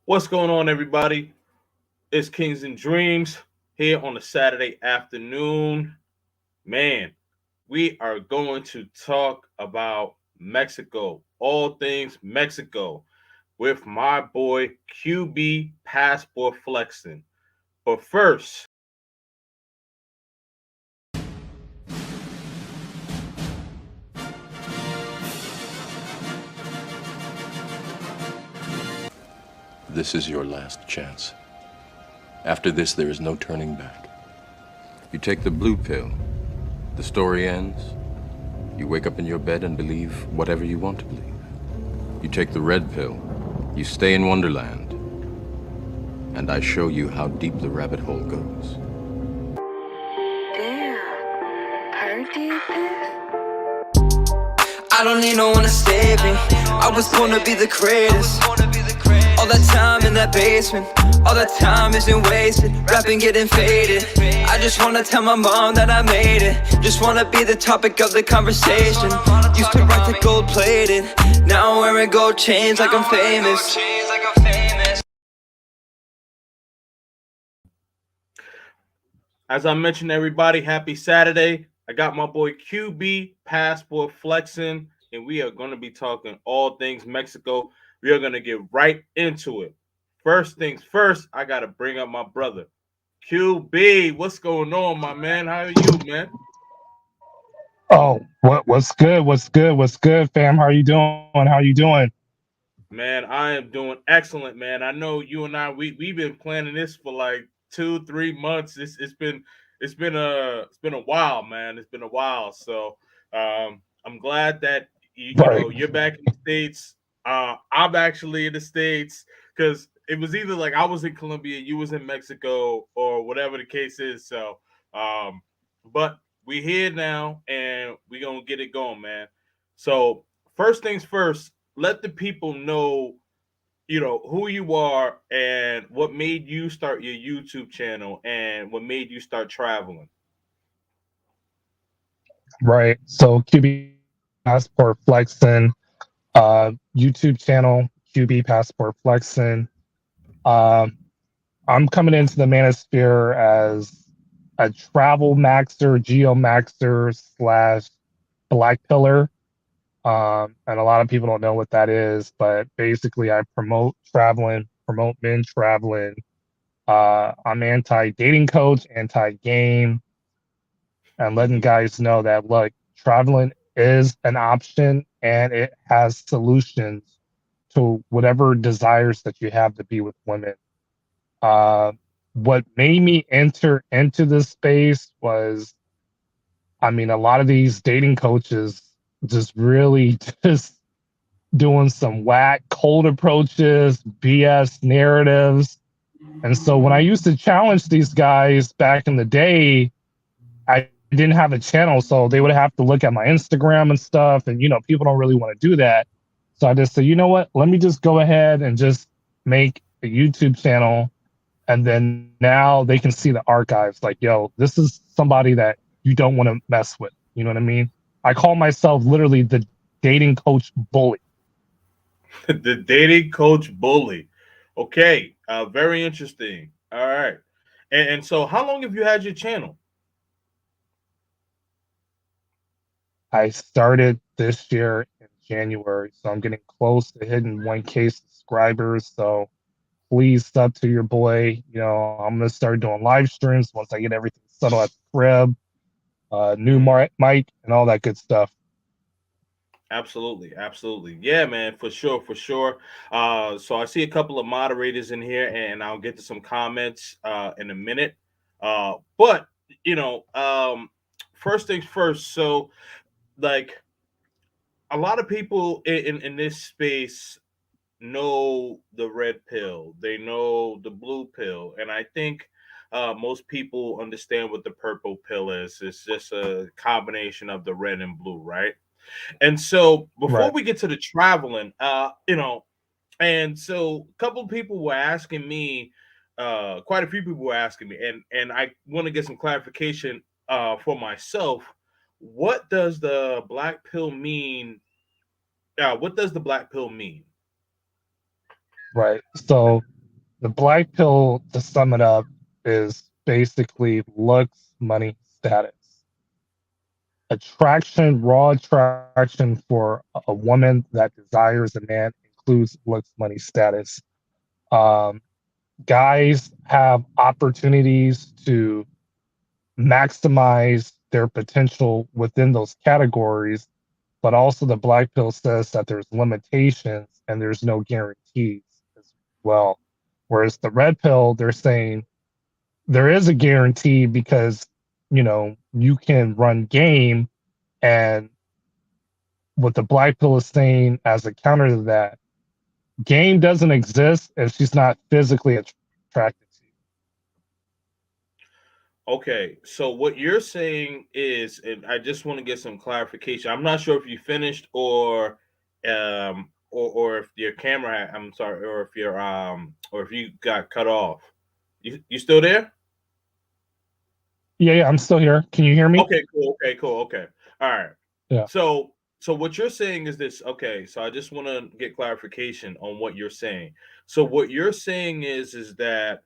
What's going on, everybody? It's Kings and Dreams here on a Saturday afternoon. Man, we are going to talk about Mexico, all things Mexico, with my boy QB Passport Flexing. But first, This is your last chance. After this, there is no turning back. You take the blue pill, the story ends. You wake up in your bed and believe whatever you want to believe. You take the red pill, you stay in Wonderland, and I show you how deep the rabbit hole goes. Damn, Purdy this? I don't need no one to save me. I was born to be the greatest. All that time in that basement, all that time isn't wasted. Rapping getting faded. I just wanna tell my mom that I made it. Just wanna be the topic of the conversation. Used to rock the gold plated. Now I'm wearing gold chains like I'm famous. as I mentioned, everybody, happy Saturday. I got my boy QB Passport Flexing, and we are going to be talking all things Mexico. We are going to get right into it. First things first, I got to bring up my brother. QB, what's going on, my man? How are you, man? Oh, what's good? What's good? What's good, fam? How you doing? How you doing? Man, I am doing excellent, man. I know you and we've been planning this for like 2 3 months. It's been a while, man. It's been a while. So I'm glad that Right. you're back in the States. I'm actually in the States because it was either like I was in Colombia, you was in Mexico, or whatever the case is. So um, but we here now and we gonna get it going, man. So first things first, let the people know, who you are and what made you start your YouTube channel and what made you start traveling. Right. So QB Passport Flexin, YouTube channel, QB Passport Flexin. Um, I'm coming into the manosphere as a travel maxer, geo maxer slash black pillar. And a lot of people don't know what that is, but basically I promote traveling, promote men traveling. I'm anti dating coach, anti game, and letting guys know that look, traveling is an option and it has solutions to whatever desires that you have to be with women. Uh, what made me enter into this space was, I mean, a lot of these dating coaches just really just doing some whack cold approaches, BS narratives. And so when I used to challenge these guys back in the day, I didn't have a channel, so they would have to look at my Instagram and stuff. And, people don't really want to do that. So I just said, you know what? Let me just go ahead and just make a YouTube channel. And then now they can see the archives like, yo, this is somebody that you don't want to mess with. You know what I mean? I call myself literally the dating coach bully. The dating coach bully. Okay, very interesting. All right. And so how long have you had your channel? I started this year in January, so I'm getting close to hitting 1K subscribers. So please sub to your boy. I'm gonna start doing live streams once I get everything settled at the crib, new Mhm. mic, and all that good stuff. Absolutely, absolutely. Yeah, man, for sure, for sure. So I see a couple of moderators in here, and I'll get to some comments in a minute. But you know, um, first things first. So, like, a lot of people in this space know the red pill, they know the blue pill, and I think most people understand what the purple pill is. It's just a combination of the red and blue, right? And so before Right. we get to the traveling, and so a couple of people were asking me, quite a few people were asking me, and I want to get some clarification for myself. What does the black pill mean? What does the black pill mean? right. So the black pill, to sum it up, is basically looks, money, status. Attraction, raw attraction for a woman that desires a man includes looks, money, status. Um, Guys have opportunities to maximize their potential within those categories, but also the black pill says that there's limitations and there's no guarantees as well. Whereas the red pill, they're saying there is a guarantee because you can run game, and what the black pill is saying as a counter to that, game doesn't exist if she's not physically attracted to Okay, so what you're saying is, and I just want to get some clarification. I'm not sure if you finished or if your camera, I'm sorry, or if you got cut off. You still there? you. Yeah, I'm still here. Can you hear me? Okay, cool. Okay, cool. Okay. All right. Yeah. So what you're saying is this. Okay, so I just want to get clarification on what you're saying. So what you're saying is that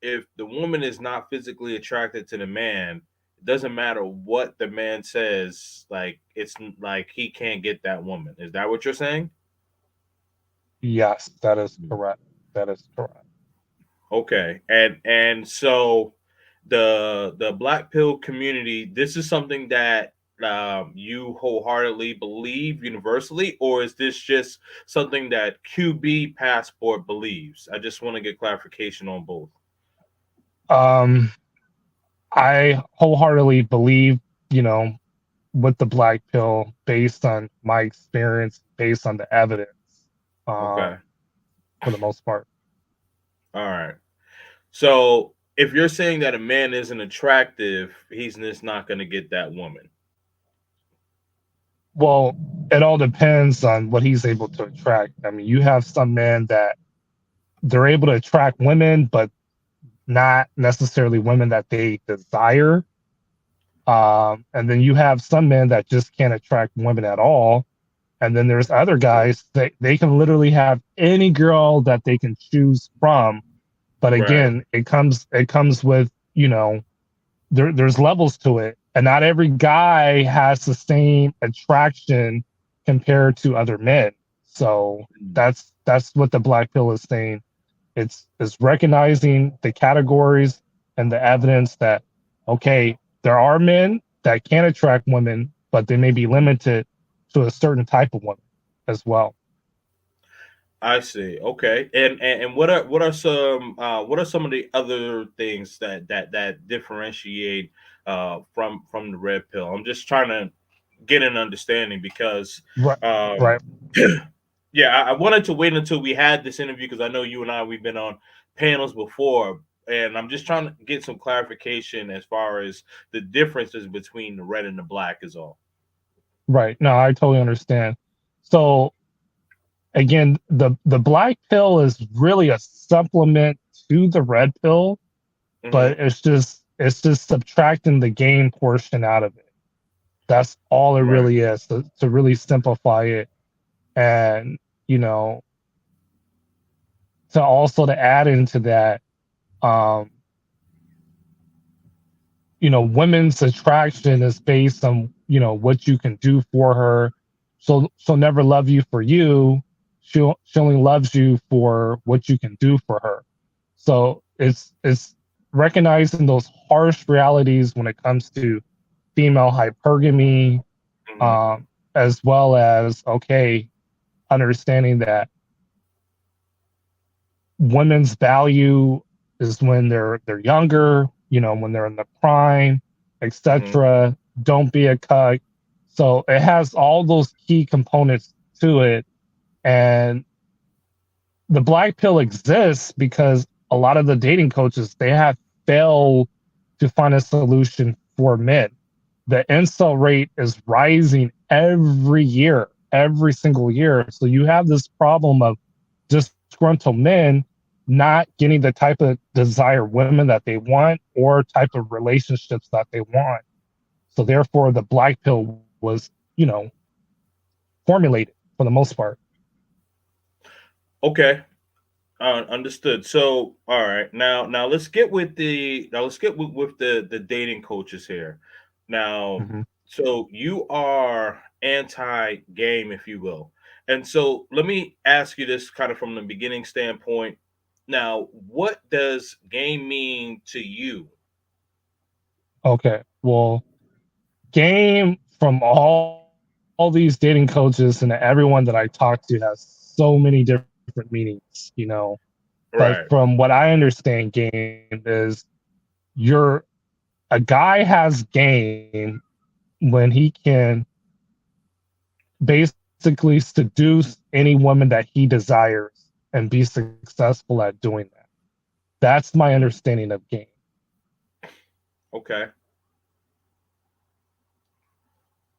if the woman is not physically attracted to the man, it doesn't matter what the man says, like like he can't get that woman. Is that what you're saying? Yes, that is correct. That is correct. Okay. And so the black pill community, this is something that you wholeheartedly believe universally, or is this just something that QB passport believes? I just want to get clarification on both. Um, I wholeheartedly believe, you know, with the black pill based on my experience, based on the evidence, Okay. um, for the most part. All right. So if you're saying that a man isn't attractive, he's just not going to get that woman. Well, it all depends on what he's able to attract. I mean, you have some men that they're able to attract women, but not necessarily women that they desire. And then you have some men that just can't attract women at all. And then there's other guys that they can literally have any girl that they can choose from. But Right. again, it comes with, there's levels to it. And not every guy has the same attraction compared to other men. So that's what the black pill is saying. It's recognizing the categories and the evidence that, okay, there are men that can attract women, but they may be limited to a certain type of woman as well. I see. Okay. And what are some of the other things that differentiate from the red pill? I'm just trying to get an understanding because Right, um right, yeah, I wanted to wait until we had this interview because I know you and I we've been on panels before, and I'm just trying to get some clarification as far as the differences between the red and the black is all. right. No, I totally understand. So again, the black pill is really a supplement to the red pill, Hmm. but it's just subtracting the gain portion out of it. That's all it Right. really is, to really simplify it. And you know to also to add into that, um women's attraction is based on what you can do for her. She'll never love you for you. She only loves you for what you can do for her. So it's recognizing those harsh realities when it comes to female hypergamy, Hmm. um, as well as, okay, understanding that women's value is when they're younger, when they're in the prime, Hmm. etc. Don't be a cuck. So it has all those key components to it, and the black pill exists because a lot of the dating coaches, they have failed to find a solution for men. The incel rate is rising every year, every single year. So you have this problem of disgruntled men not getting the type of desired women that they want or type of relationships that they want. So therefore, the black pill was, formulated for the most part. Okay. Understood. So, all right, now let's get with the dating coaches here. Now, Mhm. so you are anti-game, if you will, and so let me ask you this kind of from the beginning standpoint. Now, what does game mean to you? Okay. Well, game from all these dating coaches and everyone that I talk to has so many different meanings, you know. But Right. from what I understand, game is you're a guy has game when he can basically seduce any woman that he desires and be successful at doing that. That's my Mm, understanding of game. okay.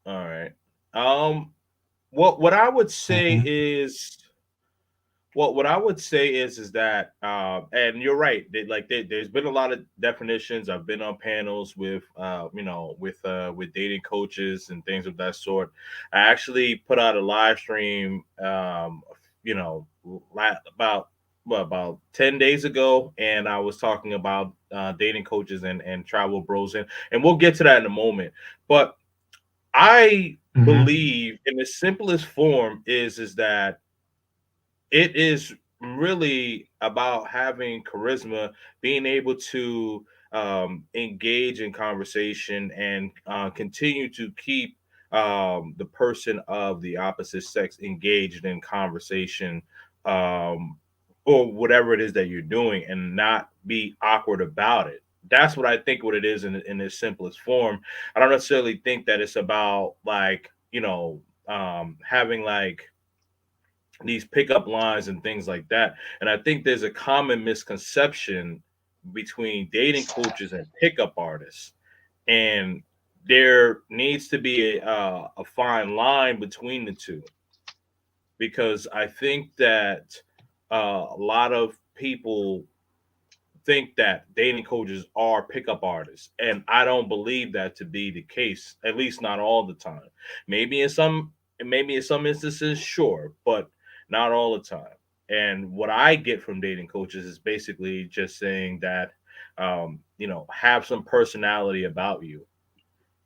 All right. Um. What I would say Mhm. is Well, what I would say is that, and you're right. There's been a lot of definitions. I've been on panels with, with dating coaches and things of that sort. I actually put out a live stream, about 10 days ago, and I was talking about dating coaches and travel bros, and we'll get to that in a moment. But I Mhm. believe, in the simplest form, is that it is really about having charisma, being able to engage in conversation and continue to keep the person of the opposite sex engaged in conversation, um, or whatever it is that you're doing, and not be awkward about it. That's what I think what it is in its simplest form. I don't necessarily think that it's about like, having like these pickup lines and things like that. And I think there's a common misconception between dating coaches and pickup artists. And there needs to be a fine line between the two, because I think that a lot of people think that dating coaches are pickup artists, and I don't believe that to be the case. At least not all the time. Maybe in some, maybe in some instances, sure, but not all the time. And what I get from dating coaches is basically just saying that, have some personality about you,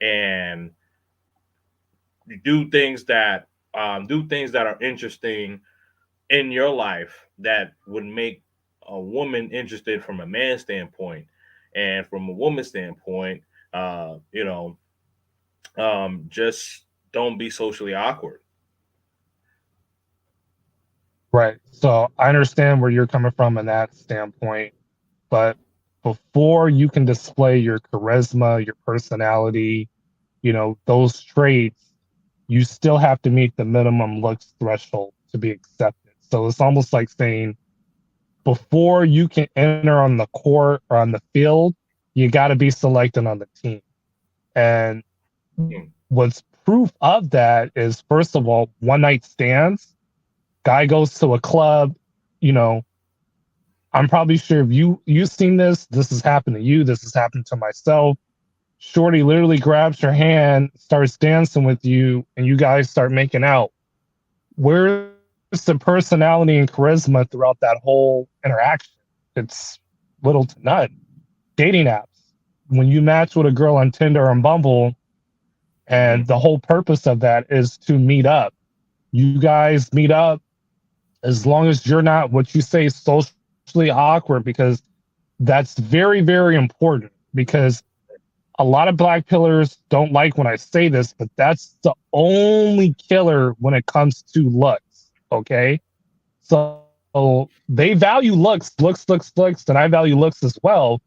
and do things that do things that are interesting in your life that would make a woman interested from a man's standpoint, and from a woman's standpoint, just don't be socially awkward. Right. So I understand where you're coming from in that standpoint, but before you can display your charisma, your personality, those traits, you still have to meet the minimum looks threshold to be accepted. So it's almost like saying before you can enter on the court or on the field, you got to be selected on the team. And Mm, what's proof of that is, first of all, one night stands. Guy goes to a club, you know, I'm probably sure if you've seen this, this has happened to you, this has happened to myself. Shorty literally grabs your hand, starts dancing with you, and you guys start making out. Where's the personality and charisma throughout that whole interaction? It's little to none. Dating apps. When you match with a girl on Tinder and Bumble, and mhm, the whole purpose of that is to meet up. You guys meet up as long as you're not what you say socially awkward, because that's very, very important. Because a lot of black pillars don't like when I say this, but that's the only killer when it comes to looks. Okay. So they value looks, and I value looks as well.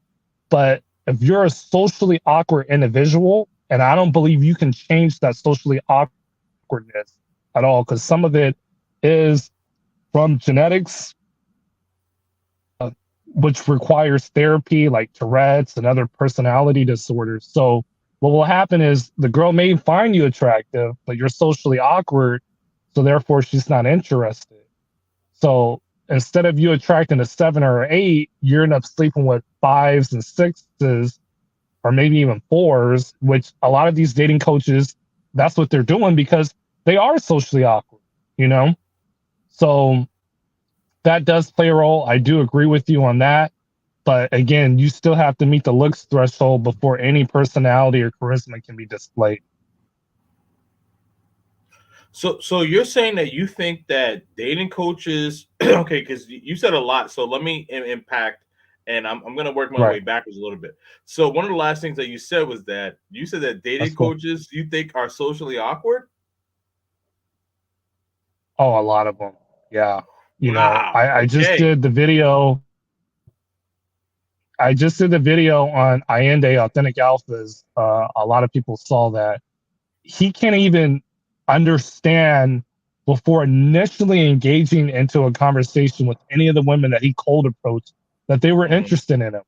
But if you're a socially awkward individual, and I don't believe you can change that socially awkwardness at all, because some of it is from genetics, which requires therapy like Tourette's and other personality disorders. So what will happen is the girl may find you attractive, but you're socially awkward, so therefore she's not interested. So instead of you attracting a 7 or 8, you end up sleeping with fives and sixes, or maybe even fours, which a lot of these dating coaches, that's what they're doing because they are socially awkward, you know? So that does play a role. I do agree with you on that. But again, you still have to meet the looks threshold before any personality or charisma can be displayed. So you're saying that you think that dating coaches, okay, because you said a lot. So let me impact, and I'm going to work my way Right. backwards a little bit. So one of the last things that you said was that you said that dating That's cool. coaches you think are socially awkward. Oh, a lot of them. Yeah. Wow. I just Okay. did the video. I just did the video on Allende Authentic Alphas. A lot of people saw that. He can't even understand before initially engaging into a conversation with any of the women that he cold approached that they were Mhm. interested in him.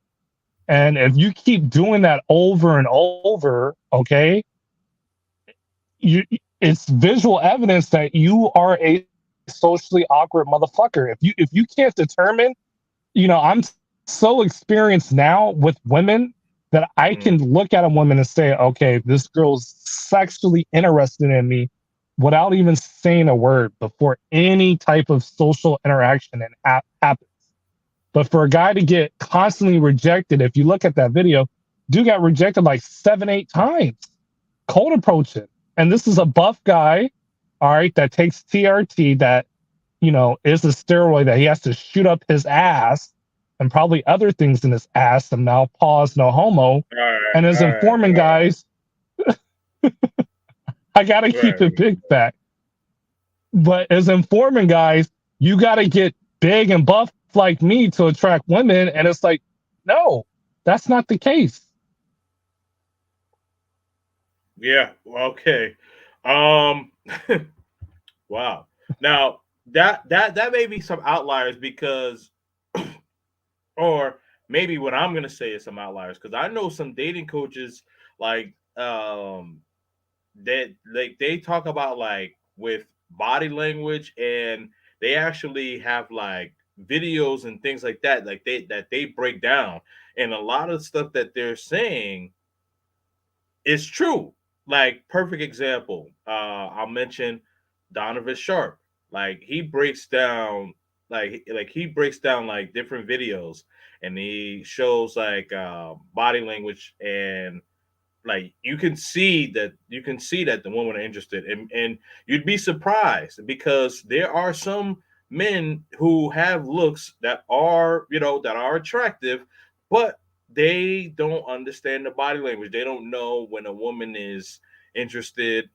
And if you keep doing that over and over, okay, you it's visual evidence that you are a socially awkward motherfucker. If you can't determine, I'm so experienced now with women that I Mhm. can look at a woman and say, okay, this girl's sexually interested in me without even saying a word before any type of social interaction happens. But for a guy to get constantly rejected, if you look at that video, dude got rejected like 7, 8 times, cold approaching. And this is a buff guy, all right, that takes TRT that, is a steroid that he has to shoot up his ass and probably other things in his ass, and now pause, no homo. All right. And as All right. informing guys, I got to keep Right. it big fat. But as informing guys, you got to get big and buff like me to attract women. And it's like, no, that's not the case. Yeah. Okay. Um. Wow. Now that may be some outliers because, or maybe what I'm gonna say is some outliers because I know some dating coaches like that like they talk about like with body language and they actually have like videos and things like that they break down and a lot of stuff that they're saying is true. Like perfect example, I'll mention Donovan Sharp. Like he breaks down he breaks down like different videos and he shows like body language and like you can see that the women are interested and you'd be surprised because there are some men who have looks that are attractive but they don't understand the body language. They don't know when a woman is interested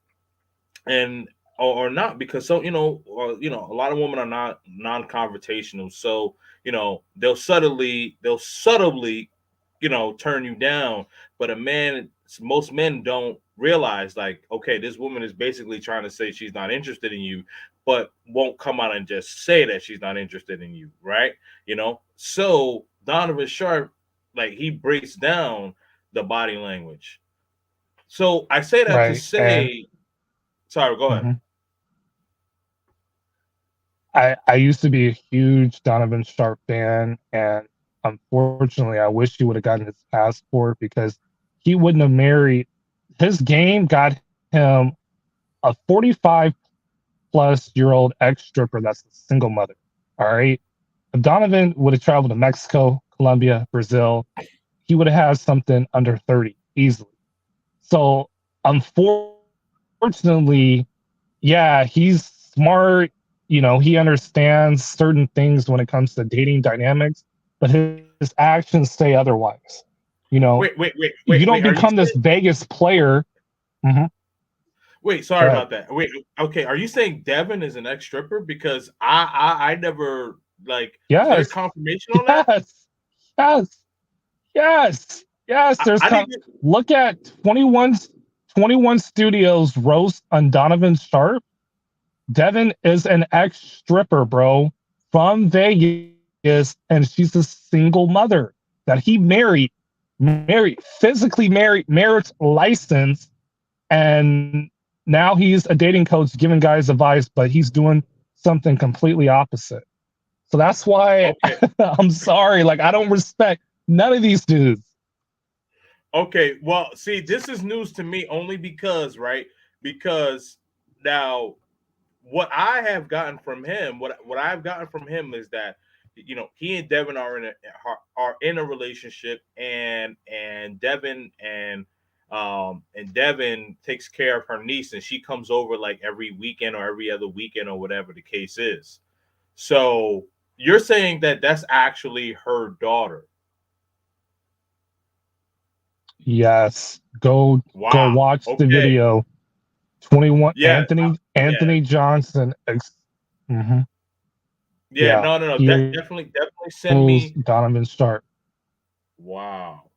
and or not because a lot of women are not non-confrontational, so they'll subtly turn you down. But most men don't realize like, okay, this woman is basically trying to say she's not interested in you but won't come out and just say that she's not interested in you, right? So Donovan Sharp, like he breaks down the body language. So I say that to Right. And say, sorry, go ahead. mhm. I used to be a huge Donovan Sharp fan, and unfortunately, I wish he would have gotten his passport because he wouldn't have married. His game got him a 45 plus year old ex stripper that's a single mother. All right. If Donovan would have traveled to Mexico, Colombia, Brazil, he would have had something under 30 easily. So, unfortunately, yeah, he's smart. He understands certain things when it comes to dating dynamics, but his actions say otherwise. You know, Wait, wait, wait, you wait, don't wait. Are you become this saying? Vegas player. Mhm. Wait, Go sorry ahead. about that. Wait, okay. Are you saying Devin is an ex stripper? Because I never like. Is there Yes, confirmation on that? yes, yes, yes. I, There's I didn't. look at 21 Studios roast on Donovan Sharp. Devin is an ex stripper, bro, from Vegas, and she's a single mother that he married, physically married, marriage license, and now he's a dating coach giving guys advice, but he's doing something completely opposite. So that's why Okay, I'm sorry, like I don't respect none of these dudes. okay. Well, see, this is news to me only because, right? Because now what I have gotten from him, what I've gotten from him is that he and Devin are in a relationship, and Devin takes care of her niece, and she comes over like every weekend or every other weekend or whatever the case is. So you're saying that that's actually her daughter? Yes, go Wow. watch the Okay. video. 21 Yeah. Yeah. Anthony Johnson. Hmm. Yeah. Yeah, No. No. No. he Definitely send rules me. Donovan Sharp. Wow.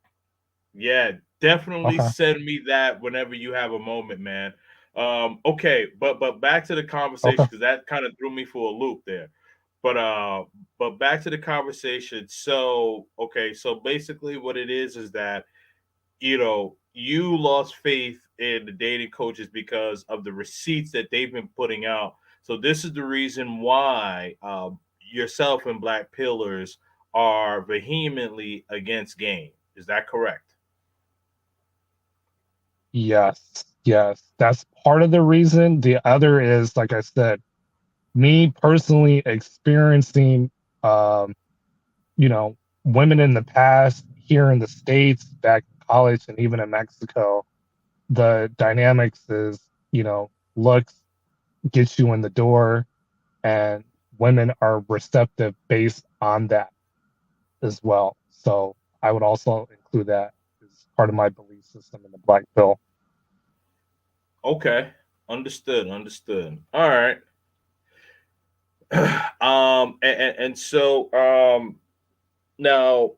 Yeah, definitely Okay, send me that whenever you have a moment, man. Okay, but back to the okay. conversation because that kind of threw me for a loop there. But back to the conversation. So okay, so basically what it is that you lost faith in the dating coaches because of the receipts that they've been putting out. So this is the reason why yourself and Black Pillars are vehemently against game. Is that correct? Yes, yes. That's part of the reason. The other is, like I said, me personally experiencing, um, women in the past here in the States, back in college, and even in Mexico. The dynamics is, looks gets you in the door, and women are receptive based on that as well. So I would also include that as part of my belief system in the Black Pill. Okay, understood, understood. All right. And so now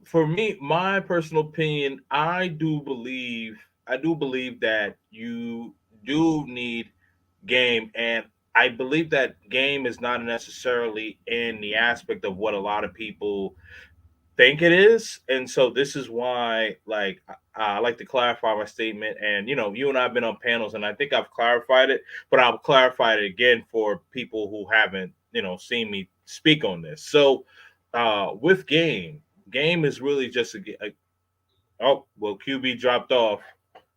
for me, my personal opinion, I do believe that you do need game, and I believe that game is not necessarily in the aspect of what a lot of people think it is. And so this is why, like, I like to clarify my statement. And you and I have been on panels, and I think I've clarified it, but I'll clarify it again for people who haven't seen me speak on this. So with game is really just oh, well, QB dropped off.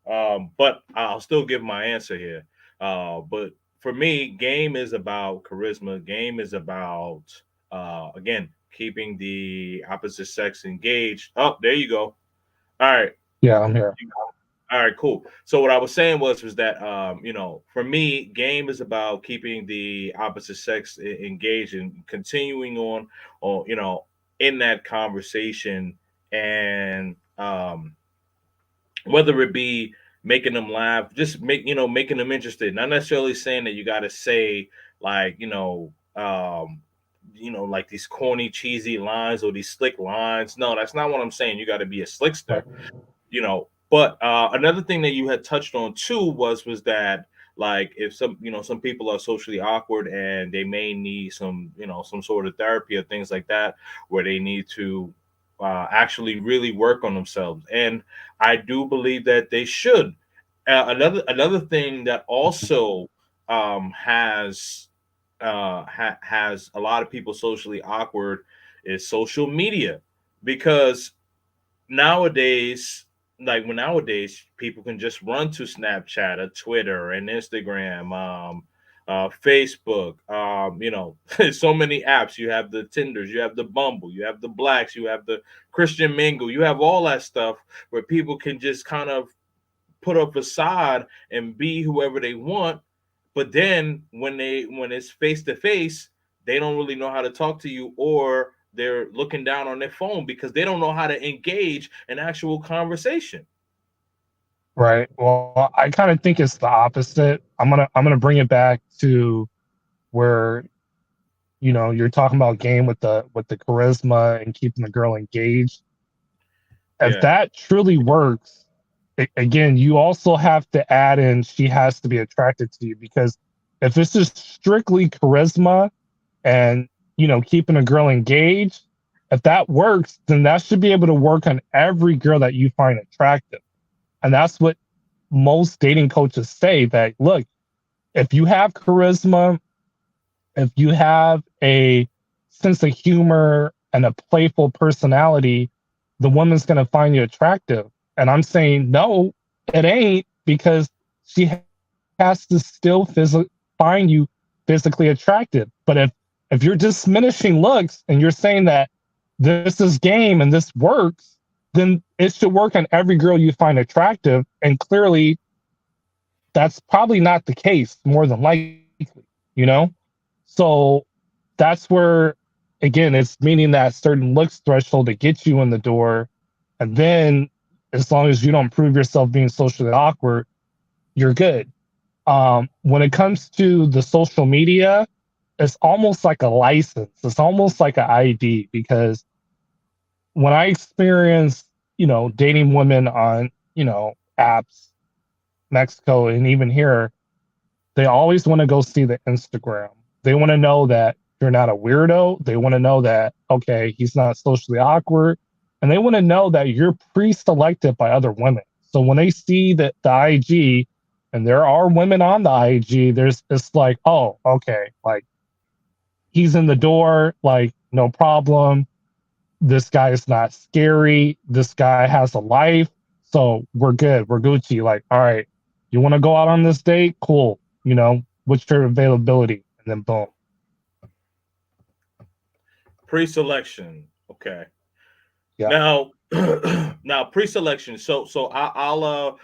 But I'll still give my answer here. But for me, game is about charisma. Game is about again keeping the opposite sex engaged. Oh, there you go. All right. Yeah, I'm here. All right, cool. So what I was saying was that for me, game is about keeping the opposite sex engaged and continuing on in that conversation, and whether it be making them laugh, just making them interested. Not necessarily saying that you got to say like like these corny, cheesy lines or these slick lines. No, that's not what I'm saying. You got to be a slickster, Right. But another thing that you had touched on too was that like if some people are socially awkward and they may need some sort of therapy or things like that where they need to actually really work on themselves, and I do believe that they should. Another thing that also has a lot of people socially awkward is social media, because nowadays, like when nowadays people can just run to Snapchat or Twitter and Instagram, Facebook, so many apps. You have the Tinders, you have the Bumble, you have the Blacks, you have the Christian Mingle, you have all that stuff where people can just kind of put up a facade and be whoever they want. But then when it's face to face, they don't really know how to talk to you, or they're looking down on their phone because they don't know how to engage an actual conversation. Right. Well, I kind of think it's the opposite. I'm gonna bring it back to where you're talking about game with the charisma and keeping the girl engaged. If Yeah, that truly works, again, you also have to add in she has to be attracted to you, because if it's just strictly charisma and keeping a girl engaged, if that works, then that should be able to work on every girl that you find attractive. And that's what most dating coaches say, that look, if you have charisma, if you have a sense of humor and a playful personality, the woman's going to find you attractive. And I'm saying, no, it ain't, because she has to still find you physically attractive. But if you're diminishing looks and you're saying that this is game and this works, then it should work on every girl you find attractive. And clearly, that's probably not the case. More than likely, you know. So that's where, again, it's meeting that certain looks threshold to get you in the door, and then as long as you don't prove yourself being socially awkward, you're good. When it comes to the social media, it's almost like a license. It's almost like an ID because when I experience, dating women on, apps, Mexico, and even here, they always want to go see the Instagram. They want to know that you're not a weirdo. They want to know that, okay, he's not socially awkward. And they want to know that you're pre selected by other women. So when they see that the IG, and there are women on the IG, it's like, oh, okay, like he's in the door, like no problem. This guy is not scary. This guy has a life. So we're good. We're Gucci. Like, all right, you want to go out on this date? Cool. What's your availability? And then boom. Pre-selection. Okay. Yeah. Now, now pre-selection. So I'll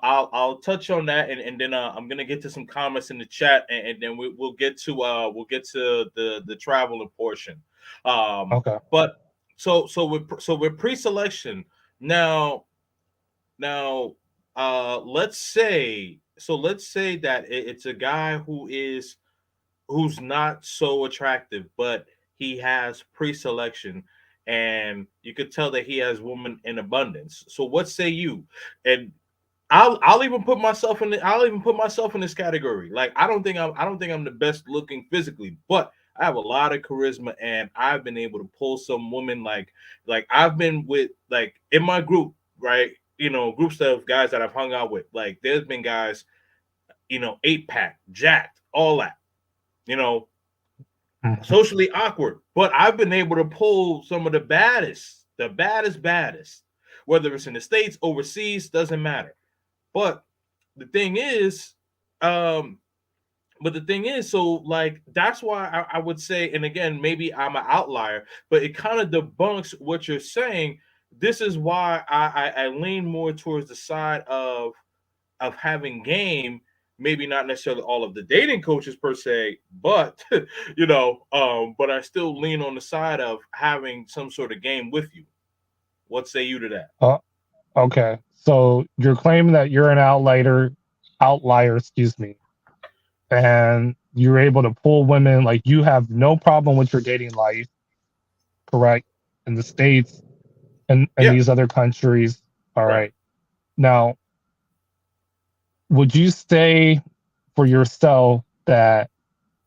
I'll touch on that, and then I'm gonna get to some comments in the chat, and then we'll get to the traveling portion. Okay. But with pre-selection now now let's say that it's a guy who's not so attractive, but he has pre-selection, and you could tell that he has women in abundance. So what say you? And I'll even put myself in this category. Like I don't think I'm the best looking physically, but I have a lot of charisma, and I've been able to pull some women like I've been with, like, in my group, right? Groups of guys that I've hung out with. Like there's been guys, 8-pack, jacked, all that, you know, Mhm. socially awkward, but I've been able to pull some of the baddest, whether it's in the States, overseas, doesn't matter. But the thing is, um, so like that's why I would say, and again, maybe I'm an outlier, but it kind of debunks what you're saying. This is why I lean more towards the side of having game, maybe not necessarily all of the dating coaches per se, but but I still lean on the side of having some sort of game with you. What say you to that? Uh, okay. So you're claiming that you're an outlier, excuse me, and you're able to pull women, like you have no problem with your dating life, correct? In the States and Yeah, these other countries. All right. right. Now, would you say for yourself that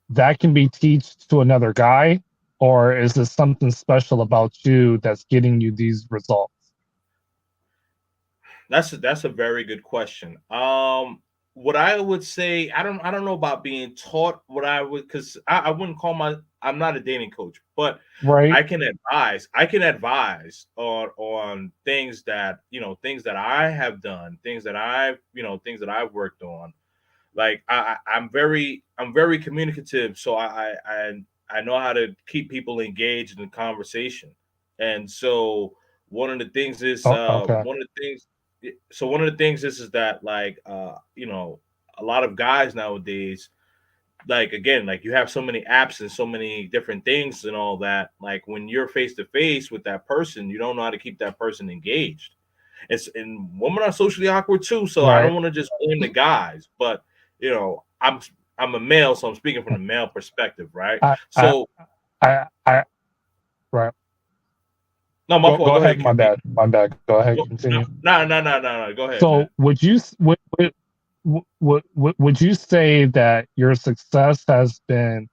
that can be teached to another guy, or is this something special about you that's getting you these results? That's a very good question. What I would say, I don't know about being taught. What I would, because I wouldn't call I'm not a dating coach, but Right. I can advise on things that I have done, things that I've worked on. Like I'm very communicative, so I know how to keep people engaged in the conversation. And so one of the things is Oh, okay. one of the things so one of the things is that, like, a lot of guys nowadays, like, again, like, you have so many apps and so many different things and all that. Like, when you're face to face with that person, you don't know how to keep that person engaged. And women are socially awkward too, so I don't Right. want to just blame the guys, but I'm a male, so I'm speaking from the male perspective, right? I, I, So I, right. no, my Go, fault. go Go ahead, ahead. My QB. bad. My bad. Go ahead. No, Continue. no, no, no, no, no. Go ahead, So, man. would you say that your success has been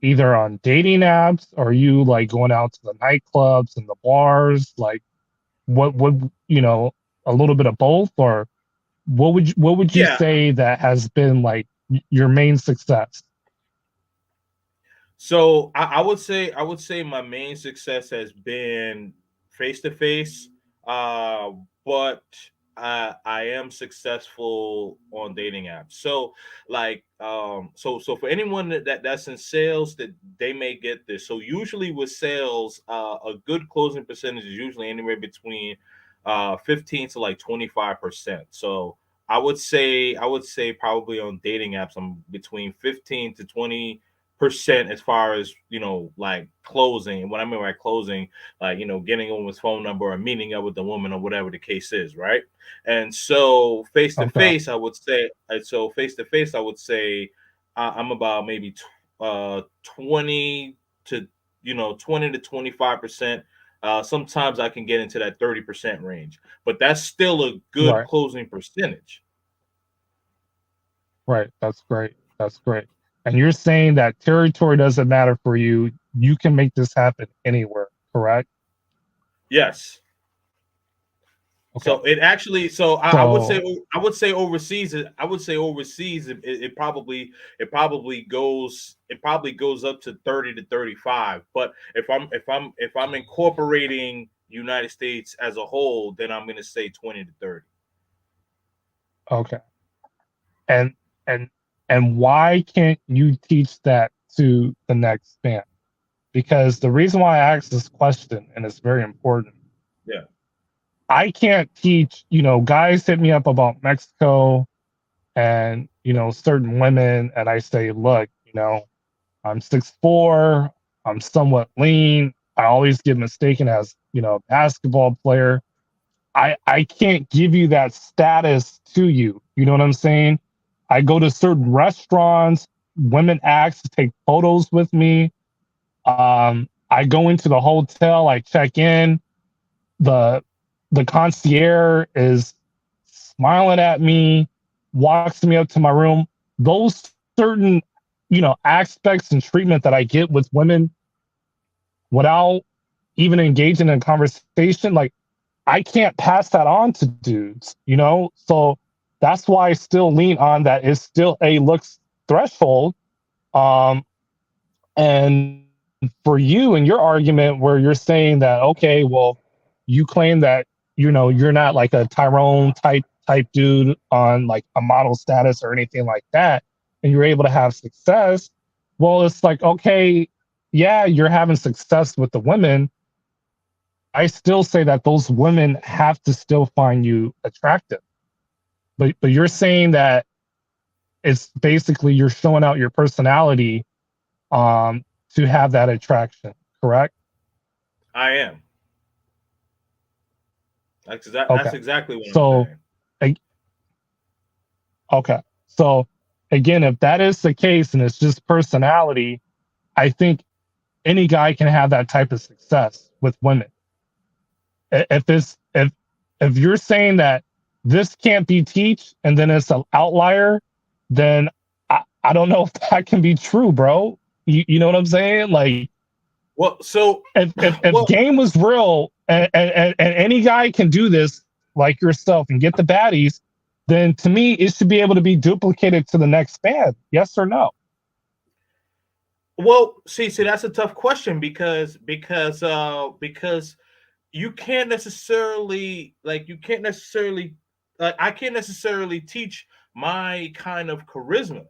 either on dating apps, or you like going out to the nightclubs and the bars? Like, what would a little bit of both, or what would you Yeah. say that has been like your main success? So I would say my main success has been face to face, but I am successful on dating apps. So like so for anyone that's in sales, that they may get this. So usually with sales, a good closing percentage is usually anywhere between 15 to like 25%. So I would say probably on dating apps I'm between 15 to 20% as far as like closing. And what I mean by closing, like getting a woman's phone number or meeting up with the woman or whatever the case is, right? And so face to Okay. face, I would say. So face to face, I would say I'm about maybe 20 to 25%. Sometimes I can get into that 30% range, but that's still a good Right. closing percentage. Right. That's great. That's great. And you're saying that territory doesn't matter for you. You can make this happen anywhere, correct? Yes. Okay. So it actually, so I would say, So, overseas. I would say overseas. It probably goes up to 30 to 35. But if I'm incorporating United States as a whole, then I'm going to say 20 to 30. okay. And and and why can't you teach that to the next fan? Because the reason why I asked this question, and it's very important, Yeah. I can't teach, guys hit me up about Mexico and, certain women, and I say, look, I'm 6'4", I'm somewhat lean. I always get mistaken as, a basketball player. I can't give you that status to you. You know what I'm saying? I go to certain restaurants, women ask to take photos with me. I go into the hotel, I check in, the the concierge is smiling at me, walks me up to my room. Those certain, aspects and treatment that I get with women without even engaging in a conversation, like I can't pass that on to dudes. So that's why I still lean on that is still a looks threshold. Um, and for you and your argument where you're saying that, okay, well, you claim that, you're not like a Tyrone type dude on like a model status or anything like that, and you're able to have success. Well, it's like, okay, yeah, you're having success with the women. I still say that those women have to still find you attractive. But you're saying that it's basically you're showing out your personality um to have that attraction, correct? I am. That's Okay. exactly what I'm So saying. a- okay. So again, if that is the case and it's just personality, I think any guy can have that type of success with women. If you're saying that this can't be teach and then it's an outlier, then I don't know if that can be true, bro. You know what I'm saying? Like Well, so if well, game was real and any guy can do this like yourself and get the baddies, then to me it should be able to be duplicated to the next fan. Yes or no? see, that's a tough question because you can't necessarily like I can't necessarily teach my kind of charisma.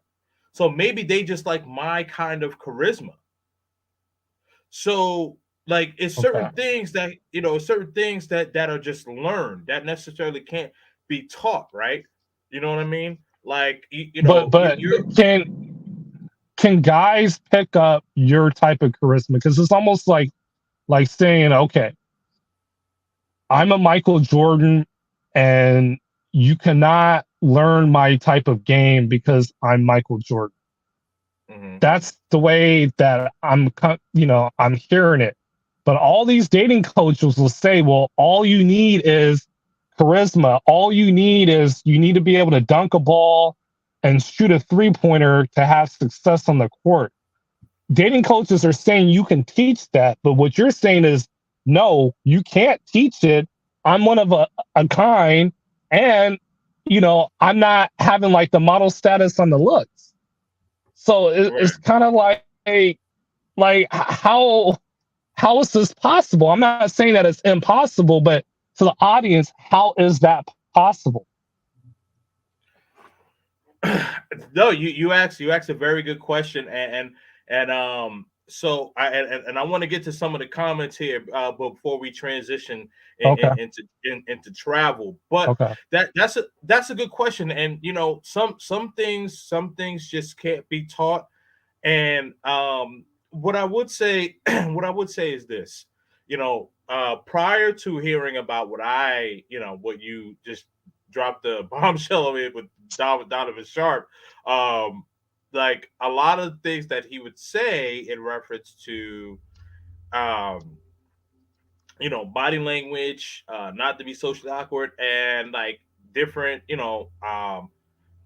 So maybe they just like my kind of charisma. So like it's Okay. certain things that are just learned that necessarily can't be taught, right? You know what I mean? Like But you're can guys pick up your type of charisma? Because it's almost like saying, okay, I'm a Michael Jordan, and you cannot learn my type of game because I'm Michael Jordan. Mhm. That's the way that I'm hearing it. But all these dating coaches will say, well, all you need is charisma. All you need is you need to be able to dunk a ball and shoot a 3-pointer to have success on the court. Dating coaches are saying you can teach that, but what you're saying is no, you can't teach it. I'm one of a kind, and I'm not having like the model status on the looks. So Right. it's kind of like how is this possible? I'm not saying that it's impossible, but to the audience, how is that possible? No, you asked a very good question, so I want to get to some of the comments here before we transition Okay, into travel. But okay. that's a good question, and some things just can't be taught. And what I would say, what I would say is this, prior to hearing about what you just dropped the bombshell of it with Donovan Sharp, like a lot of things that he would say in reference to, um, body language, not to be socially awkward, and like different,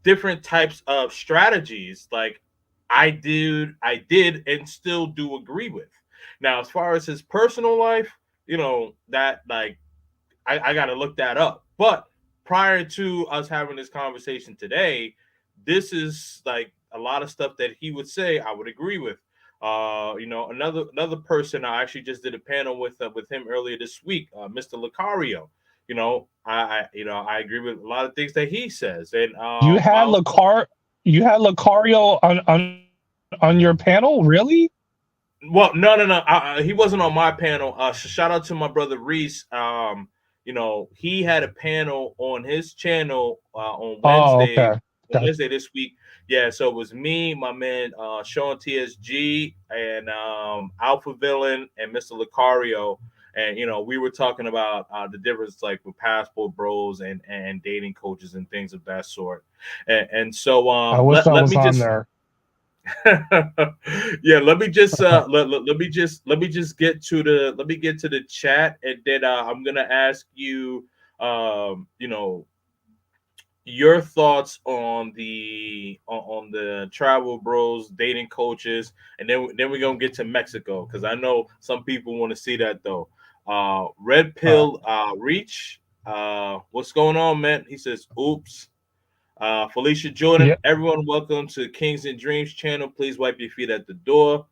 different types of strategies like I did and still do agree with. Now, as far as his personal life, that like I gotta look that up. But prior to us having this conversation today, this is like a lot of stuff that he would say I would agree with. Another person I actually just did a panel with him earlier this week, Mr. Lucario. I agree with a lot of things that he says, and You I had also Lucar, you had Lucario on your panel, really? Well, no, no, no. He wasn't on my panel. Shout out to my brother Reese. He had a panel on his channel Oh, okay, On gotcha. Wednesday this week. Yeah, so it was me, my man Sean TSG, and Alpha Villain, and Mr. Lucario. And we were talking about the difference, like with passport bros and dating coaches and things of that sort. And so I wish let I let was me on just there. yeah, let me just get to the chat, and then I'm gonna ask you your thoughts on the travel bros, dating coaches, and then we're gonna get to Mexico, because I know some people want to see that though. Red All right. pill reach, what's going on, man? He says oops. Felicia Jordan, Yeah, everyone, welcome to Kings and Dreams channel. Please wipe your feet at the door.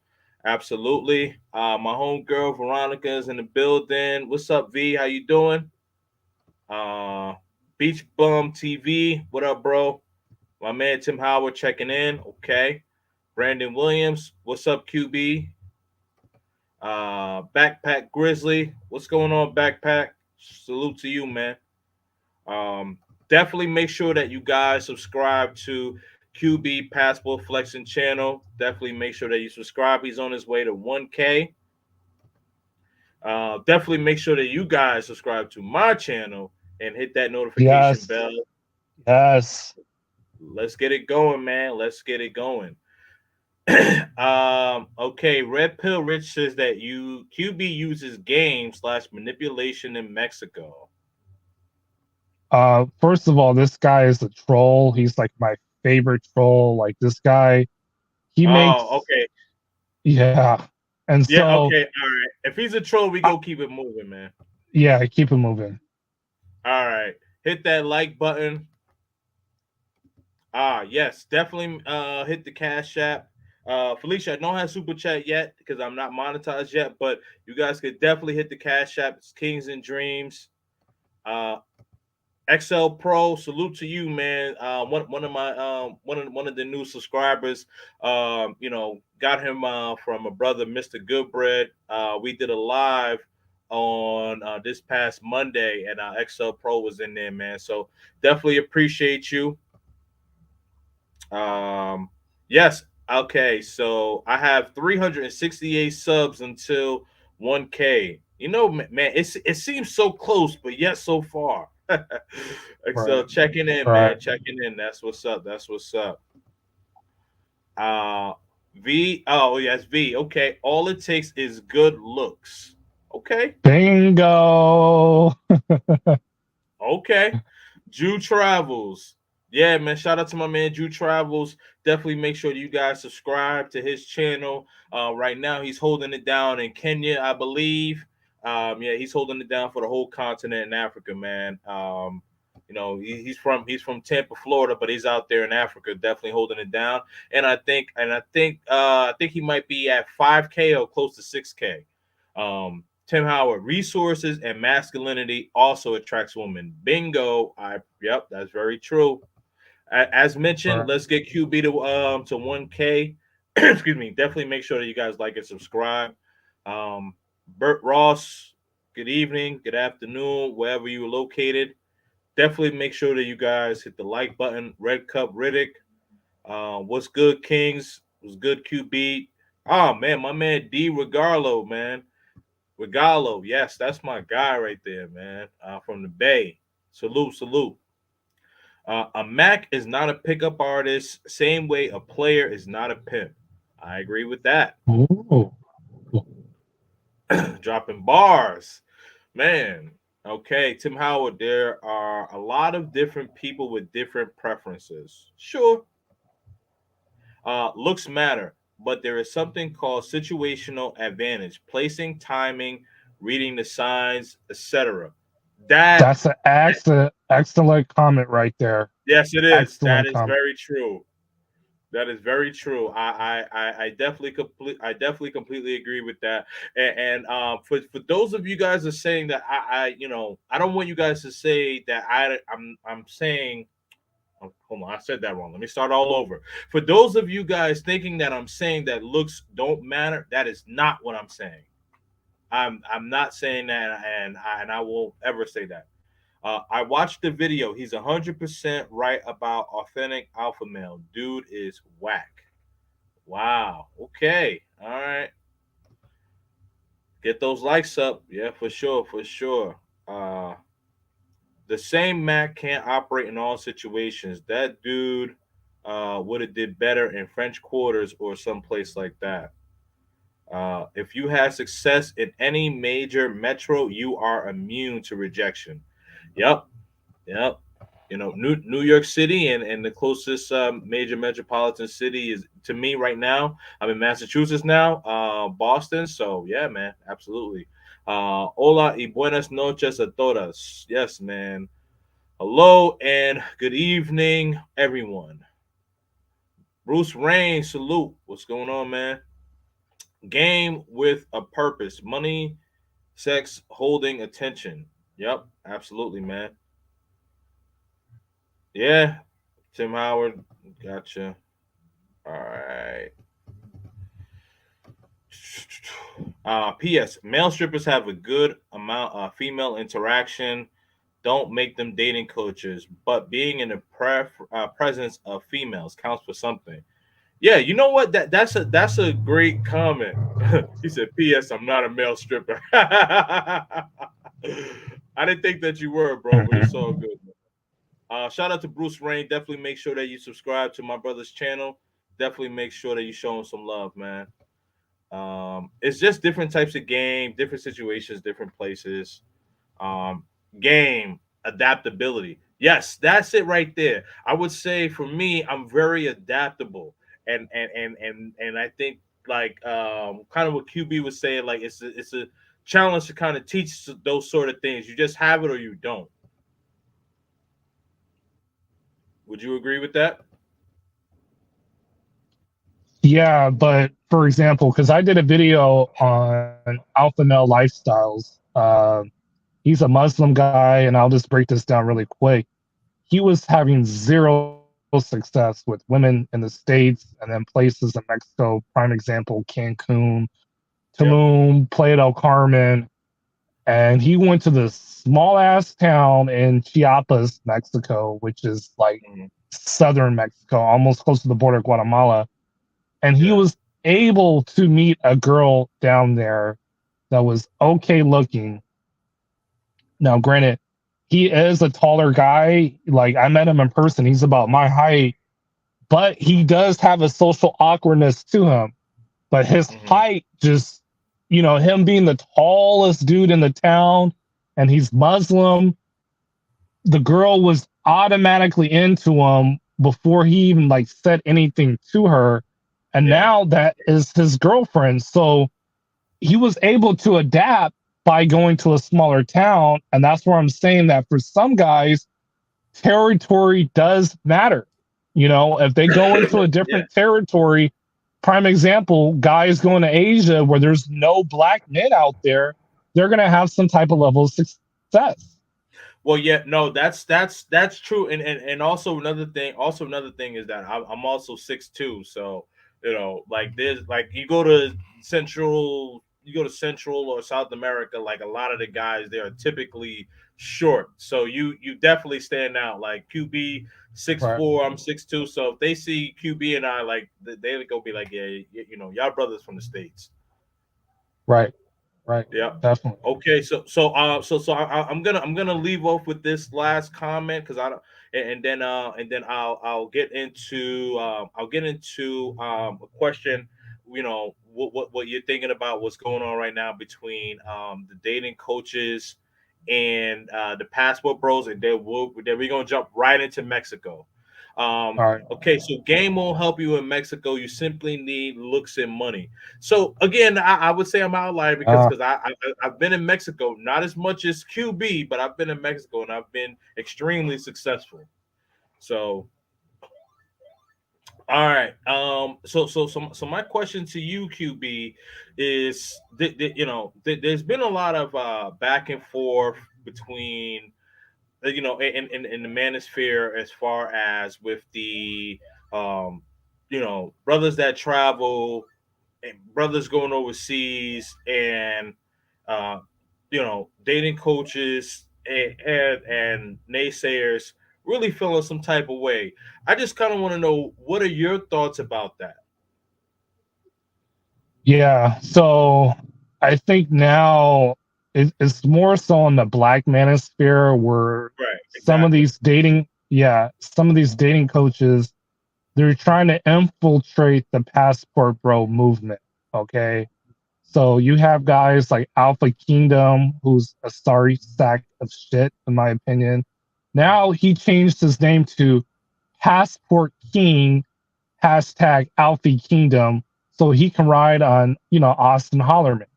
Absolutely. My homegirl Veronica is in the building. What's up, V? How you doing? Uh, Beach Bum TV. What up, bro? My man Tim Howard checking in. Okay. Brandon Williams. What's up, QB? Backpack Grizzly. What's going on, Backpack? Salute to you, man. Um, Definitely make sure that you guys subscribe to QB Passport Flexing channel. Definitely make sure that you subscribe. He's on his way to 1K. Definitely make sure that you guys subscribe to my channel and hit that notification yes, bell. yes. Let's get it going, man. Let's get it going. Okay, Red Pill Rich says that you QB uses game slash manipulation in Mexico. First of all, this guy is a troll. He's like my favorite troll. Like this guy, he Oh, makes, okay. yeah. And Yeah, so, okay, all right. If he's a troll, we uh, go keep it moving, man. yeah, keep it moving. All right. Hit that like button. Yes, definitely hit the cash app. Felicia, I don't have super chat yet because I'm not monetized yet, but you guys could definitely hit the cash app. It's Kings and Dreams. Uh XL Pro, salute to you, man. One of my one of the new subscribers, got him from a brother, Mr. Goodbread. We did a live on this past Monday, and XL Pro was in there, man. So definitely appreciate you. Um, yes, okay. So I have 368 subs until 1K. Man, it seems so close, but yet so far. So Right, checking in, right. man. Checking in. That's what's up. That's what's up. Uh V. Oh yes, V. Okay. All it takes is good looks. Okay. Bingo. Okay. Jew Travels. Yeah, man. Shout out to my man Jew Travels. Definitely make sure you guys subscribe to his channel. Right now, he's holding it down in Kenya, I believe. Yeah, he's holding it down for the whole continent in Africa, man. He's from Tampa, Florida, but he's out there in Africa, definitely holding it down. And I think he might be at 5K or close to 6K. Tim Howard, resources and masculinity also attracts women. Bingo. Yep, that's very true. As mentioned, Right. let's get QB to 1K. Excuse me. Definitely make sure that you guys like and subscribe. Um, Bert Ross, good evening, good afternoon, wherever you are located. Definitely make sure that you guys hit the like button. Red Cup Riddick, what's good, Kings? What's good, QB? Oh man, my man D Regalo, man. Regalo, yes, that's my guy right there, man. From the Bay. Salute, salute. A Mac is not a pickup artist, same way a player is not a pimp. I agree with that. Ooh. Dropping bars, man. Okay, Tim Howard, there are a lot of different people with different preferences. Sure, looks matter, but there is something called situational advantage, placing, timing, reading the signs, etc. That, That's an excellent comment right there. yes, it is. That Excellent is comment. very true. That is very true. I I definitely completely agree with that. And for those of you guys are saying that I don't want you guys to say that I'm saying. Oh, hold on, I said that wrong. Let me start all over. For those of you guys thinking that I'm saying that looks don't matter, that is not what I'm saying. I'm not saying that, and I won't ever say that. I watched the video. He's 100% right about authentic alpha male. Dude is whack. Wow. Okay. All right. Get those likes up. Yeah, for sure. For sure. The same Mac can't operate in all situations. That dude would have did better in French Quarters or someplace like that. If you have success in any major metro, you are immune to rejection. Yep. Yep. New York City and the closest major metropolitan city is to me right now. I'm in Massachusetts now, Boston. So yeah, man, absolutely. Hola y buenas noches a todas. Yes, man. Hello and good evening, everyone. Bruce Rain, salute. What's going on, man? Game with a purpose. Money, sex, holding attention. Yep, absolutely, man. Yeah, Tim Howard, gotcha. All right. P.S. Male strippers have a good amount of female interaction. Don't make them dating coaches, but being in the presence of females counts for something. Yeah, you know what? That's a great comment. He said, "P.S. I'm not a male stripper." I didn't think that you were, bro, but it's all good. Shout out to Bruce Rain. Definitely make sure that you subscribe to my brother's channel. Definitely make sure that you show him some love, man. It's just different types of game, different situations, different places. Um, Game adaptability. Yes, that's it right there. I would say for me, I'm very adaptable, and I think like kind of what QB was saying, like it's a challenge to kind of teach those sort of things. You just have it or you don't. Would you agree with that? Yeah, but for example, because I did a video on alpha male lifestyles. He's a Muslim guy, and I'll just break this down really quick. He was having zero success with women in the States and then places in Mexico. Prime example, Cancun, Yep. Tulum, Playa del Carmen. And he went to this small ass town in Chiapas, Mexico, which is like Mhm. southern Mexico, almost close to the border of Guatemala. And he Yeah. was able to meet a girl down there that was okay looking. Now, granted, he is a taller guy. Like I met him in person. He's about my height, but he does have a social awkwardness to him. But his Hmm. height just, him being the tallest dude in the town and he's Muslim, the girl was automatically into him before he even like said anything to her. And Yeah. now that is his girlfriend. So he was able to adapt by going to a smaller town. And that's where I'm saying that for some guys, territory does matter. If they go into a Yeah. different territory, prime example, guys going to Asia where there's no black men out there, they're gonna have some type of level of success. Well, yeah, no, that's true, and also another thing is that I'm also 6'2", so like there's like you go to Central or South America, like a lot of the guys they are typically short, so you definitely stand out. Like QB six Right, four, I'm 6'2", so if they see QB and I, like they go be like, yeah, y'all brothers from the states. right, right. Yeah. Definitely. Okay. I'm gonna leave off with this last comment because I don't, and then I'll get into a question. What you're thinking about what's going on right now between the dating coaches and the passport bros, and then we're gonna jump right into Mexico. All right. Okay, so game won't help you in Mexico. You simply need looks and money. So again, I would say I'm outlier because Uh, I've been in Mexico, not as much as QB, but I've been in Mexico and I've been extremely successful. So all right, so my question to you, QB, is there's been a lot of back and forth between in the manosphere as far as with the um brothers that travel and brothers going overseas and uh dating coaches and naysayers really feeling some type of way. I just kind of want to know, what are your thoughts about that? yeah. So I think now it's more so on the black manosphere where Right, some of exactly. these dating, yeah, some of these dating coaches, they're trying to infiltrate the passport bro movement. Okay. So you have guys like Alpha Kingdom, who's a sorry sack of shit, in my opinion. Now he changed his name to Passport King, hashtag Alfie Kingdom, so he can ride on, Austin Hollerman.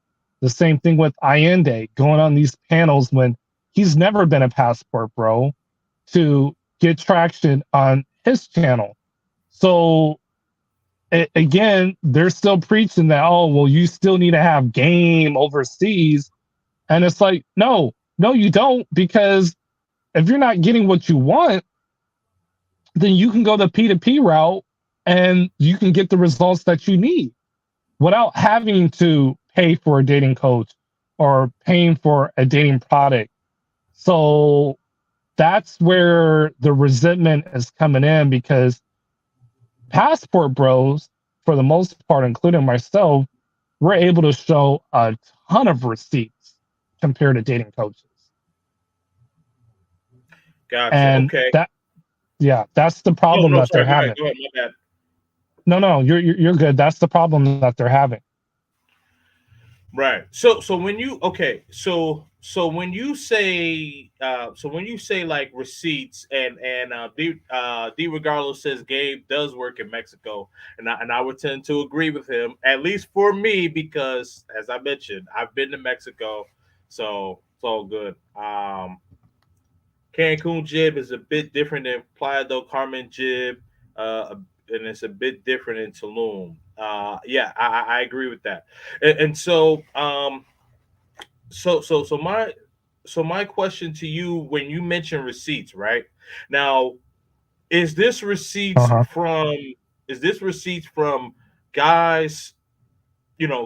The same thing with Allende going on these panels when he's never been a passport bro to get traction on his channel. So again, they're still preaching that, oh, well, you still need to have game overseas. And it's like, no, no, you don't, because if you're not getting what you want, then you can go the P2P route and you can get the results that you need without having to pay for a dating coach or paying for a dating product. So that's where the resentment is coming in, because passport bros, for the most part, including myself, we're able to show a ton of receipts compared to dating coaches. Gotcha. And Okay. that, yeah, that's the No, problem no, that they're sorry. Go ahead. having. Go ahead. My bad. No, no, you're good. That's the problem that they're having. Right. So when you okay, so when you say like receipts and D Regalo says Gabe does work in Mexico, and I would tend to agree with him, at least for me, because as I mentioned, I've been to Mexico, so it's all good. Cancun jib is a bit different than Playa del Carmen jib, and it's a bit different in Tulum. Yeah, I agree with that. And so my question to you, when you mention receipts, right now, is this receipts Uh-huh. from is this receipts from guys,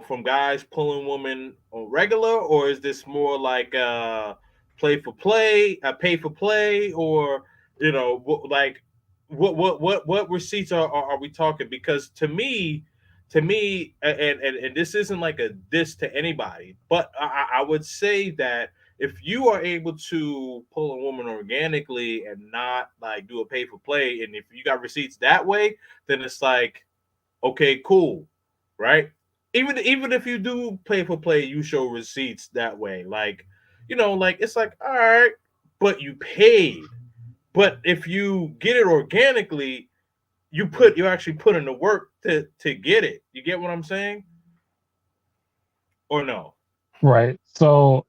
from guys pulling women on regular, or is this more like play for play, pay for play, or like what receipts are we talking? Because to me, and this isn't like a diss to anybody, but I would say that if you are able to pull a woman organically and not like do a pay for play, and if you got receipts that way, then it's like, okay, cool, right? Even if you do pay for play, you show receipts that way. Like, like it's like, all right, but you paid. But if you get it organically, you actually put in the work to get it. You get what I'm saying? Or no? Right. So,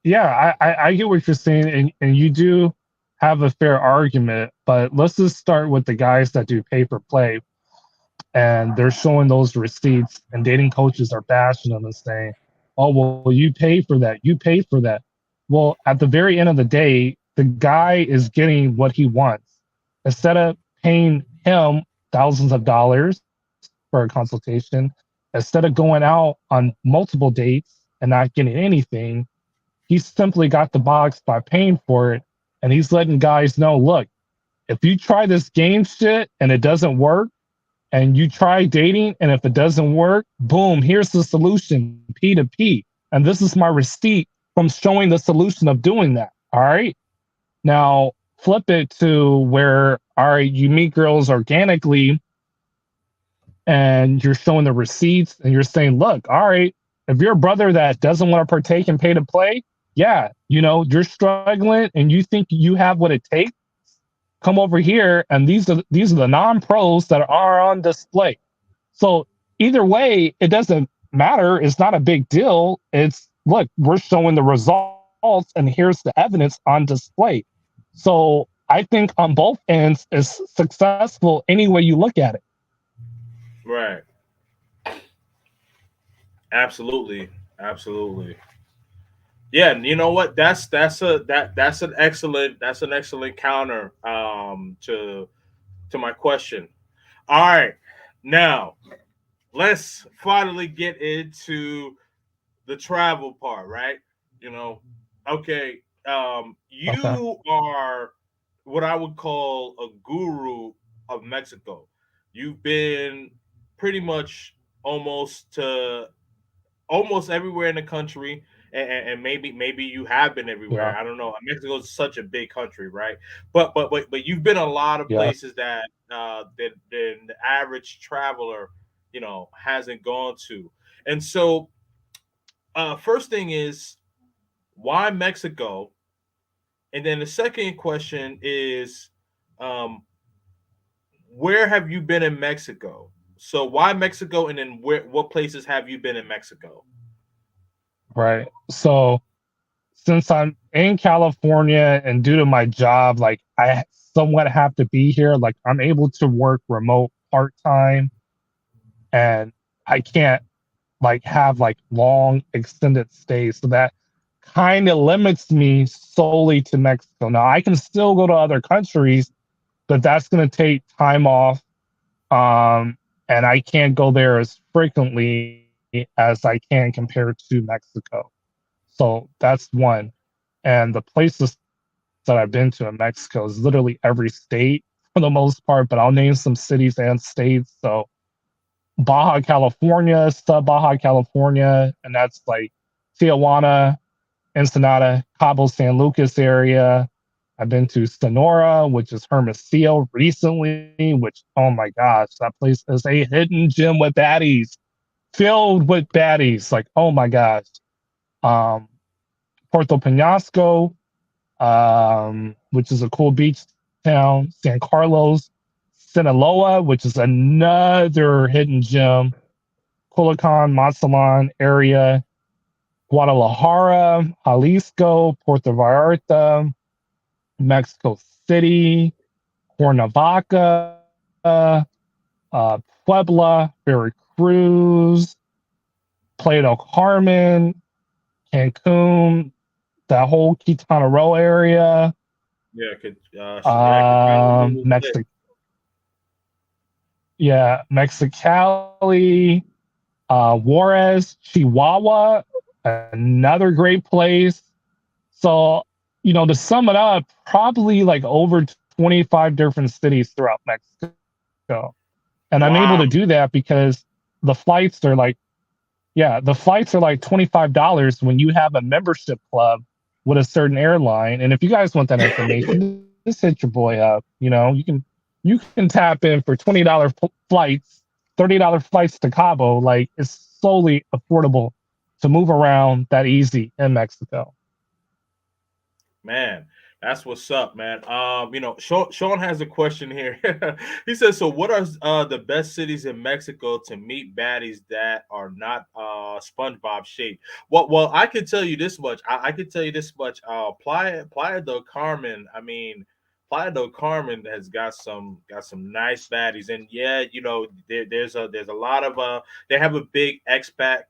yeah, I get what you're saying, and you do have a fair argument, but let's just start with the guys that do pay per play and they're showing those receipts, and dating coaches are bashing them and saying, Oh, well, you pay for that. You pay for that. Well, at the very end of the day, the guy is getting what he wants. Instead of paying him thousands of dollars for a consultation, instead of going out on multiple dates and not getting anything, he simply got the box by paying for it. And he's letting guys know, look, if you try this game shit and it doesn't work, and you try dating, and if it doesn't work, boom, here's the solution, P to P. And this is my receipt from showing the solution of doing that. All right. Now, flip it to where, all right, you meet girls organically and you're showing the receipts and you're saying, look, all right, if you're a brother that doesn't want to partake and pay to play, yeah, you're struggling and you think you have what it takes, come over here, and these are the non-pros that are on display. So either way, it doesn't matter. It's not a big deal. It's, look, we're showing the results, and here's the evidence on display. So I think on both ends is successful any way you look at it. Right. Absolutely. Absolutely. Yeah, and you know what? That's an excellent counter to my question. All right. Now, let's finally get into the travel part, right? You know, okay, Okay. you are what I would call a guru of Mexico. You've been pretty much almost to almost everywhere in the country, and maybe you have been everywhere. Yeah. I don't know. Mexico is such a big country, right? But you've been a lot of Yes. places that that the average traveler, hasn't gone to. And so, first thing is, why Mexico? And then the second question is, um, where have you been in Mexico? So why Mexico, and then what places have you been in Mexico? Right. So since I'm in California and due to my job, like I somewhat have to be here, like I'm able to work remote part time and I can't like have like long extended stays. So that kind of limits me solely to Mexico. Now I can still go to other countries, but that's going to take time off. Um, and I can't go there as frequently as I can compared to Mexico. So that's one. And the places that I've been to in Mexico is literally every state for the most part, but I'll name some cities and states. So Baja California, sub Baja California, and that's like Tijuana, Ensenada, Cabo San Lucas area. I've been to Sonora, which is Hermosillo recently, which, oh my gosh, that place is a hidden gem with baddies, filled with baddies. Like, oh my gosh. Um, Puerto Penasco, which is a cool beach town, San Carlos, Sinaloa, which is another hidden gem, Culiacan, Mazatlan area, Guadalajara, Jalisco, Puerto Vallarta, Mexico City, Cuernavaca, Puebla, Veracruz, Playa del Carmen, Cancun, that whole Quintana Roo area, Yeah, yeah, I could try to do this list. Mexico, yeah, Mexicali, Juarez, Chihuahua, another great place. So, to sum it up, probably like over 25 different cities throughout Mexico. And I'm able to do Wow. that because the flights are like, yeah, the flights are like $25 when you have a membership club with a certain airline. And if you guys want that information, just hit your boy up. You can tap in for $20 flights, $30 flights to Cabo. Like it's solely affordable to move around that easy in Mexico. Man, that's what's up, man. Sean has a question here. He says, "So, what are the best cities in Mexico to meet baddies that are not SpongeBob shaped?" Well, I can tell you this much. I can tell you this much. Playa del Carmen. I mean, Playa del Carmen has got some nice baddies, and yeah, there's a lot of they have a big expat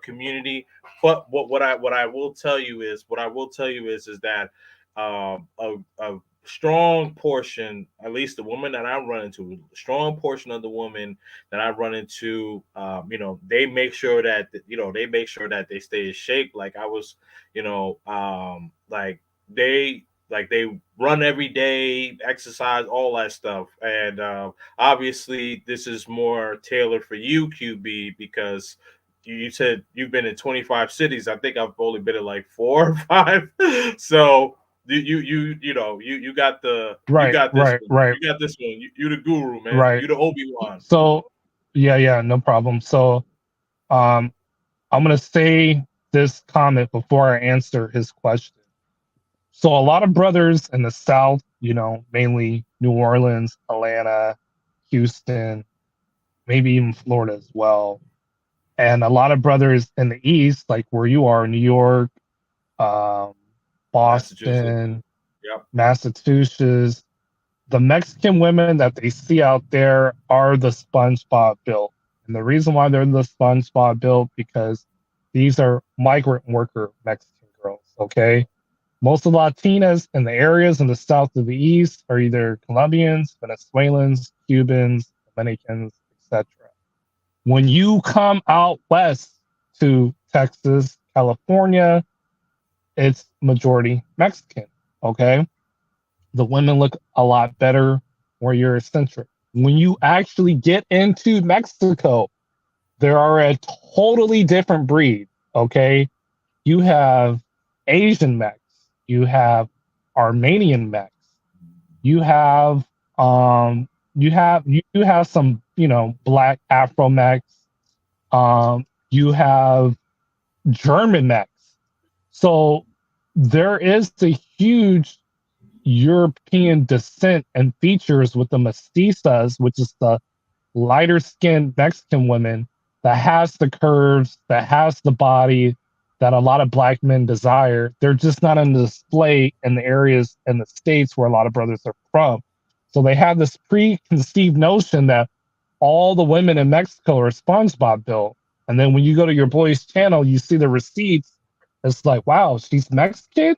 community. But what I will tell you is that a strong portion, at least the woman that I run into, a strong portion of the woman that I run into, they make sure that they stay in shape. Like I was, like they run every day, exercise, all that stuff. And obviously, this is more tailored for you, QB, because you said you've been in 25 cities. I think I've only been in like four or five. So you Right, got this right, one. right, You got this one. You the guru, man. right. You the Obi-Wan. So, yeah, yeah, no problem. So, um, I'm gonna say this comment before I answer his question. So, a lot of brothers in the South, mainly New Orleans, Atlanta, Houston, maybe even Florida as well, and a lot of brothers in the East, like where you are, New York, um, Massachusetts. Boston, Yep. Massachusetts. The Mexican women that they see out there are the SpongeBob built. And the reason why they're the SpongeBob built because these are migrant worker Mexican girls, okay? Most of the Latinas in the areas in the south of the east are either Colombians, Venezuelans, Cubans, Dominicans, etc. When you come out west to Texas, California, it's majority Mexican, okay? The women look a lot better, more Eurocentric. When you actually get into Mexico, there are a totally different breed. Okay, you have Asian mechs, you have Armenian mechs, you have you have some black Afro mechs, you have German mechs. So there is a huge European descent and features with the mestizas, which is the lighter skinned Mexican women that has the curves, that has the body that a lot of black men desire. They're just not on display in the areas in the States where a lot of brothers are from. So they have this preconceived notion that all the women in Mexico are SpongeBob built. And then when you go to your boy's channel, you see the receipts. It's like, wow, she's Mexican?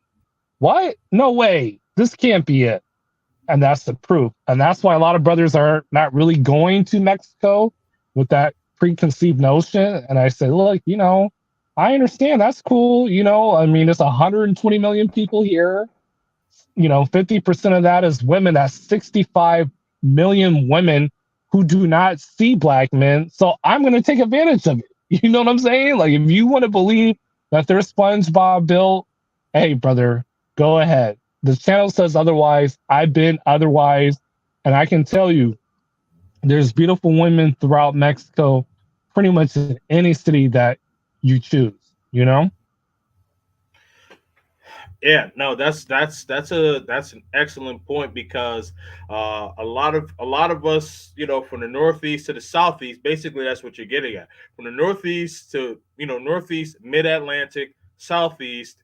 What? No way. This can't be it. And that's the proof. And that's why a lot of brothers are not really going to Mexico with that preconceived notion. And I say, look, I understand that's cool. I mean, it's 120 million people here. 50% of that is women. That's 65 million women who do not see black men. So I'm going to take advantage of it. You know what I'm saying? Like, if you want to believe that they're SpongeBob built, hey, brother, go ahead. The channel says otherwise. I've been otherwise. And I can tell you, there's beautiful women throughout Mexico, pretty much in any city that you choose, you know? Yeah, no, that's an excellent point because a lot of us, from the northeast to the southeast, basically that's what you're getting at. From the northeast to northeast, mid Atlantic, southeast,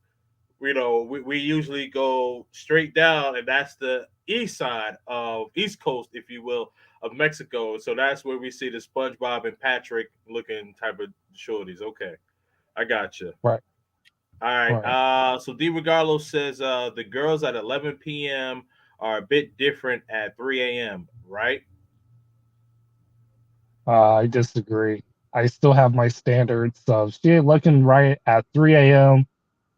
we usually go straight down, and that's the east side of East Coast, if you will, of Mexico. So that's where we see the SpongeBob and Patrick looking type of shorties. Okay, I got you. Right, All right. right. So D Regalo says the girls at 11 p.m. are a bit different at 3 a.m. Right? I disagree. I still have my standards. So if she ain't looking right at 3 a.m.,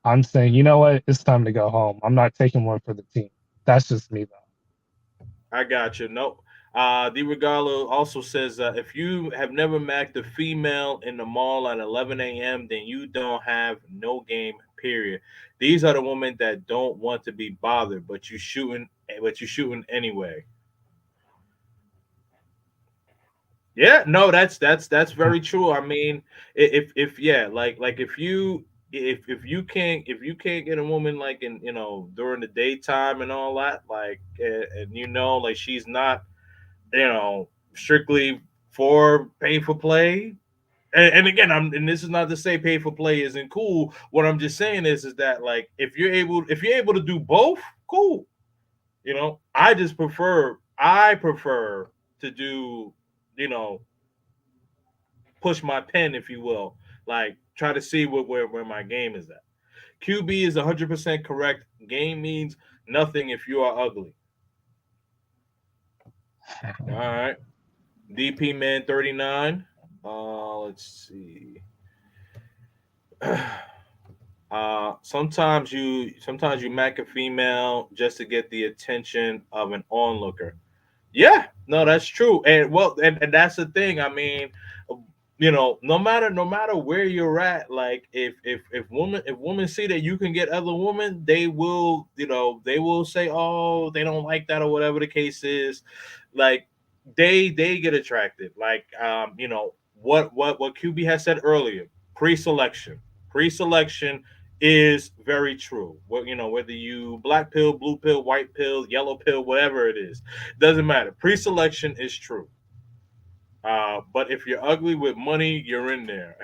I'm saying, you know what? It's time to go home. I'm not taking one for the team. That's just me, though. I got you. No. D Regalo also says if you have never macked a female in the mall at 11 a.m., then you don't have no game. Period. These are the women that don't want to be bothered, but you shooting anyway. Yeah, no, that's very true. I mean, if yeah, like if you can't get a woman like in during the daytime and all that, like and like she's not strictly for pay for play. And again, and this is not to say pay for play isn't cool. What I'm just saying is that like if you're able to do both, cool. I just prefer to do, you know, push my pen, if you will, like try to see where my game is at. QB is 100% correct. Game means nothing if you are ugly. All right. DP Man 39. Let's see. Sometimes you mac a female just to get the attention of an onlooker. Yeah, no, that's true. And well, and that's the thing. I mean, no matter where you're at, like if women see that you can get other women, they will say, oh, they don't like that or whatever the case is. Like they get attracted. Like what QB has said earlier, pre-selection. Pre-selection is very true. Whether you black pill, blue pill, white pill, yellow pill, whatever it is, doesn't matter. Pre-selection is true. But if you're ugly with money, you're in there.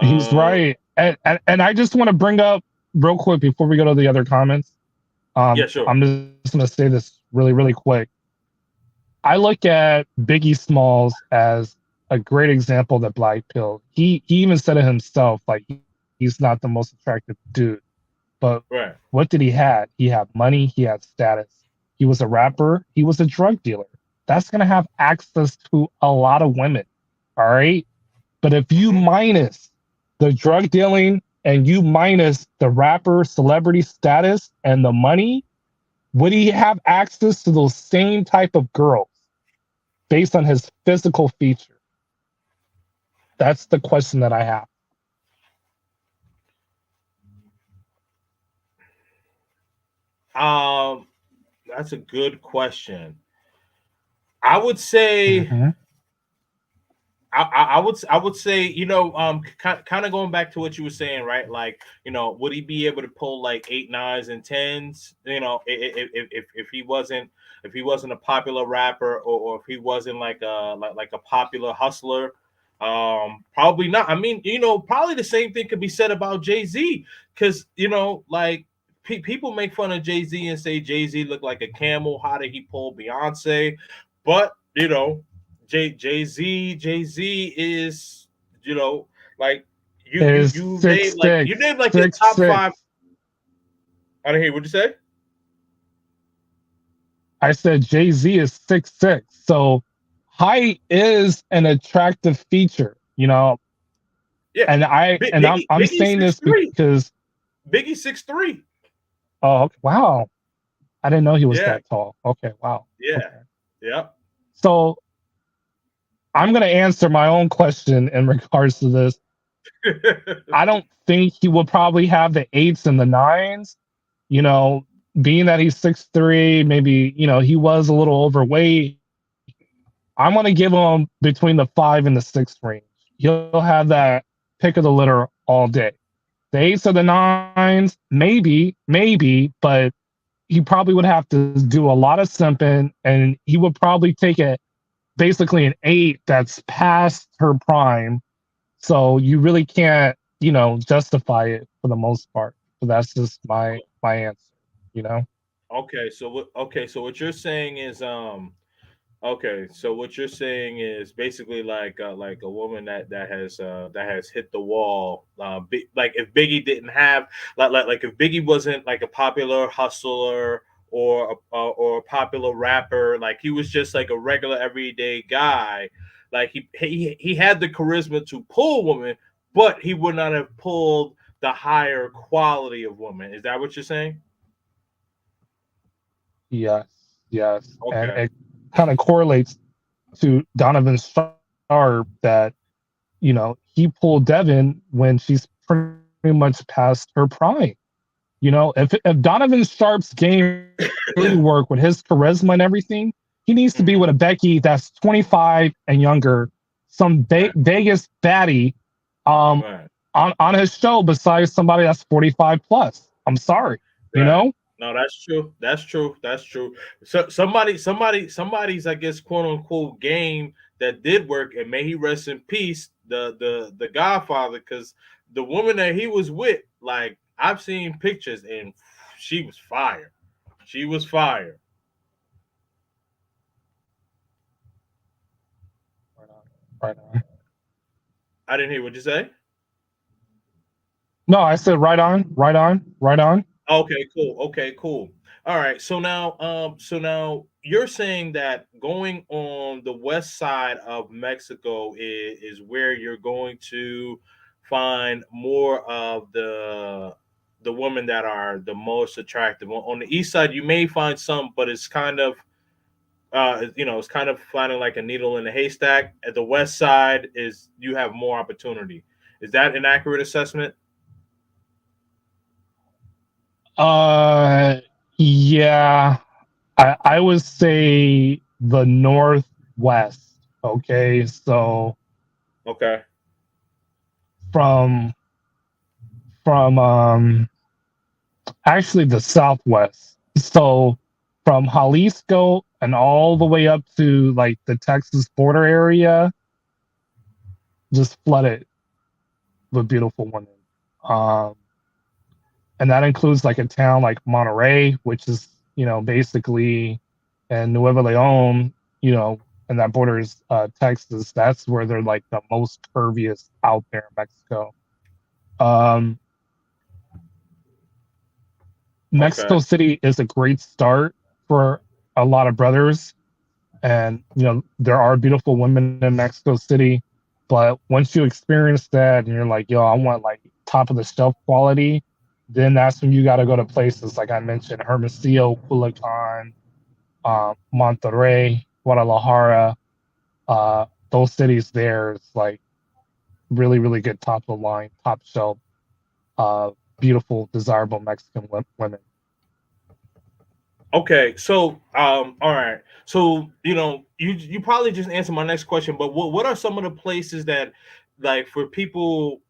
He's uh, right. And I just want to bring up real quick before we go to the other comments. yeah, sure. I'm just going to say this really, really quick. I look at Biggie Smalls as a great example of the black pill. He even said it himself, like he's not the most attractive dude. But Right. what did he have? He had money, he had status. He was a rapper, he was a drug dealer. That's gonna have access to a lot of women. All right. But if you Hmm. minus the drug dealing and you minus the rapper celebrity status and the money, would he have access to those same type of girls based on his physical feature? That's the question that I have. Um, that's a good question. I would say Mm-hmm. I would say, kind of going back to what you were saying, right? Like, would he be able to pull like eight, nines, and tens? If he wasn't a popular rapper, or if he wasn't like a popular hustler, probably not. I mean, probably the same thing could be said about Jay Z, because like people make fun of Jay Z and say Jay Z looked like a camel. How did he pull Beyonce? But Jay Z is, like you Is you six name like you six name like the six top five. six. I don't hear what you say. I said Jay Z is 6'6". So height is an attractive feature, Yeah, And I'm Biggie saying six this three. because Biggie 6'3". oh okay, wow, I didn't know he was Yeah, that tall. Okay, wow. yeah, Okay. yeah. So I'm gonna answer my own question in regards to this. I don't think he will probably have the eights and the nines. You know, being that he's 6'3", maybe, he was a little overweight. I'm gonna give him between the 5 and the 6 range. He'll have that pick of the litter all day. The eights or the nines, maybe, but he probably would have to do a lot of simping, and he would probably take it basically an eight that's past her prime. So you really can't, justify it for the most part. So that's just my answer. You know, Okay, so what you're saying is, okay, so what you're saying is basically like a woman that has hit the wall. Like if Biggie didn't have, like if Biggie wasn't like a popular hustler, or a popular rapper, like he was just like a regular everyday guy. Like he had the charisma to pull women, but he would not have pulled the higher quality of woman. Is that what you're saying? yes, yes, and Okay. it kind of correlates to Donovan Sharp that he pulled Devin when she's pretty much past her prime. If Donovan Sharp's game really work with his charisma and everything, he needs to be with a Hmm. Becky that's 25 and younger, some Right. Vegas baddie, um, Right. on his show besides somebody that's 45 plus. I'm sorry, you Right. know. No, that's true. That's true. That's true. So somebody's, I guess, quote unquote game that did work, and may he rest in peace, the Godfather, because the woman that he was with, like I've seen pictures, and she was fire. She was fire. Right on. Right on. I didn't hear what you say. No, I said right on, right on, right on. Okay, cool. Okay, cool. All right. So now you're saying that going on the west side of Mexico is where you're going to find more of the women that are the most attractive. On the east side, you may find some, but it's kind of it's kind of finding like a needle in a haystack. At the west side is you have more opportunity. Is that an accurate assessment? Uh, yeah, I would say the northwest. Okay, so Okay. from from actually the southwest. So from Jalisco and all the way up to like the Texas border area, just flooded with beautiful women. Um, and that includes like a town like Monterey, which is basically, and Nuevo Leon, and that borders Texas. That's where they're like the most curviest out there in Mexico. Um, Mexico Okay. City is a great start for a lot of brothers, and there are beautiful women in Mexico City. But once you experience that, and you're like, yo, I want like top of the shelf quality, then that's when you got to go to places like I mentioned, Hermosillo, Culiacan, Monterrey, Guadalajara. Those cities there, it's like really, really good top of the line, top shelf, uh, beautiful, desirable Mexican women. Okay, so all right. So you probably just answered my next question, but what are some of the places that, like, for people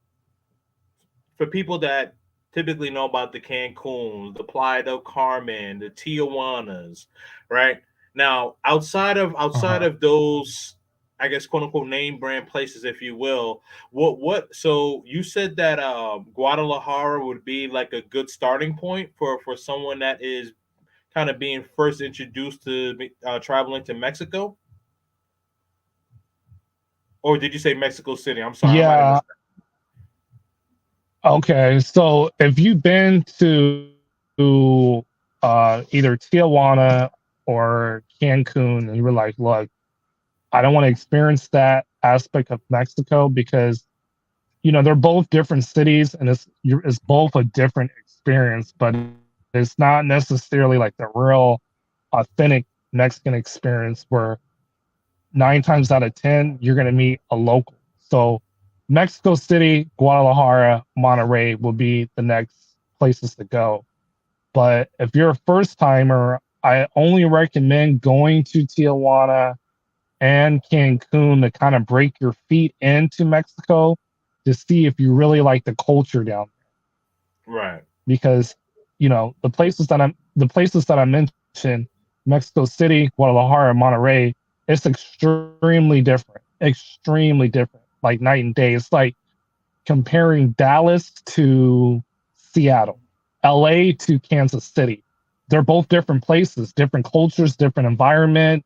that typically know about the Cancun, the Playa del Carmen, the Tijuanas, right? Now, outside Uh-huh. of those, I guess, quote unquote, name brand places, if you will, what? So you said that Guadalajara would be like a good starting point for someone that is kind of being first introduced to traveling to Mexico, or did you say Mexico City? I'm sorry, I might have Yeah. missed Okay. So if you've been to either Tijuana or Cancun, and you were like, look, I don't want to experience that aspect of Mexico because they're both different cities, and it's both a different experience, but it's not necessarily like the real authentic Mexican experience where 9 times out of 10 you're going to meet a local. So Mexico City, Guadalajara, Monterrey will be the next places to go. But if you're a first timer, I only recommend going to Tijuana and Cancun to kind of break your feet into Mexico to see if you really like the culture down it. Right. there. Because the places that I mentioned, Mexico City, Guadalajara, Monterrey, it's extremely different, like night and day. It's like comparing Dallas to Seattle, LA to Kansas City. They're both different places, different cultures, different environment.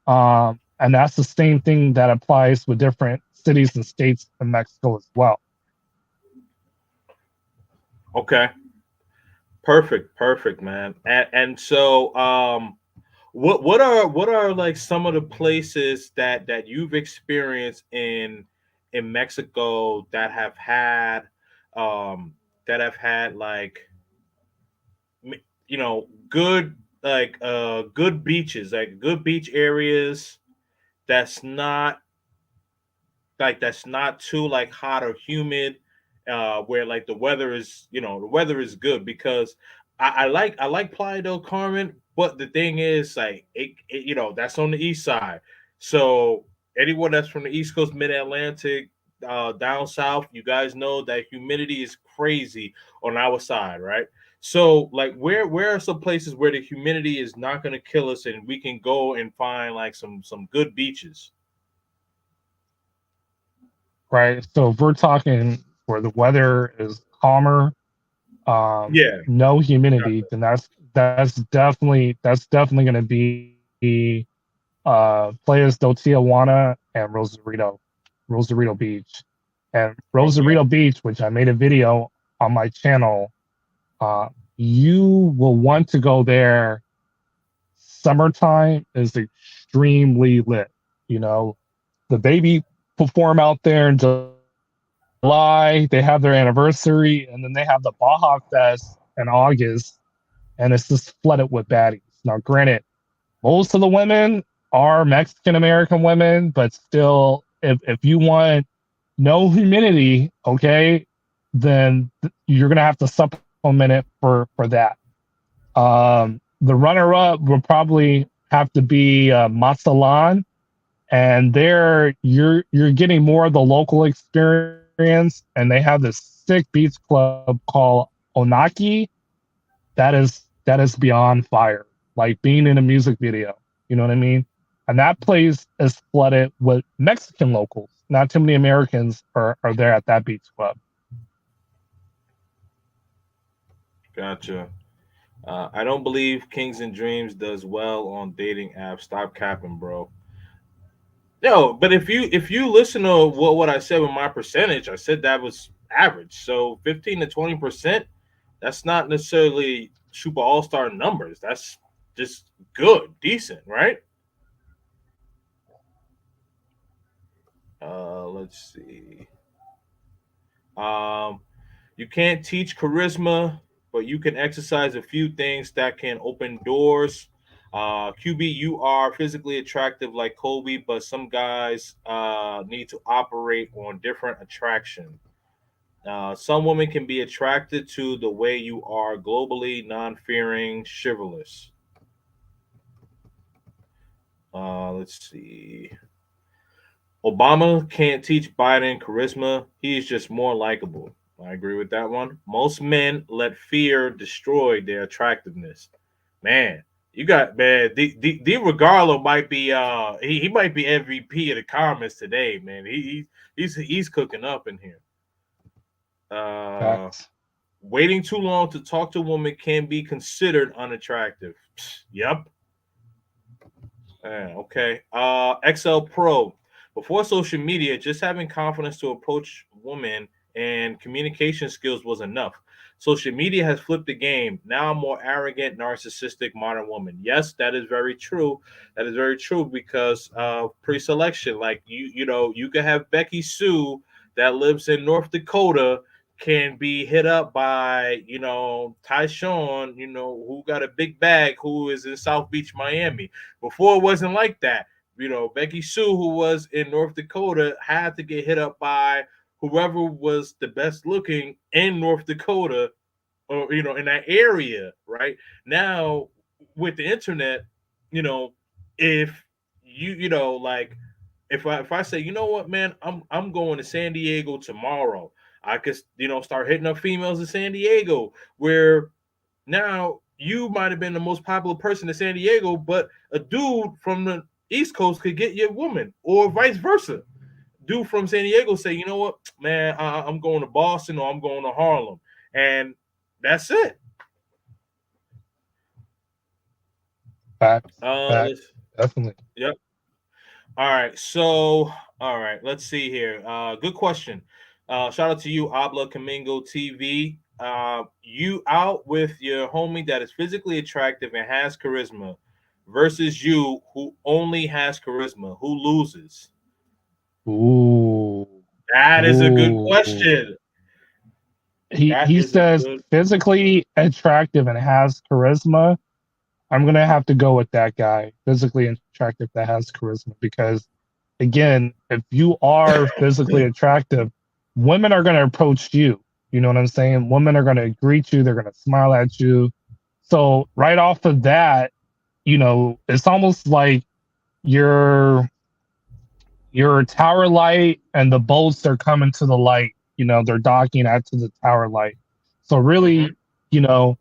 And that's the same thing that applies with different cities and states in Mexico as well. Okay. Perfect. Perfect, man. And so what are like some of the places that you've experienced in Mexico um that have had like good, like good beaches, like good beach areas that's not that's not too like hot or humid, where like the weather is good, because I like Playa del Carmen, but the thing is, like, that's on the east side. So anyone that's from the East Coast, Mid Atlantic, down south, you guys know that humidity is crazy on our side, right? So, like, where are some places where the humidity is not going to kill us, and we can go and find like some good beaches? Right. So if we're talking where the weather is calmer, Yeah, no humidity, gotcha. then that's definitely going to be Playas del Tijuana and Rosarito Beach. And Okay. Rosarito Beach, which I made a video on my channel, uh, you will want to go there. Summertime is extremely lit. You know, the baby perform out there in July. They have their anniversary, and then they have the Baja Fest in August, and it's just flooded with baddies. Now, granted, most of the women are Mexican American women, but still, if you want no humidity, okay, then you're gonna have to supplement it for that. The runner up will probably have to be Mazatlan, and there you're getting more of the local experience, and they have this sick beach club called Onaki that is beyond fire, like being in a music video. You know what I mean? And that place is flooded with Mexican locals. Not too many Americans are there at that beach club. Gotcha. I don't believe Kings and Dreams does well on dating apps. Stop capping, bro. No, but if you listen to what I said with my percentage, I said that was average. So 15 to 20%, that's not necessarily super all star numbers. That's just good, decent, right? Let's see. Um, you can't teach charisma, but you can exercise a few things that can open doors. QB, you are physically attractive like Kobe, but some guys need to operate on different attraction. Some women can be attracted to the way you are globally, non fearing, chivalrous. Let's see. Obama can't teach Biden charisma. He's just more likable. I agree with that one. Most men let fear destroy their attractiveness. Man, you got man. D Regalo might be he might be MVP of the comments today, man. He's cooking up in here. Uh, Facts. Waiting too long to talk to a woman can be considered unattractive. Yep. Okay. XL Pro. Before social media, just having confidence to approach women and communication skills was enough. Social media has flipped the game. Now I'm more arrogant, narcissistic modern woman. Yes, that is very true. That is very true because pre-selection, like you could have Becky Sue that lives in North Dakota can be hit up by Tyshawn, who got a big bag, who is in South Beach, Miami. Before it wasn't like that. Becky Sue, who was in North Dakota, had to get hit up by whoever was the best looking in North Dakota or in that area, right? Now with the internet, you know, if like if I say, you know what, man, I'm going to San Diego tomorrow. I could start hitting up females in San Diego where now you might have been the most popular person in San Diego, but a dude from the East Coast could get your woman, or vice versa. Dude from San Diego say, you know what, man, I'm going to Boston or I'm going to Harlem, and that's it. Facts. Let's Facts. Definitely. Yep. All right. So, all right. Let's see here. Good question. Shout out to you, Abla Kamingo TV. You out with your homie that is physically attractive and has charisma versus you who only has charisma. Who loses? Ooh. That is a good Ooh. question. That He is a says good. physically attractive and has charisma. I'm gonna have to go with that guy, physically attractive that has charisma, because again, if you are physically attractive, women are gonna approach you. You know what I'm saying? Women are gonna greet you, they're gonna smile at you. So right off of that, it's almost like you're you're a tower light and the boats are coming to the light. They're docking at to the tower light. So Mhm. really, you know,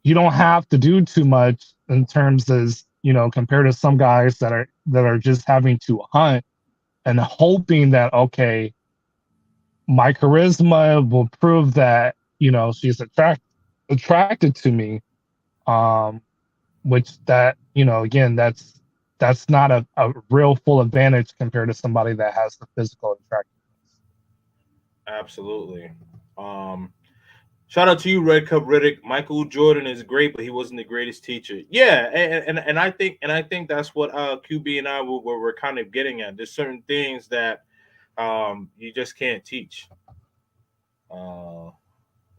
you don't have to do too much in terms as compared to some guys that are just having to hunt and hoping that, okay, my charisma will prove that she's attractive. attracted to me, um, which that again that's not a real full advantage compared to somebody that has the physical attractiveness. Absolutely. Um, Shout out to you, Red Cup Riddick. Michael Jordan is great, but he wasn't the greatest teacher. Yeah, and I think that's what QB and I were kind of getting at. There's certain things that you just can't teach. Let's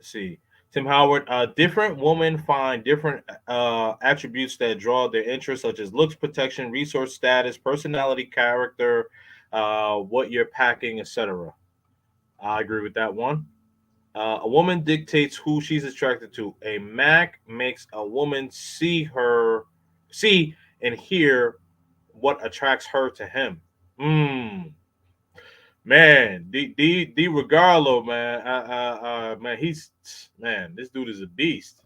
see. Tim Howard, different women find different attributes that draw their interest, such as looks, protection, resource status, personality, character, what you're packing, etc. I agree with that one. A woman dictates who she's attracted to. A Mac makes a woman see and hear what attracts her to him. Hmm. Man, D Regalo, man, man, he's man. This dude is a beast.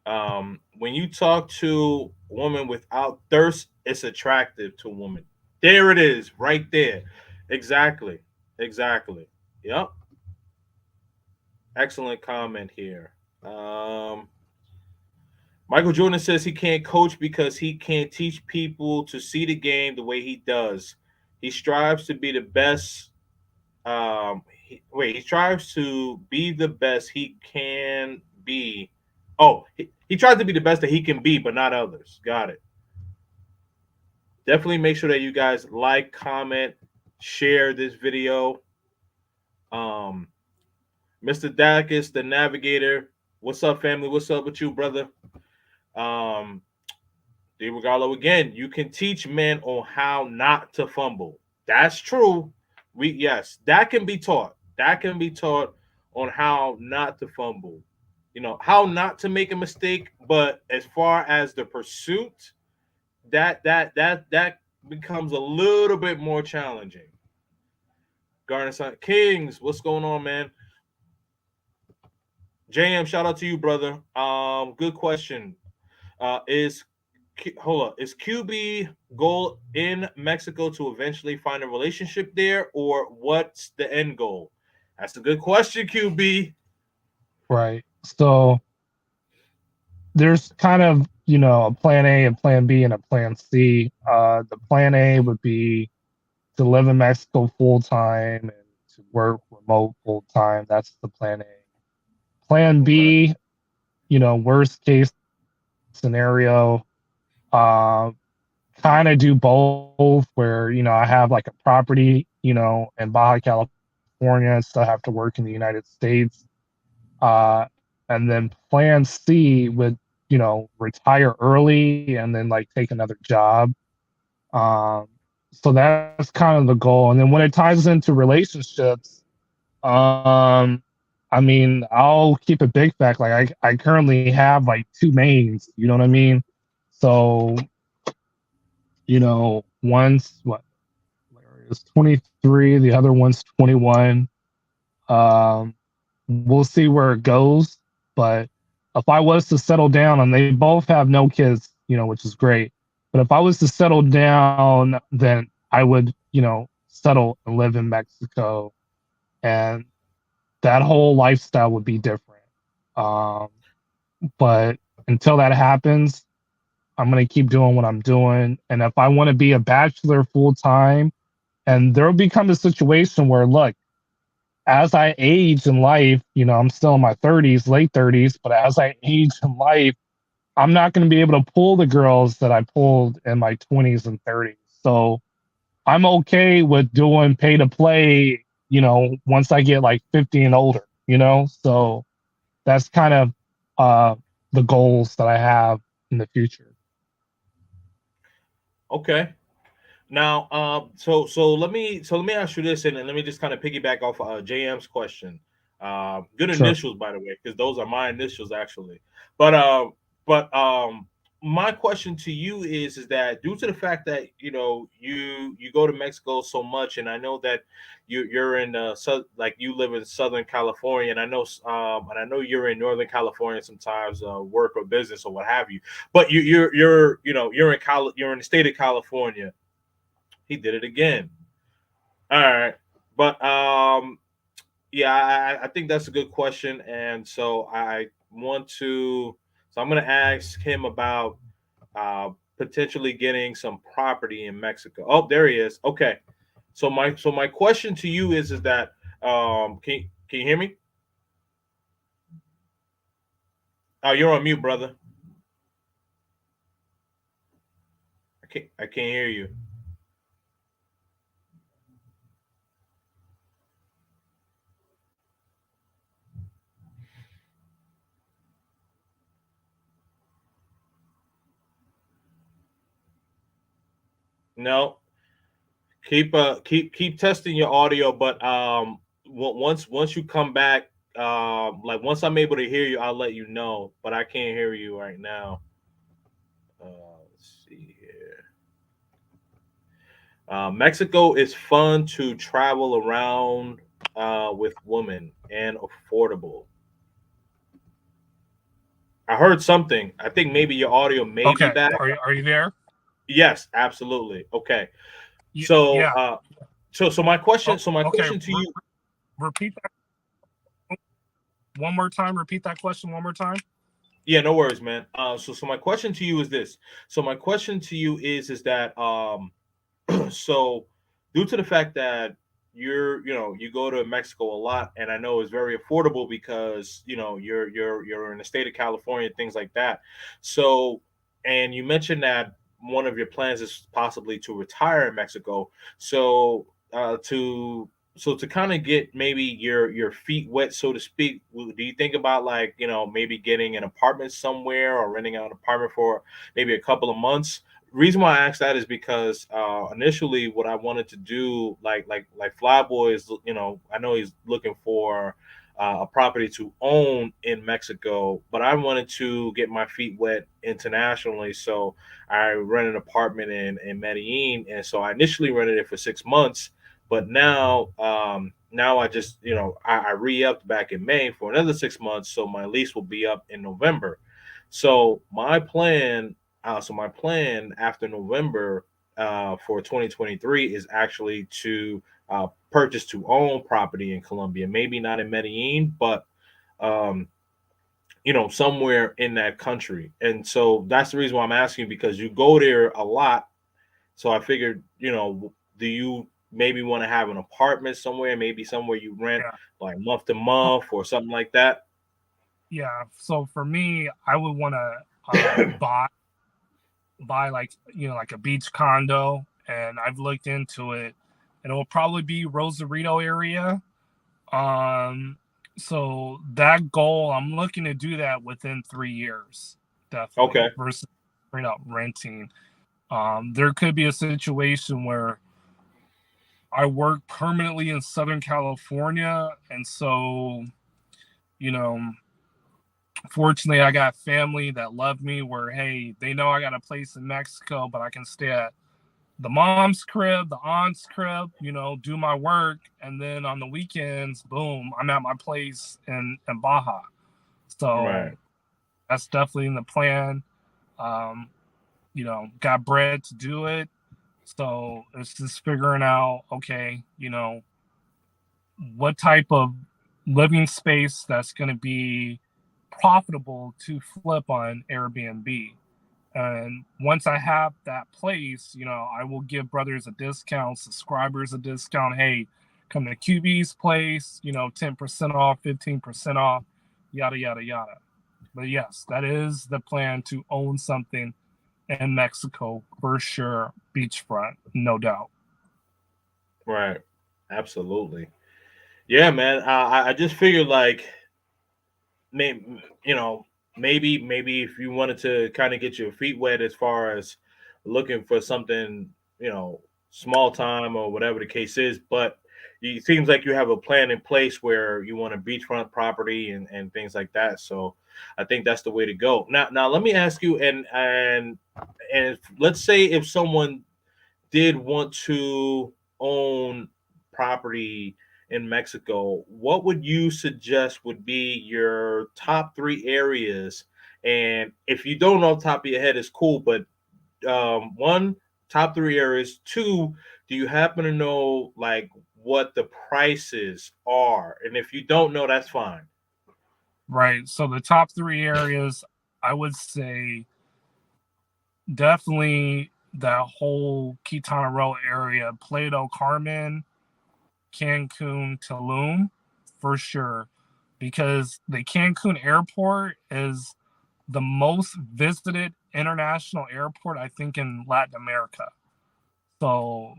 When you talk to a woman without thirst, it's attractive to a woman. There it is, right there. Exactly, exactly. Yep. Excellent comment here. Um, Michael Jordan says he can't coach because he can't teach people to see the game the way he does. He strives to be the best. He strives to be the best he can be. Oh, he tries to be the best that he can be, but not others. Got it. Definitely make sure that you guys like, comment, share this video. Um, Mr. Dacus, the navigator. What's up, family? What's up with you, brother? Um, DeRegalo again, you can teach men on how not to fumble. That's true. Yes, that can be taught. That can be taught on how not to fumble. How not to make a mistake, but as far as the pursuit, that becomes a little bit more challenging. Garner Son Kings, what's going on, man? JM, shout out to you, brother. Good question. Is Hold up. Is QB goal in Mexico to eventually find a relationship there, or what's the end goal? That's a good question, QB. Right. So there's kind of a plan A, a plan B, and a plan C. The plan A would be to live in Mexico full time and to work remote full time. That's the plan A. Plan Okay. B, worst case scenario, uh, kind of do both where, I have like a property, in Baja California, still have to work in the United States. And then plan C would, retire early and then like take another job. Um, so that's kind of the goal. And then when it ties into relationships, um, I mean, I'll keep it big fact. Like I currently have like two mains, you know what I mean? So, one's what is 23, the other one's 21. Um, we'll see where it goes. But if I was to settle down, and they both have no kids, which is great. But if I was to settle down, then I would, settle and live in Mexico, and that whole lifestyle would be different. Um, but until that happens, I'm gonna keep doing what I'm doing. And if I want to be a bachelor full time, and there'll become a situation where, look, as I age in life, I'm still in my 30s, late 30s, but as I age in life, I'm not going to be able to pull the girls that I pulled in my 20s and 30s. So I'm okay with doing pay to play, once I get like 50 and older. So that's kind of uh, the goals that I have in the future. Okay. Now, so let me ask you this, and let me just kind of piggyback off JM's question. Good Sure. initials, by the way, because those are my initials actually. But my question to you is that due to the fact that you go to Mexico so much, and I know that you're in like you live in Southern California, and I know you're in Northern California sometimes, work or business or what have you. But you're in the state of California. He did it again. All right, but yeah, I think that's a good question, and so want to. So I'm going to ask him about uh, potentially getting some property in Mexico. Oh, there he is. Okay. So my question to you is that can you hear me? Oh, you're on mute, brother. I can't hear you. No. Keep testing your audio, but once you come back, like once I'm able to hear you, I'll let you know. But I can't hear you right now. Let's see here. Mexico is fun to travel around with women and affordable. I heard something. I think maybe your audio may be Okay, back. are you there? Yes, absolutely. Okay. Yeah. So so my Oh, question so my okay. question to you. Repeat that one more time. Repeat that question one more time. Yeah, no worries, man. So my question to you is this. So my question to you is that so due to the fact that you go to Mexico a lot, and I know it's very affordable because you're in the state of California, things like that. So, and you mentioned that one of your plans is possibly to retire in Mexico. So to kind of get maybe your feet wet, so to speak, do you think about, like, maybe getting an apartment somewhere or renting out an apartment for maybe a couple of months? Reason why I asked that is because initially what I wanted to do, like Flyboy is, I know he's looking for a property to own in Mexico, but I wanted to get my feet wet internationally. So I rented an apartment in Medellin, and so I initially rented it for 6 months, but now I just I re-upped back in May for another 6 months, so my lease will be up in November. So my plan after November for 2023 is actually to purchase to own property in Colombia. Maybe not in Medellin, but um, somewhere in that country. And so that's the reason why I'm asking, because you go there a lot. So I figured, do you maybe want to have an apartment somewhere, maybe somewhere you rent Yeah. like month to month or something like that? Yeah. So for me, I would want to buy like like a beach condo, and I've looked into it, and it will probably be Rosarito area. Um, so that goal, I'm looking to do that within 3 years, definitely, Okay. versus straight up renting. There could be a situation where I work permanently in Southern California, and so you know, fortunately, I got family that love me. Where hey, they know I got a place in Mexico, but I can stay at the mom's crib, the aunt's crib, do my work, and then on the weekends, boom, I'm at my place in Baja. So Right. that's definitely in the plan. Um, got bread to do it. So it's just figuring out, okay, what type of living space that's going to be profitable to flip on Airbnb. And once I have that place, I will give brothers a discount, subscribers a discount. Hey, come to QB's place, 10% off, 15% off, yada, yada, yada. But yes, that is the plan, to own something in Mexico for sure. Beachfront, no doubt. Right. Absolutely. Yeah, man. I just figured, like, maybe maybe if you wanted to kind of get your feet wet as far as looking for something, small time or whatever the case is, but it seems like you have a plan in place where you want a beachfront property and things like that. So I think that's the way to go. Now let me ask you, and let's say if someone did want to own property in Mexico, what would you suggest would be your top three areas? And if you don't know off the top of your head, it's cool. But one, top three areas. Two, do you happen to know like what the prices are? And if you don't know, that's fine. Right. So the top three areas, I would say definitely that whole Quintana Roo area, Playa Carmen, Cancun, Tulum, for sure, because the Cancun airport is the most visited international airport I think in Latin America. So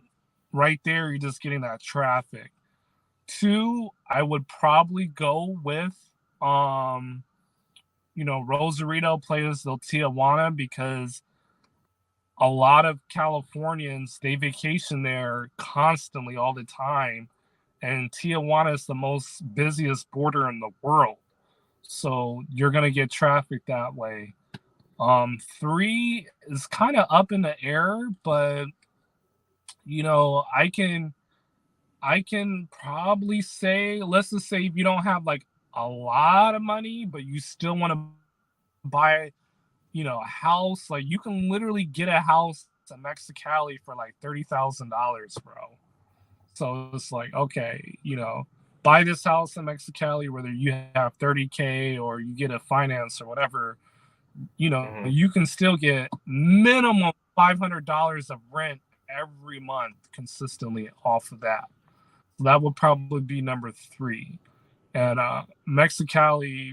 right there, you're just getting that traffic. Two, I would probably go with um, Rosarito, Playas del Tijuana, because a lot of Californians they vacation there constantly all the time, and Tijuana is the most busiest border in the world. So you're gonna get traffic that way. Three is kind of up in the air, but I can probably say, let's just say if you don't have like a lot of money, but you still want to buy, a house, like you can literally get a house in Mexicali for like $30,000, bro. So it's like, okay, buy this house in Mexicali, whether you have 30K or you get a finance or whatever, Hmm. you can still get minimum $500 of rent every month consistently off of that. So that would probably be number three. And Mexicali,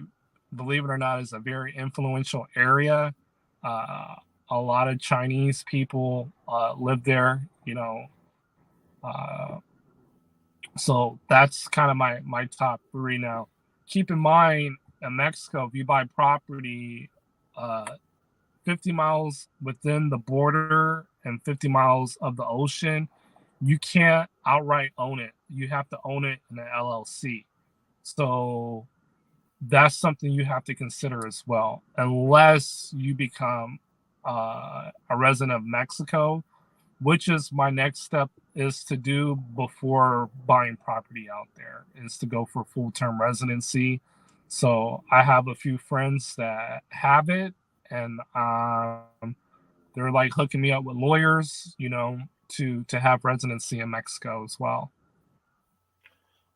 believe it or not, is a very influential area. Uh, a lot of Chinese people live there, Uh, so that's kind of my top three now. Keep in mind, in Mexico, if you buy property uh, 50 miles within the border and 50 miles of the ocean, you can't outright own it. You have to own it in an LLC. So that's something you have to consider as well, unless you become a resident of Mexico, which is my next step is to do before buying property out there is to go for full-term residency. So I have a few friends that have it, and they're like hooking me up with lawyers, to have residency in Mexico as well.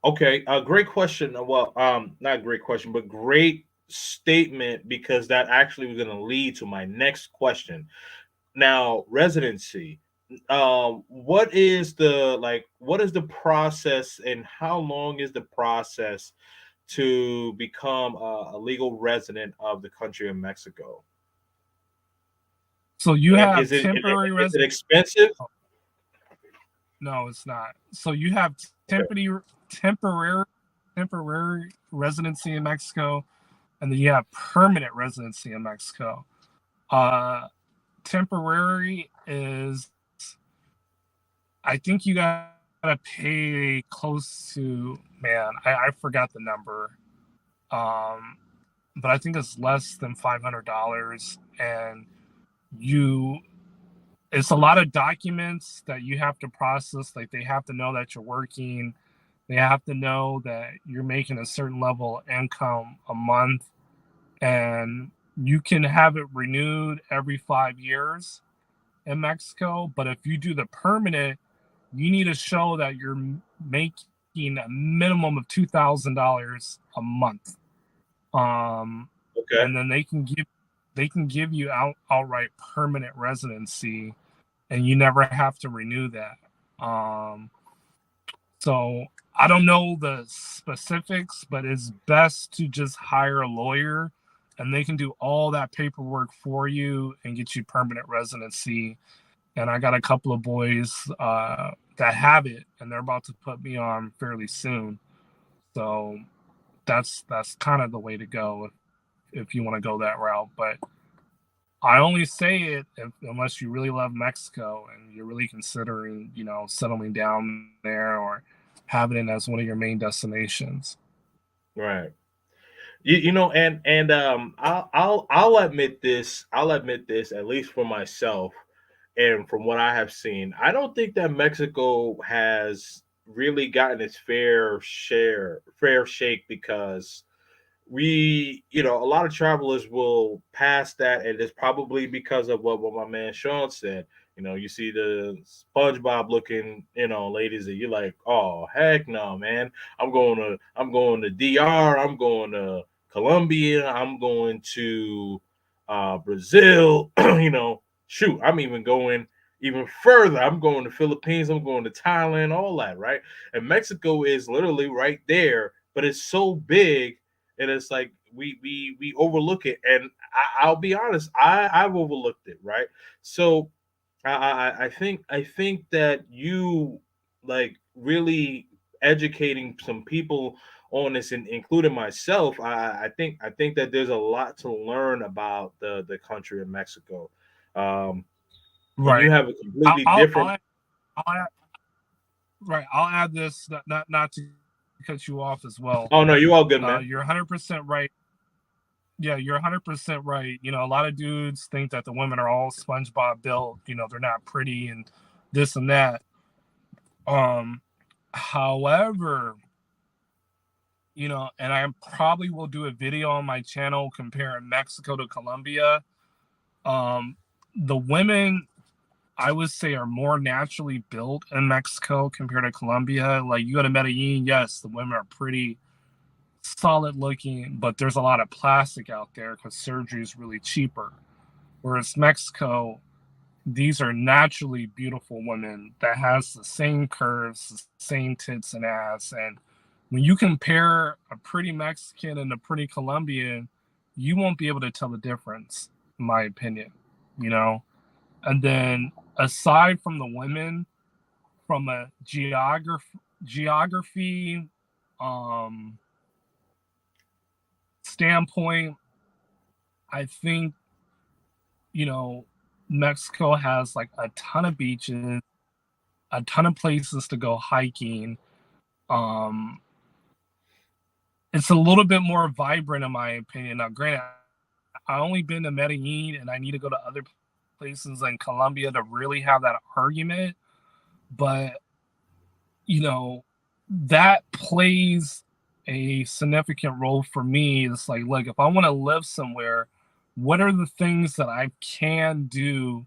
Okay, great question. Well, not great question, but great statement because that actually was going to lead to my next question. Now, residency. What is the like? What is the process, and how long is the process to become a legal resident of the country of Mexico? So you And have temporary is it resident. expensive? No, it's not. So you have Okay. temporary temporary residency in Mexico, and then you have permanent residency in Mexico. Uh, Temporary is, I think you gotta pay close to, man, I forgot the number. Um, but I think it's less than $500, and you it's a lot of documents that you have to process. Like they have to know that you're working. They have to know that you're making a certain level of income a month, and you can have it renewed every 5 years in Mexico. But if you do the permanent, you need to show that you're making a minimum of $2,000 a month. Um, Okay. and then they can give you outright permanent residency, and you never have to renew that. Um, so I don't know the specifics, but it's best to just hire a lawyer, and they can do all that paperwork for you and get you permanent residency. And I got a couple of boys that have it, and they're about to put me on fairly soon. So that's kind of the way to go if you want to go that route. But I only say it unless you really love Mexico and you're really considering, settling down there or having it as one of your main destinations. Right. And I'll admit this. I'll admit this at least for myself, and from what I have seen, I don't think that Mexico has really gotten its fair shake because a lot of travelers will pass that, and it's probably because of what my man Sean said. You see the SpongeBob looking, ladies that you're like, oh heck no, man. I'm going to DR. I'm going to Colombia. I'm going to Brazil. Shoot, I'm even going even further. I'm going to Philippines. I'm going to Thailand. All that, right? And Mexico is literally right there, but it's so big, and it's like we overlook it. And I'll be honest, I've overlooked it, right? So I think that you like really educating some people on this, and including myself. I think that there's a lot to learn about the country of Mexico, um, and you Right. have a I'll completely I'll, different. I'll, I'll add, right. I'll add this, not to cut you off as well. Oh no, you all good, man. You're 100% right. Yeah, you're 100% right. A lot of dudes think that the women are all SpongeBob built. They're not pretty and this and that. Um, However, and I probably will do a video on my channel comparing Mexico to Colombia. Um, the women, I would say, are more naturally built in Mexico compared to Colombia. Like, you go to Medellin, yes, the women are pretty solid looking, but there's a lot of plastic out there because surgery is really cheaper. Whereas Mexico, these are naturally beautiful women that has the same curves, the same tits and ass. And when you compare a pretty Mexican and a pretty Colombian, you won't be able to tell the difference, in my opinion. You know, and then aside from the women, from a geography um, standpoint, I think Mexico has like a ton of beaches, a ton of places to go hiking. Um, it's a little bit more vibrant, in my opinion. Now, granted, I only been to Medellin, and I need to go to other places in Colombia to really have that argument. But that plays a significant role for me. It's like, look, if I want to live somewhere, what are the things that I can do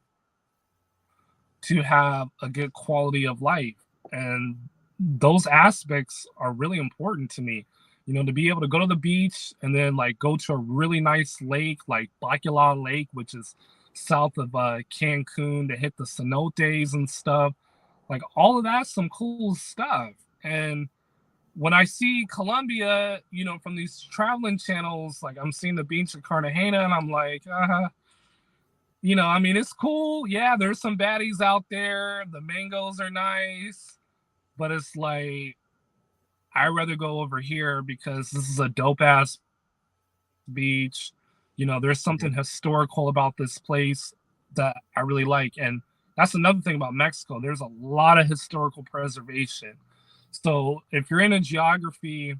to have a good quality of life? And those aspects are really important to me. To be able to go to the beach and then like go to a really nice lake like Bacala Lake, which is south of Cancun, to hit the cenotes and stuff. Like, all of that's some cool stuff. And when I see Colombia, from these traveling channels, like I'm seeing the beach of Cartagena, and I'm like, I mean, it's cool. Yeah, there's some baddies out there. The mangoes are nice, but it's like, I'd rather go over here because this is a dope ass beach. There's something Mhm. historical about this place that I really like. And that's another thing about Mexico. There's a lot of historical preservation. So if you're into geography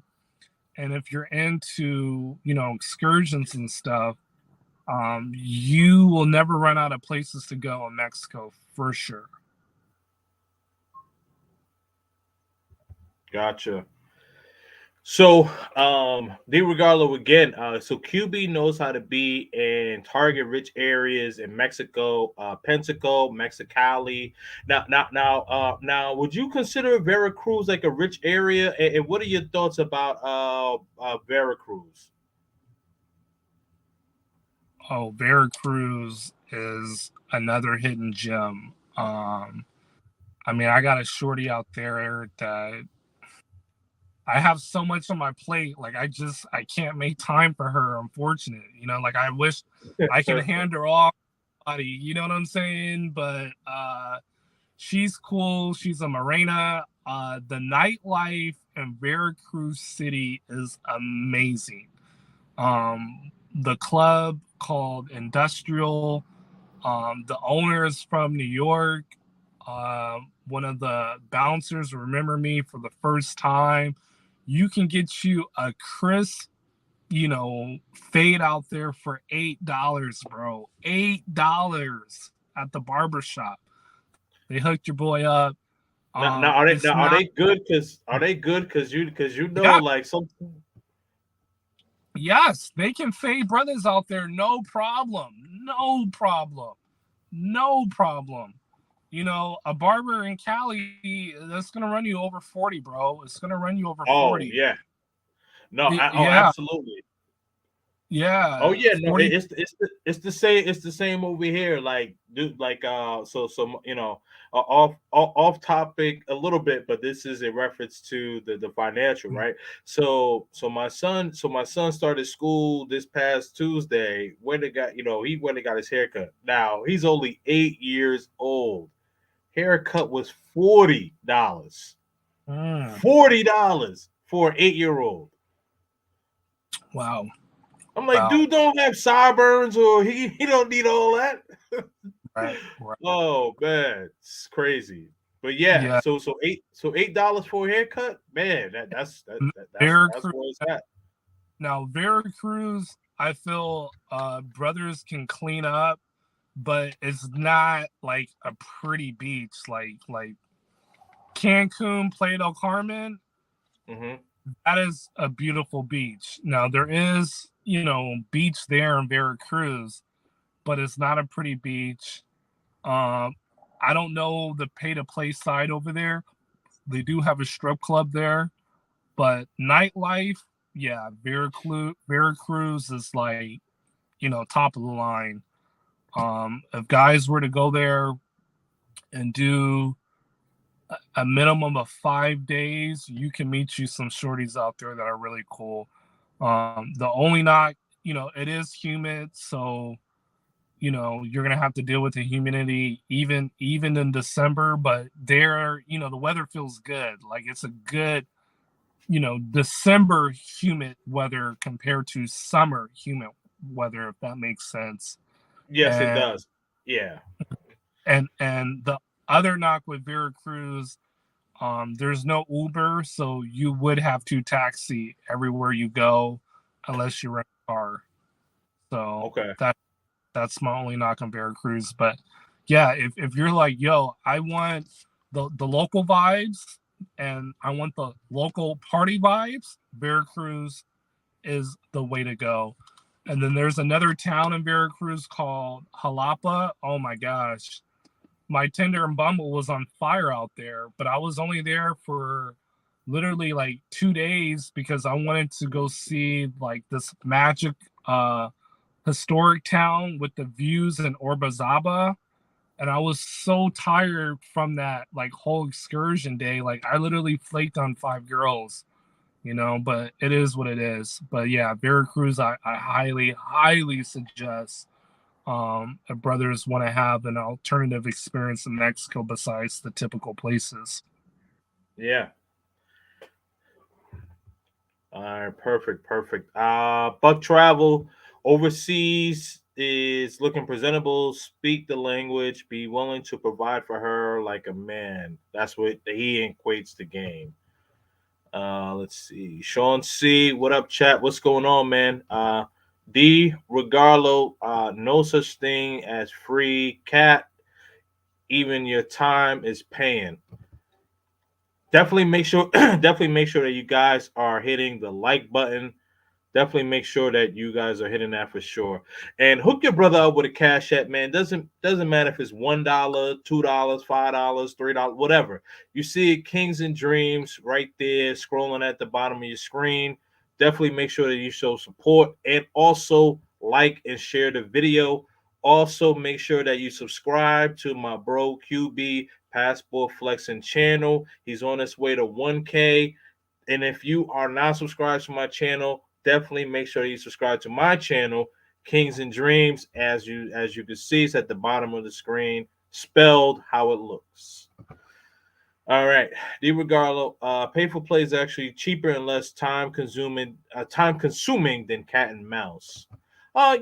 and if you're into, excursions and stuff, you will never run out of places to go in Mexico for sure. Gotcha. So, DeRegalo again. So QB knows how to be in target rich areas in Mexico, Pensacola, Mexicali. Now, would you consider Veracruz like a rich area? And what are your thoughts about Veracruz? Oh, Veracruz is another hidden gem. I mean, I got a shorty out there that I have so much on my plate. Like, I can't make time for her, unfortunate. Like, I wish I can hand her off, buddy. You know what I'm saying? But she's cool. She's a Morena. The nightlife in Veracruz City is amazing. The club called Industrial. The owner is from New York. One of the bouncers remember me for the first time. You can get you a crisp, fade out there for $8, bro. $8 at the barber shop. They hooked your boy up. Now are they It's now are not. they good? Because Yeah, like some. yes, they can fade brothers out there, no problem, no problem, no problem. A barber in Cali, that's gonna run you over 40, bro. It's gonna run you over Oh 40. yeah, no, Yeah, absolutely. Yeah, Oh yeah, no, 40. it's the same over here. Like, dude, like so off topic a little bit, but this is a reference to the financial, Mm. right? So my son started school this past Tuesday. When it got, he went and got his haircut. Now he's only 8 years old. Haircut was $40. Mm. $40 for an 8 year old. Wow. I'm like, Wow. dude, don't have sideburns or he don't need all that. Right. Right. Oh man, it's crazy. But yeah, Yeah. $8 for a haircut, man. That's Veracruz. where it's at. Now, Veracruz, I feel brothers can clean up, but it's not like a pretty beach like Cancun, Playa del Carmen. Hmm. That is a beautiful beach. Now there is, beach there in Veracruz, but it's not a pretty beach. Um, I don't know the pay to play side over there. They do have a strip club there, but nightlife, yeah, Veracruz is like, top of the line. If guys were to go there and do a minimum of 5 days, you can meet you some shorties out there that are really cool. The only knock, it is humid, so you're gonna have to deal with the humidity even in December. But there, the weather feels good. Like it's a good, December humid weather compared to summer humid weather, if that makes sense. Yes, it And does. Yeah. the other knock with Veracruz, there's no Uber, so you would have to taxi everywhere you go, unless you rent a car. So Okay. that's my only knock on Veracruz. But yeah, if you're like, yo, I want the local vibes and I want the local party vibes, Veracruz is the way to go. And then there's another town in Veracruz called Jalapa. Oh my gosh, my Tinder and Bumble was on fire out there, but I was only there for literally like 2 days because I wanted to go see like this magic historic town with the views in Orbazaba. And I was so tired from that like whole excursion day. Like I literally flaked on 5 girls, but it is what it is. But yeah, Veracruz, I highly, highly suggest if brothers want to have an alternative experience in Mexico besides the typical places. Yeah. All right, perfect, perfect. Buck travel overseas is looking presentable. Speak the language. Be willing to provide for her like a man. That's what he equates the game. Let's see. Sean C. What up, chat? What's going on, man? D. Regarlo. No such thing as free cat. Even your time is paying. Definitely make sure. Definitely make sure that you guys are hitting the like button. Definitely make sure that you guys are hitting that for sure. And hook your brother up with a cash app, man. Doesn't matter if it's $1, $2, $5, $3, whatever. You see Kings and Dreams right there scrolling at the bottom of your screen. Definitely make sure that you show support and also like and share the video. Also, make sure that you subscribe to my bro QB Passport Flexing channel. He's on his way to 1K. And if you are not subscribed to my channel, definitely make sure you subscribe to my channel, Kings and Dreams. As you can see, it's at the bottom of the screen, spelled how it looks. All right, DeRigarlo, pay for play is actually cheaper and less time consuming than cat and mouse.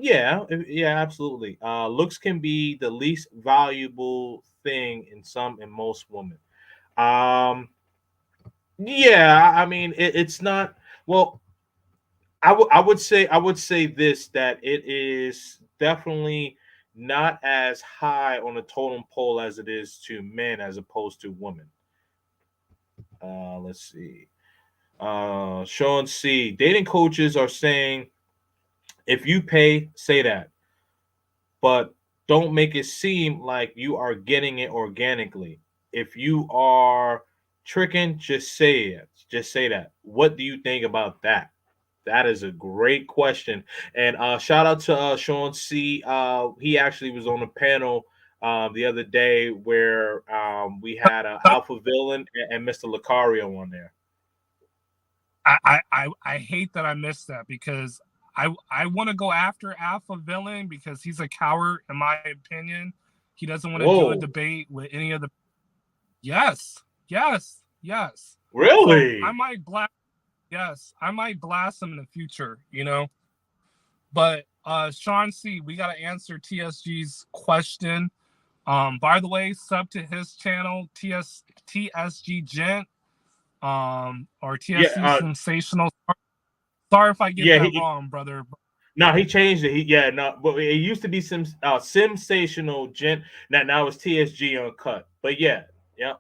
Yeah, absolutely. Looks can be the least valuable thing in most women. Um, yeah, I mean it's not. Well, I would say this, that it is definitely not as high on the totem pole as it is to men as opposed to women. Let's see. Sean C. Dating coaches are saying if you pay, say that, but don't make it seem like you are getting it organically. If you are tricking, just say it. Just say that. What do you think about that? That is a great question. And shout out to Sean C. He actually was on a panel the other day where we had Alpha Villain and Mr. Lucario on there. I hate that I missed that because I want to go after Alpha Villain because he's a coward in my opinion. He doesn't want to do a Whoa, debate with any of the. Yes, yes, yes. So I really? might blast. Yes, I might blast him in the future. But Sean C, we got to answer TSG's question. By the way, sub to his channel, TSG Gent, or Yeah, TSC Sensational. Sorry if I get yeah. that wrong, brother. No, he changed it. Yeah, no, but it used to be sensational gent. Now it's TSG Uncut. But yeah, yeah,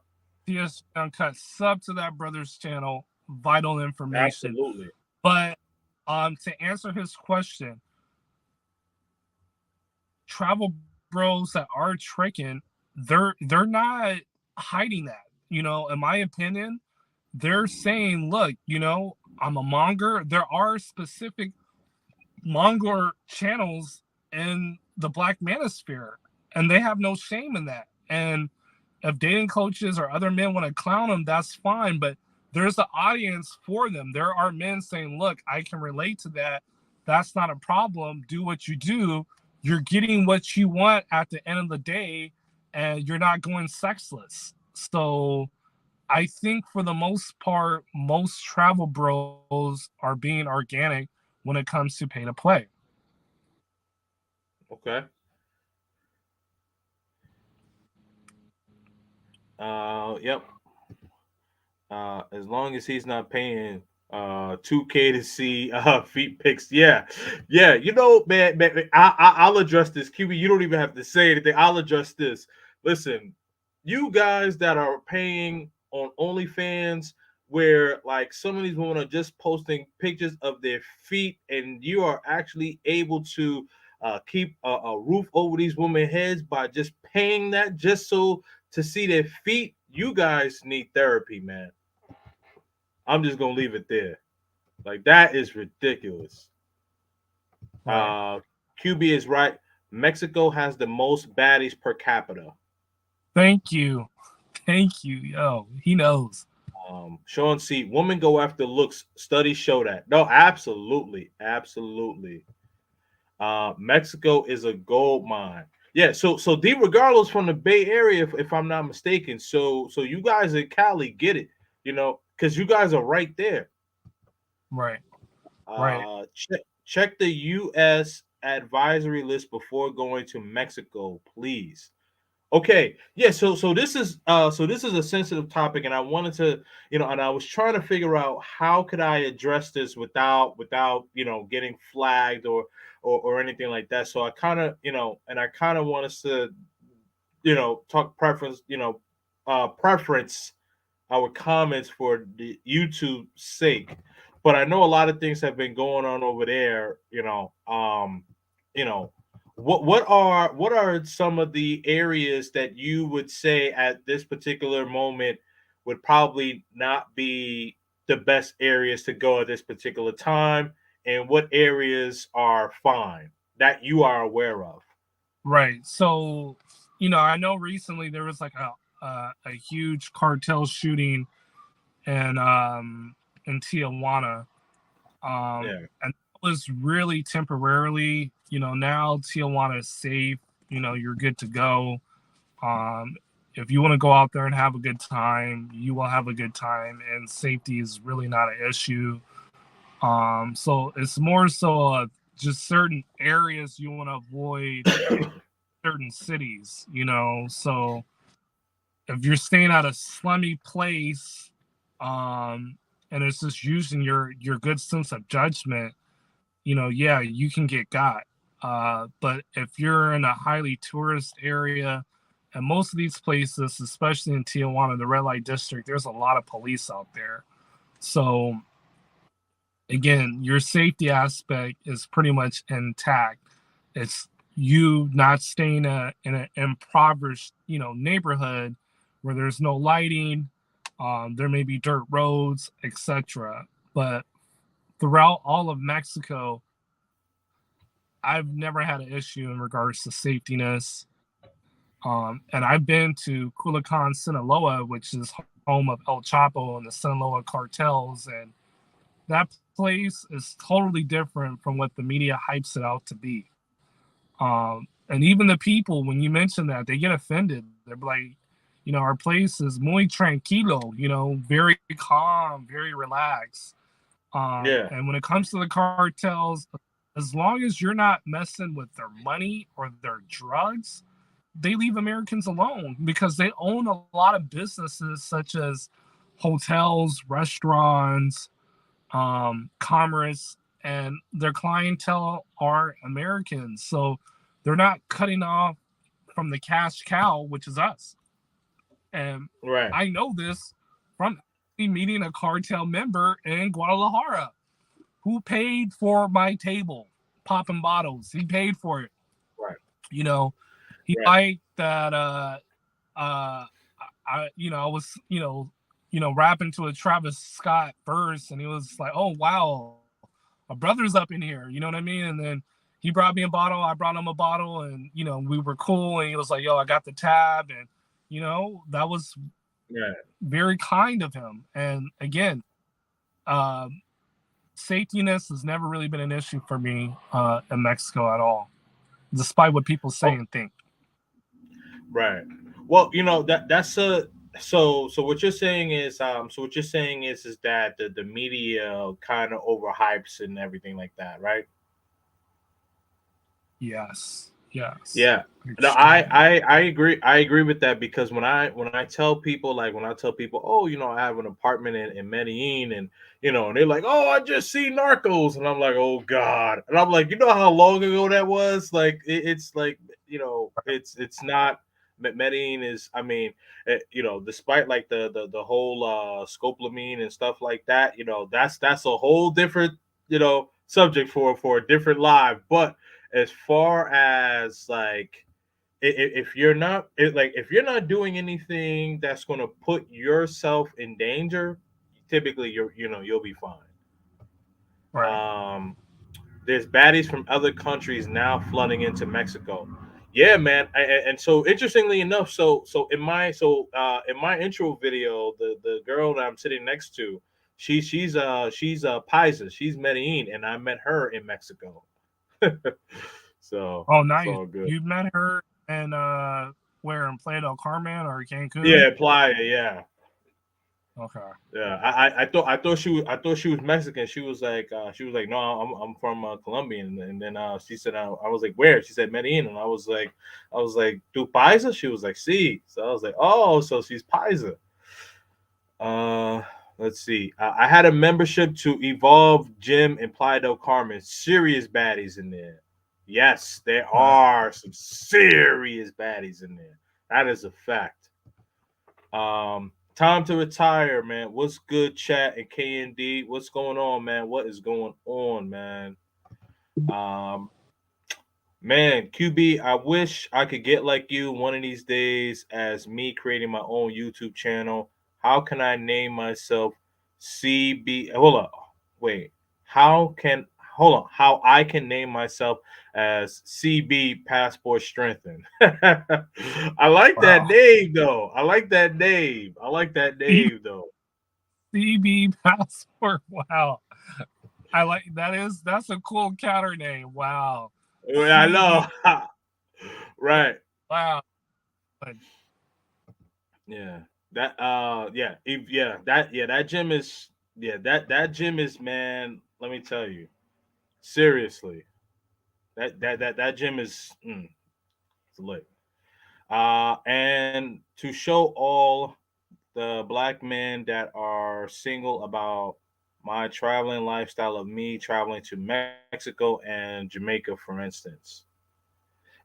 TSG Uncut, sub to that brother's channel. Vital information. absolutely. But to answer his question, travel bros that are tricking, they're not hiding that. In my opinion, they're saying, look, I'm a monger. There are specific monger channels in the Black Manosphere, and they have no shame in that. And if dating coaches or other men want to clown them, that's fine. But there's an audience for them. There are men saying, look, I can relate to that. That's not a problem. Do what you do. You're getting what you want at the end of the day, and you're not going sexless. So I think for the most part, most travel bros are being organic when it comes to pay to play. Okay. Yep. As long as he's not paying 2K to see feet pics. Yeah. Yeah. Man, I'll address this. QB, you don't even have to say anything. I'll address this. Listen, you guys that are paying on OnlyFans where like some of these women are just posting pictures of their feet and you are actually able to keep a roof over these women's heads by just paying that just so to see their feet. You guys need therapy, man. I'm just gonna leave it there. Like that is ridiculous. Right. Uh QB is right. Mexico has the most baddies per capita. Thank you. Thank you. Yo, he knows. Sean C. Women go after looks. Studies show that. No, absolutely, absolutely. Mexico is a gold mine. Yeah. So D regardless from the Bay Area, if I'm not mistaken. So you guys in Cali get it. Because you guys are right there. Right. Right. Check the U.S. advisory list before going to Mexico, please. Okay, yeah. So this is a sensitive topic, and I wanted to, and I was trying to figure out how could I address this without getting flagged or anything like that. So I kind of and I kind of want us to talk preference our comments for the YouTube sake. But I know a lot of things have been going on over there. You know, what are some of the areas that you would say at this particular moment would probably not be the best areas to go at this particular time, and what areas are fine that you are aware of? Right. So, I know recently there was like a huge cartel shooting in Tijuana. Yeah. And that was really temporarily. Now Tijuana is safe. You're good to go. Um, if you want to go out there and have a good time, you will have a good time, and safety is really not an issue. So it's more so just certain areas you want to avoid, certain cities. So if you're staying at a slummy place, and it's just using your good sense of judgment, yeah, you can get got. But if you're in a highly tourist area, and most of these places, especially in Tijuana, the red light district, there's a lot of police out there. So again, your safety aspect is pretty much intact. It's you not staying in an impoverished, neighborhood where there's no lighting, there may be dirt roads, etc. But throughout all of Mexico, I've never had an issue in regards to safetiness. And I've been to Culiacan, Sinaloa, which is home of El Chapo and the Sinaloa cartels, and that place is totally different from what the media hypes it out to be. And even the people, when you mention that, they get offended. They're like, our place is muy tranquilo, very calm, very relaxed. Yeah. And when it comes to the cartels, as long as you're not messing with their money or their drugs, they leave Americans alone because they own a lot of businesses such as hotels, restaurants, commerce, and their clientele are Americans. So they're not cutting off from the cash cow, which is us. And Right. I know this from meeting a cartel member in Guadalajara who paid for my table, popping bottles. He paid for it. Right. You know, he Right. liked that I was, rapping to a Travis Scott verse, and he was like, "Oh wow, a brother's up in here," you know what I mean? And then he brought me a bottle, I brought him a bottle, and we were cool. And he was like, "Yo, I got the tab," and that was Yeah. very kind of him. And again, um, safetiness has never really been an issue for me in Mexico at all, despite what people say Oh, and think. right. Well, that's a so what you're saying is what you're saying is that the media kind of overhypes and everything like that, right? Yes, yes, Yeah. No, extremely. I agree. I agree with that because when I tell people, like, when I tell people, oh, I have an apartment in Medellin, and and they're like, oh, I just see Narcos, and I'm like, oh God, and I'm like, how long ago that was? Like, it's like, it's not. Medellin is, I mean, despite like the whole scopolamine and stuff like that, that's a whole different subject for a different live, but as far as like, if you're not if you're not doing anything that's going to put yourself in danger, typically you'll be fine. Right. um there's baddies from other countries now flooding into Mexico. Yeah, man. And so, interestingly enough, in my intro video, the girl that I'm sitting next to, she's Paisa, she's Medellin, and I met her in Mexico. So Oh, it's nice. all good. You met her in where, in Playa del Carmen or Cancun? Yeah, Playa. Yeah, Okay. yeah. I thought she was Mexican. She was like, no, I'm from Colombia, and then she said, I was like, where? She said Medellin, and I was like, do paisa? She was like, see. So I was like, oh, so she's paisa. Uh, let's see. I had a membership to Evolve Gym in Playa del Carmen. Serious baddies in there. Yes, there Right. are some serious baddies in there. That is a fact. Time to retire, man. What's good, chat and KND? What's going on, man? What is going on, man? Um, Man, QB, I wish I could get like you one of these days as me creating my own YouTube channel. How can I name myself CB? Hold on. Wait. Hold on. How I can name myself as CB Passport Strengthen. I like that Wow. name though. I like that name. I like that name though. CB passport. Wow. That's a cool counter name. Wow. Yeah, I CB. know. Right. Wow. But Yeah. That gym is, that gym is, man, let me tell you. Seriously. That gym is, it's lit. And to show all the black men that are single about my traveling lifestyle of me traveling to Mexico and Jamaica, for instance.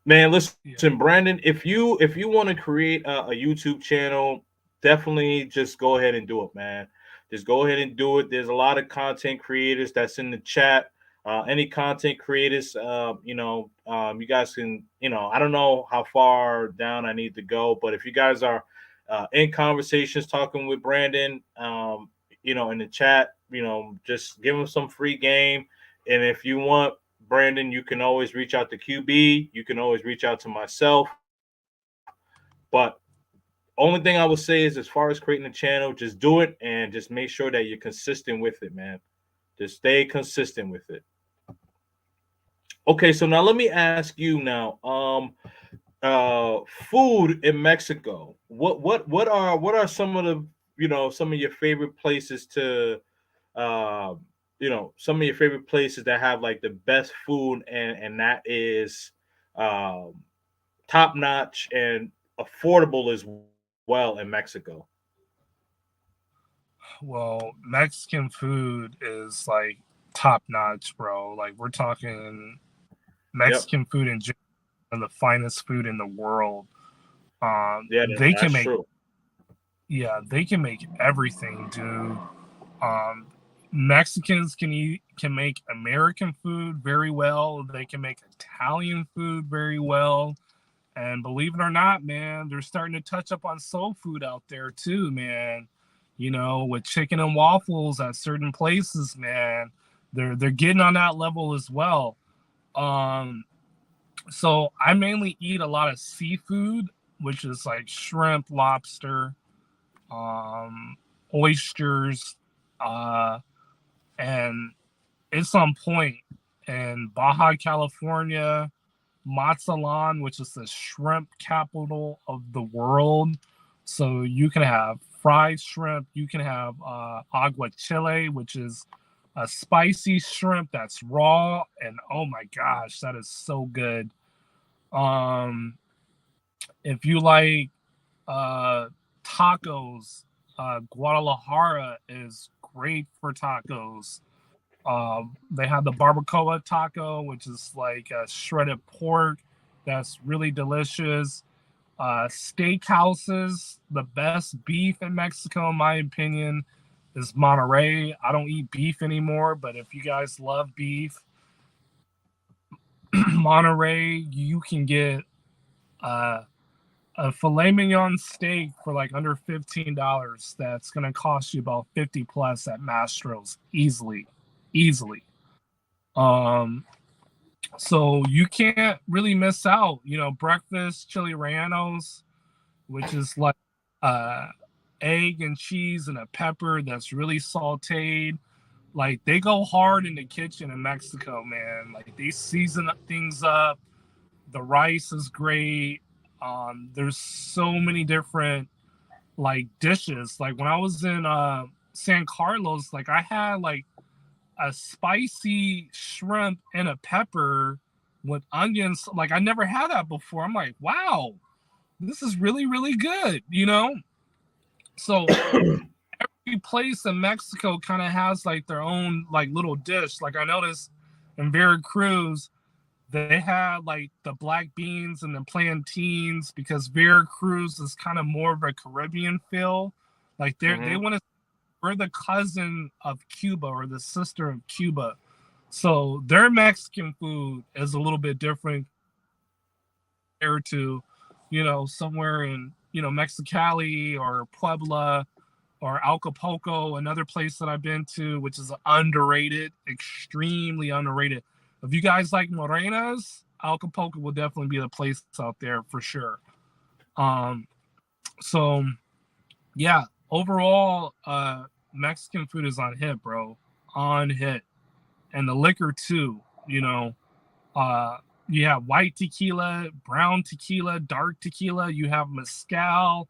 Man, listen, yeah. Brandon. If you want to create a YouTube channel, definitely just go ahead and do it, man. Just go ahead and do it. There's a lot of content creators that's in the chat. Any content creators, you guys can, I don't know how far down I need to go, but if you guys are in conversations talking with Brandon, in the chat, just give them some free game. And if you want, Brandon, you can always reach out to QB. You can always reach out to myself. But only thing I would say is, as far as creating a channel, just do it and just make sure that you're consistent with it, man. Just stay consistent with it. Okay, so now let me ask you now. Food in Mexico. What are some of the some of your favorite places to uh some of your favorite places that have like the best food, and that is um top notch and affordable as well in Mexico. Well, Mexican food is like top notch, bro. Like we're talking Yep. Mexican food in general, and the finest food in the world. Yeah, They that's can make, true. yeah, they can make everything, dude. Um, Mexicans can make American food very well. They can make Italian food very well. And believe it or not, man, they're starting to touch up on soul food out there too, man. You know, with chicken and waffles at certain places, man. They're getting on that level as well. Um, so I mainly eat a lot of seafood, which is like shrimp, lobster, um, oysters, uh, and it's on point. In Baja California, Mazatlan, which is the shrimp capital of the world. So you can have fried shrimp. You can have agua chile, which is a spicy shrimp that's raw, and oh my gosh, that is so good. Um, if you like uh, tacos, Guadalajara is great for tacos. They have the barbacoa taco, which is like a shredded pork that's really delicious. Steakhouses, the best beef in Mexico, in my opinion, is Monterey. I don't eat beef anymore, but if you guys love beef, Monterey, you can get uh, a filet mignon steak for like under $15. That's gonna cost you about 50 plus at Mastro's easily, easily. Um, So you can't really miss out. You know, breakfast chili rellenos, which is like uh, egg and cheese and a pepper that's really sautéed. Like they go hard in the kitchen in Mexico, man. Like they season things up. The rice is great. There's so many different like dishes. Like when I was in San Carlos, like I had like a spicy shrimp and a pepper with onions. Like I never had that before. I'm like, wow, this is really, really good, you know? So every place in Mexico kind of has like their own like little dish. Like I noticed in Veracruz, they had like the black beans and the plantains because Veracruz is kind of more of a Caribbean feel. Like they Hmm. want to, we're the cousin of Cuba or the sister of Cuba. So their Mexican food is a little bit different compared to, you know, somewhere in, you know, Mexicali or Puebla or Acapulco, another place that I've been to, which is underrated, extremely underrated. If you guys like morenas, Acapulco will definitely be the place out there for sure. Um, so yeah, overall, Mexican food is on hit, bro, on hit, and the liquor too. You know, uh, you have white tequila, brown tequila, dark tequila. You have mezcal,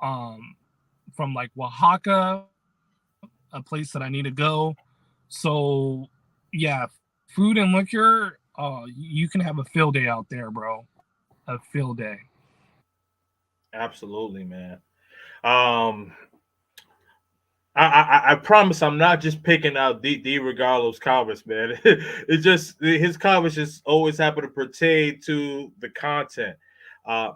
um, from like Oaxaca, a place that I need to go. So yeah, food and liquor. You can have a field day out there, bro. A field day. Absolutely, man. Um, I promise I'm not just picking out D Regalo's comments, man. It's just his comments just always happen to pertain to the content.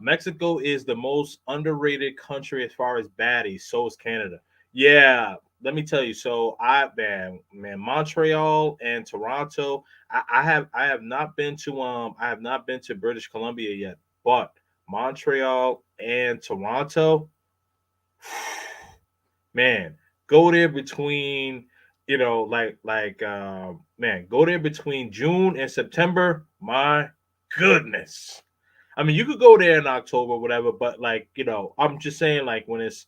Mexico is the most underrated country as far as baddies. So is Canada. Yeah, let me tell you. So man, Montreal and Toronto. I have not been to British Columbia yet, but Montreal and Toronto, man, go there between Man, go there between June and September. My goodness. I mean, you could go there in October, whatever, but I'm just saying, like when it's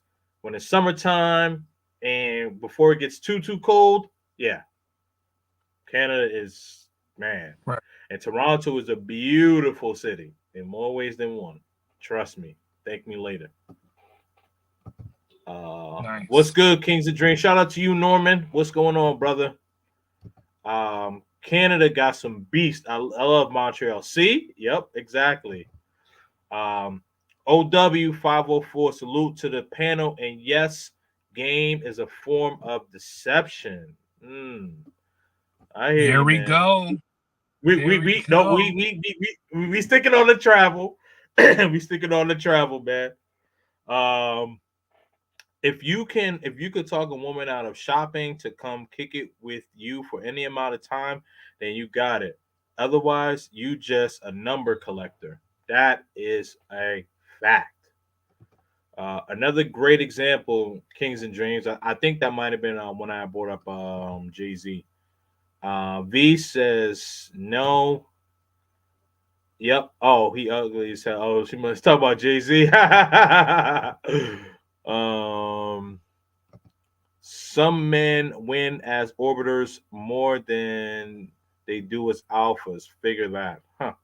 summertime and before it gets too cold, yeah, Canada is, man, Right. and Toronto is a beautiful city in more ways than one. Trust me. Thank me later. What's Nice. good, Kings of Dream? Shout out to you, Norman. What's going on, brother? Canada got some beast. I love Montreal. See? Yep, exactly. Um, OW 504. Salute to the panel. And yes, game is a form of deception. I hear Here you, we man. go. We Here we we we no go. we sticking on the travel. We sticking on the travel, man. Um, if you could talk a woman out of shopping to come kick it with you for any amount of time, then you got it. Otherwise, you just a number collector. That is a fact. Another great example, Kings and Dreams. I think that might have been when I brought up Jay Z. V says no. Yep. Oh, he ugly. He said, "Oh, she must talk about Jay Z." um, some men win as orbiters more than they do as alphas. Figure that, huh?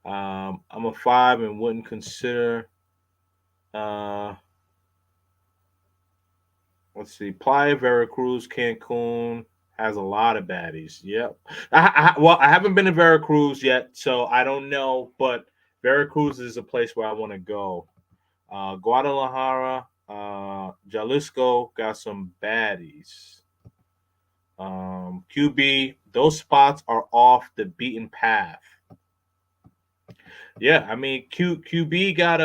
I'm a five and wouldn't consider. Uh, let's see, Playa Veracruz, Cancun has a lot of baddies. Yep. Well, I haven't been to Veracruz yet, so I don't know. But Veracruz is a place where I want to go. Guadalajara, Jalisco got some baddies. QB, those spots are off the beaten path. Yeah, I mean QB got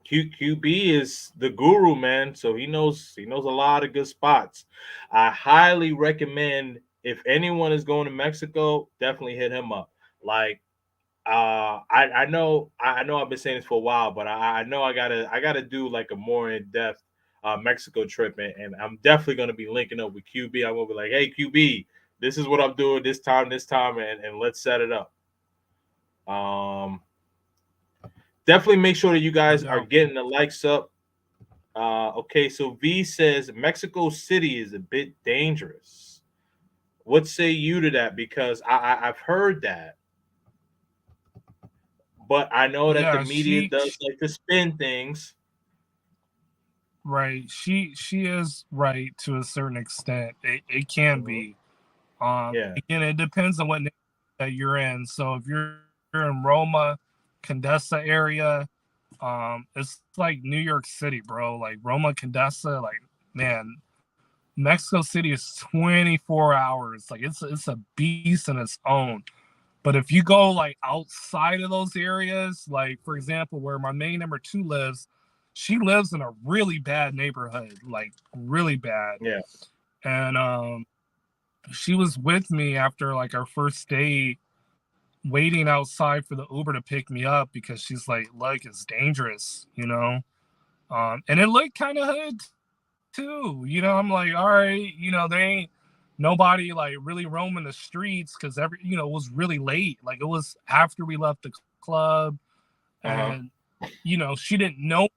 QB is the guru, man. So he knows a lot of good spots. I highly recommend if anyone is going to Mexico, definitely hit him up. Like I know I've been saying this for a while, but I know I gotta do like a more in depth Mexico trip, and I'm definitely gonna be linking up with QB. I'm gonna be like, hey QB, this is what I'm doing this time, and let's set it up. Um, Definitely make sure that you No guys are doubt. getting the likes up. Okay, so V says Mexico City is a bit dangerous. What say you to that? Because I've heard that, but I know that the Yeah, media does like to spin things. right. She is right to a certain extent. It can Mhm. be. Yeah, Again, it depends on what neighborhood that you're in. So if you're in Roma, Condessa area, it's like New York City, bro. Like Roma, Condessa, like man, Mexico City is 24 hours. Like it's a beast in its own. But if you go like outside of those areas, like for example, where my main number two lives, she lives in a really bad neighborhood, like really bad. yeah. And she was with me after like our first date, waiting outside for the Uber to pick me up because she's like, look, it's dangerous, you know? And it looked kind of hood too. I'm like, all right, there ain't nobody like really roaming the streets because it was really late. Like it was after we left the club, Uh huh. and she didn't know,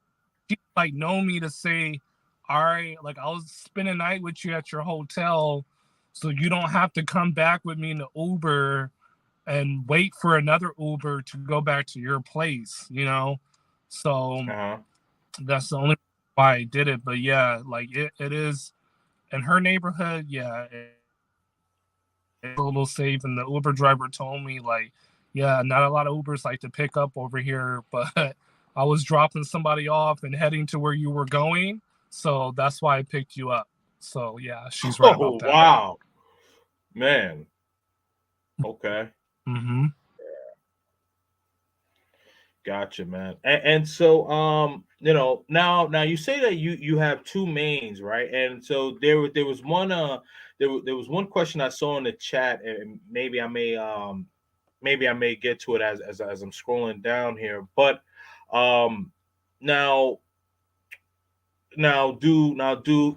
she like know me to say, all right, like I'll spend a night with you at your hotel, so you don't have to come back with me in the Uber and wait for another Uber to go back to your place. So Uh huh. that's the only why I did it. But yeah, like it is in her neighborhood, yeah, it's a little safe. And the Uber driver told me, like, yeah, not a lot of Ubers like to pick up over here, but I was dropping somebody off and heading to where you were going. So that's why I picked you up. So yeah, she's right Oh about that. wow, man. Okay, Mm-hmm. gotcha, man. And so now you say that you have two mains, right? And so there was one there was one question I saw in the chat, and maybe I may get to it as I'm scrolling down here. But um now now do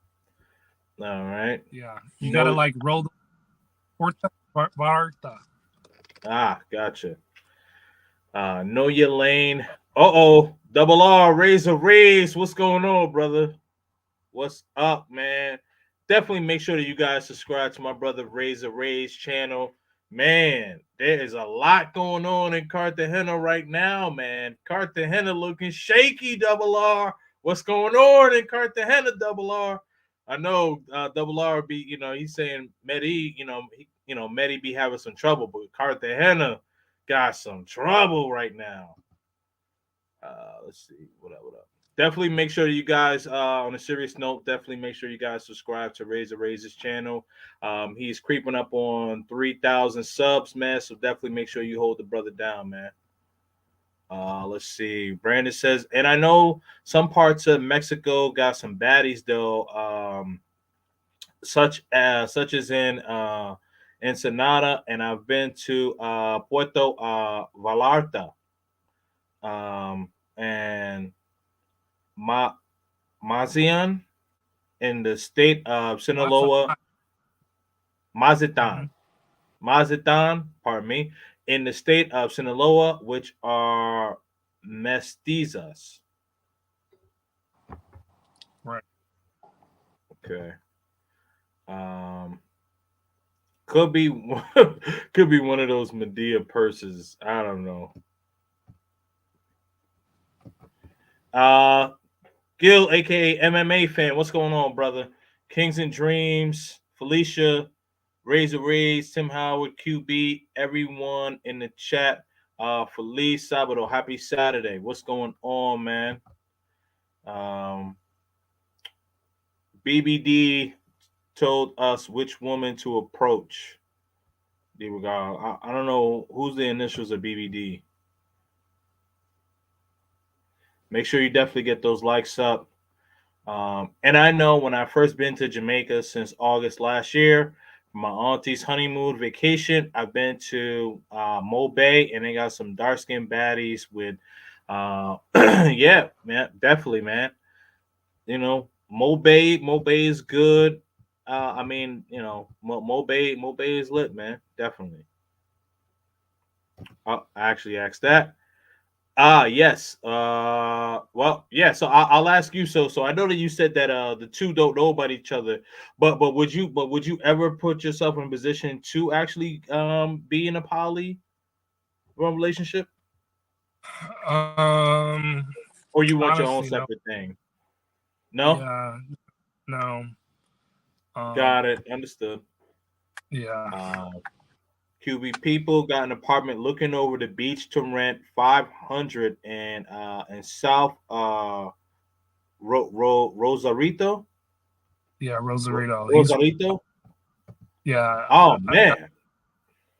All right. Yeah, you gotta No. like roll the Porta Varta. Gotcha. Know your lane. Uh-oh. Double R, Razor Rays. What's going on, brother? What's up, man? Definitely make sure that you guys subscribe to my brother Razor Ray's channel. Man, there is a lot going on in Cartagena right now, man. Cartagena looking shaky, Double R. What's going on in Cartagena, Double R? I know Double R be, he's saying Medi, Medi be having some trouble, but Cartagena got some trouble right now. Let's see what up. Definitely make sure you guys, on a serious note, definitely make sure you guys subscribe to Razor Razor's channel. He's creeping up on 3,000 subs, man. So definitely make sure you hold the brother down, man. Let's see. Brandon says, and I know some parts of Mexico got some baddies though, such as in Ensenada, and I've been to Puerto Vallarta, and Ma Mazian in the state of Sinaloa, Mm-hmm. Mazitan, Mazitan, pardon me, in the state of Sinaloa, which are mestizas. Right. Okay. Um, could be could be one of those Medea purses. I don't know. Uh, Gil, aka MMA fan, what's going on, brother? Kings and Dreams, Felicia, Razor Rays, Tim Howard, QB, everyone in the chat. Feliz Sabado, happy Saturday. What's going on, man? Um, BBD told us which woman to approach. I don't know who's the initials of BBD. Make sure you definitely get those likes up. And I know when I first been to Jamaica since August last year, my auntie's honeymoon vacation, I've been to Mo Bay, and they got some dark skinned baddies with, yeah, man, definitely, man. Mo Bay is good. I mean, Mo Bay is lit, man. Definitely. I actually asked that. Yes. Well, yeah. So I'll ask you. So I know that you said that the two don't know about each other, but would you ever put yourself in a position to actually be in a poly relationship, Um, or you want your own honestly, no. separate thing? No. Yeah, no. Got Um, it. Understood. yeah, Uh, QB people got an apartment looking over the beach to rent 500 and in South Rosarito. yeah. Rosarito. He's Rosarito. yeah. Oh man.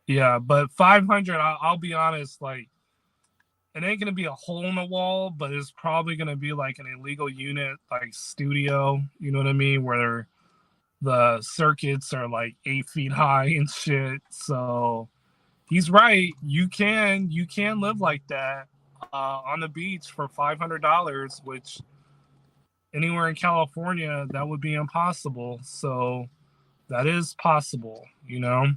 Yeah, but 500. I'll be honest. Like, it ain't gonna be a hole in the wall, but it's probably gonna be like an illegal unit, like studio. You know what I mean? Where the circuits are like 8 feet high and shit. So he's right. You can live like that on the beach for $500, which anywhere in California that would be impossible. So that is possible. You know.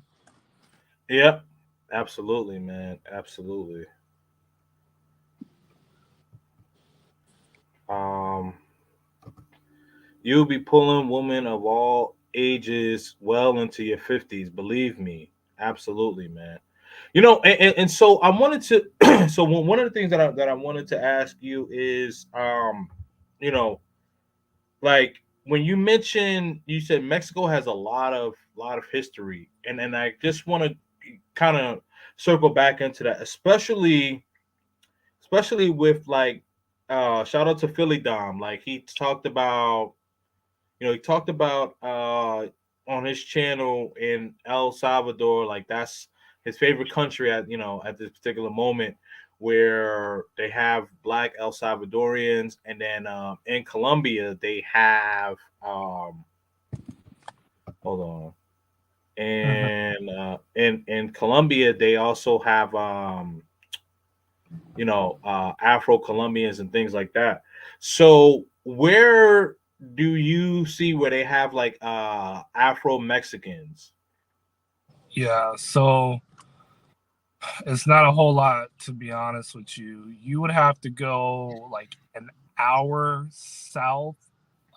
Yep. Absolutely, man. Absolutely. Um, you'll be pulling women of all ages well into your 50s. Believe me. Absolutely, man. And so I wanted to. So one of the things that I wanted to ask you is, you know, like when you mentioned, you said Mexico has a lot of history, and I just want to kind of circle back into that, especially with like shout out to Philly Dom. Like he talked about on his channel in El Salvador, like that's his favorite country at this particular moment, where they have black El Salvadorians, and then in Colombia they have hold on, Mhm. and in Colombia they also have Afro Colombians and things like that. So where do you see where they have like Afro Mexicans? Yeah, so it's not a whole lot, to be honest with you. You would have to go like an hour south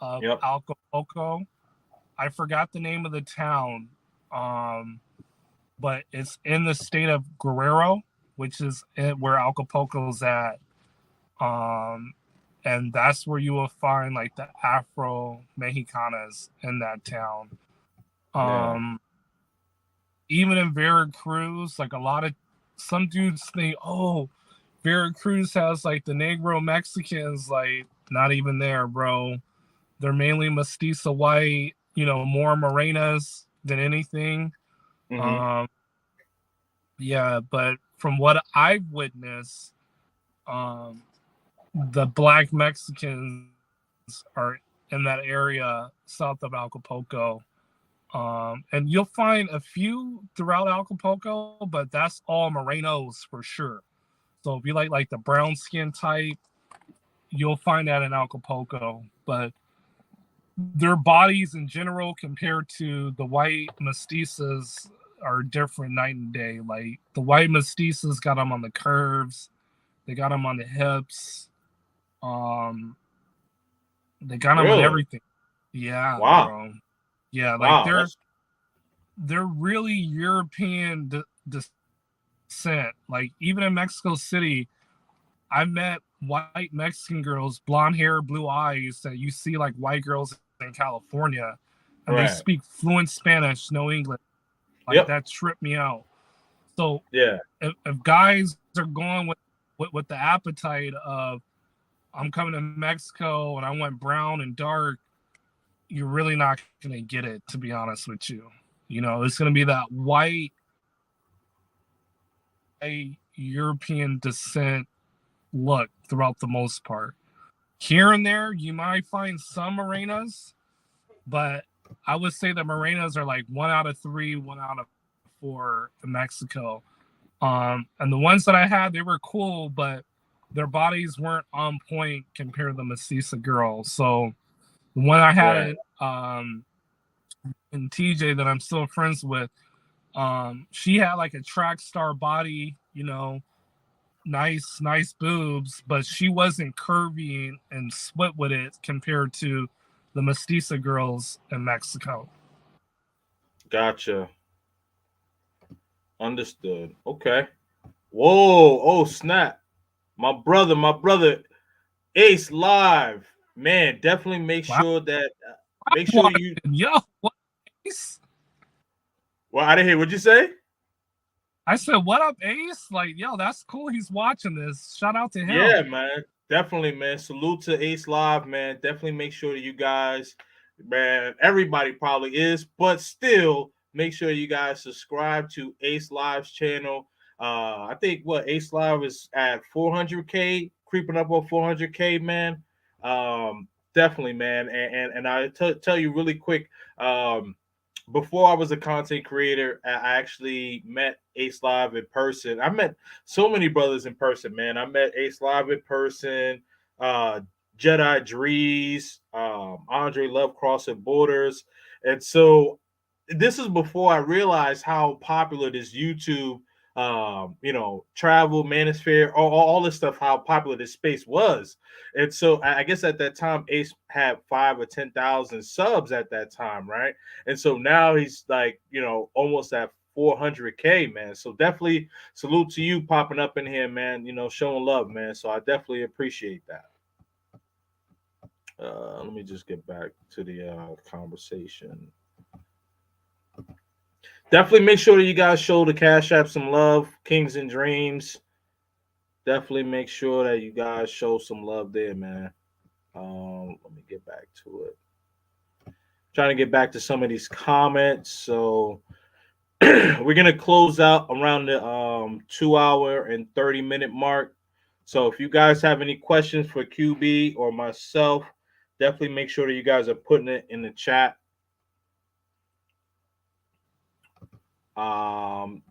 of Yep. Acapulco. I forgot the name of the town, um, but it's in the state of Guerrero, which is where Acapulco's at. Um, and that's where you will find like the Afro Mexicanas in that town. Yeah. Um, Even in Veracruz, like a lot of some dudes think, oh, Veracruz has like the Negro Mexicans, like not even there, bro. They're mainly mestizo white, more morenas than anything. Hmm. Um, yeah, but from what I've witnessed, um, the black Mexicans are in that area south of Acapulco. And you'll find a few throughout Acapulco, but that's all Morenos for sure. So if you like the brown skin type, you'll find that in Acapulco. But their bodies in general compared to the white mestizas are different night and day. Like the white mestizas got them on the curves, they got them on the hips, um, they got them on Really? everything. Yeah, Wow. bro. Yeah, like Wow. they're really European descent. Like even in Mexico City, I met white Mexican girls, blonde hair, blue eyes that you see like white girls in California, and they Right. speak fluent Spanish, no English. Like Yep. that tripped me out. So Yeah. if guys are going with the appetite of I'm coming to Mexico and I want brown and dark, you're really not gonna get it, to be honest with you. It's gonna be that white European descent look throughout the most part. Here and there, you might find some arenas, but I would say the Morenas are like 1 out of 3, 1 out of 4 in Mexico. And the ones that I had, they were cool, but their bodies weren't on point compared to the Mestiza girls. So the one I had Right. it in TJ that I'm still friends with, she had like a track star body, nice boobs, but she wasn't curvy and sweat with it compared to the Mestiza girls in Mexico. Gotcha. Understood. Okay. Whoa. Oh, snap. My brother, Ace live. Man, definitely make Wow, sure that, I'm make sure watching. you, Yo, what? Ace? well, I didn't hear what you say. I said, what up, Ace? Like, yo, that's cool. He's watching this. Shout out to him. Yeah, man. Definitely, man. Salute to Ace Live, man. Definitely make sure that you guys, man, everybody probably is, but still make sure you guys subscribe to Ace Live's channel. I think what Ace Live is at 400K, creeping up on 400K, man. Definitely, man. And tell you really quick, before I was a content creator, I actually met Ace Live in person. I met so many brothers in person, man. I met Ace Live in person, uh, Jedi Drees, Andre Love Crossing Borders. And so this is before I realized how popular this YouTube, travel, manosphere, all this stuff, how popular this space was. And so I guess at that time, Ace had 5 or 10,000 subs at that time, right? And so now he's like, almost at 400K, man. So definitely salute to you popping up in here, man. Showing love, man. So I definitely appreciate that. Let me just get back to the conversation. Definitely make sure that you guys show the Cash App some love, Kings and Dreams. Definitely make sure that you guys show some love there, man. Let me get back to it. Trying to get back to some of these comments. So we're gonna close out around the 2 hour and 30 minute mark. So if you guys have any questions for QB or myself, definitely make sure that you guys are putting it in the chat. Um,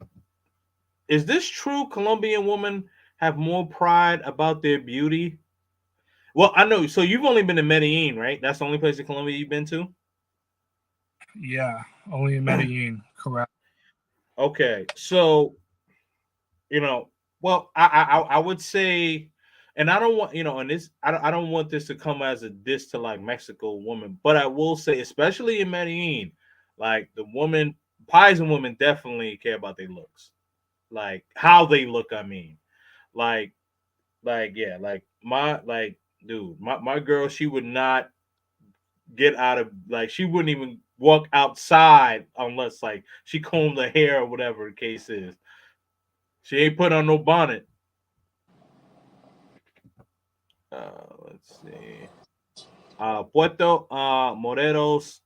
is this true? Colombian women have more pride about their beauty. Well, I know. So you've only been to Medellin, right? That's the only place in Colombia you've been to. Yeah, only in Medellin, correct. Okay, so you know, well, I would say, and I don't want and this I don't want this to come as a diss to like Mexico woman, but I will say, especially in Medellin, like the woman, pies and women definitely care about their looks, like how they look. I mean, like yeah, like my like dude, my girl, she would not get out of like she wouldn't even walk outside unless like she combed her hair or whatever the case is. She ain't put on no bonnet. Let's see. Puerto Morelos,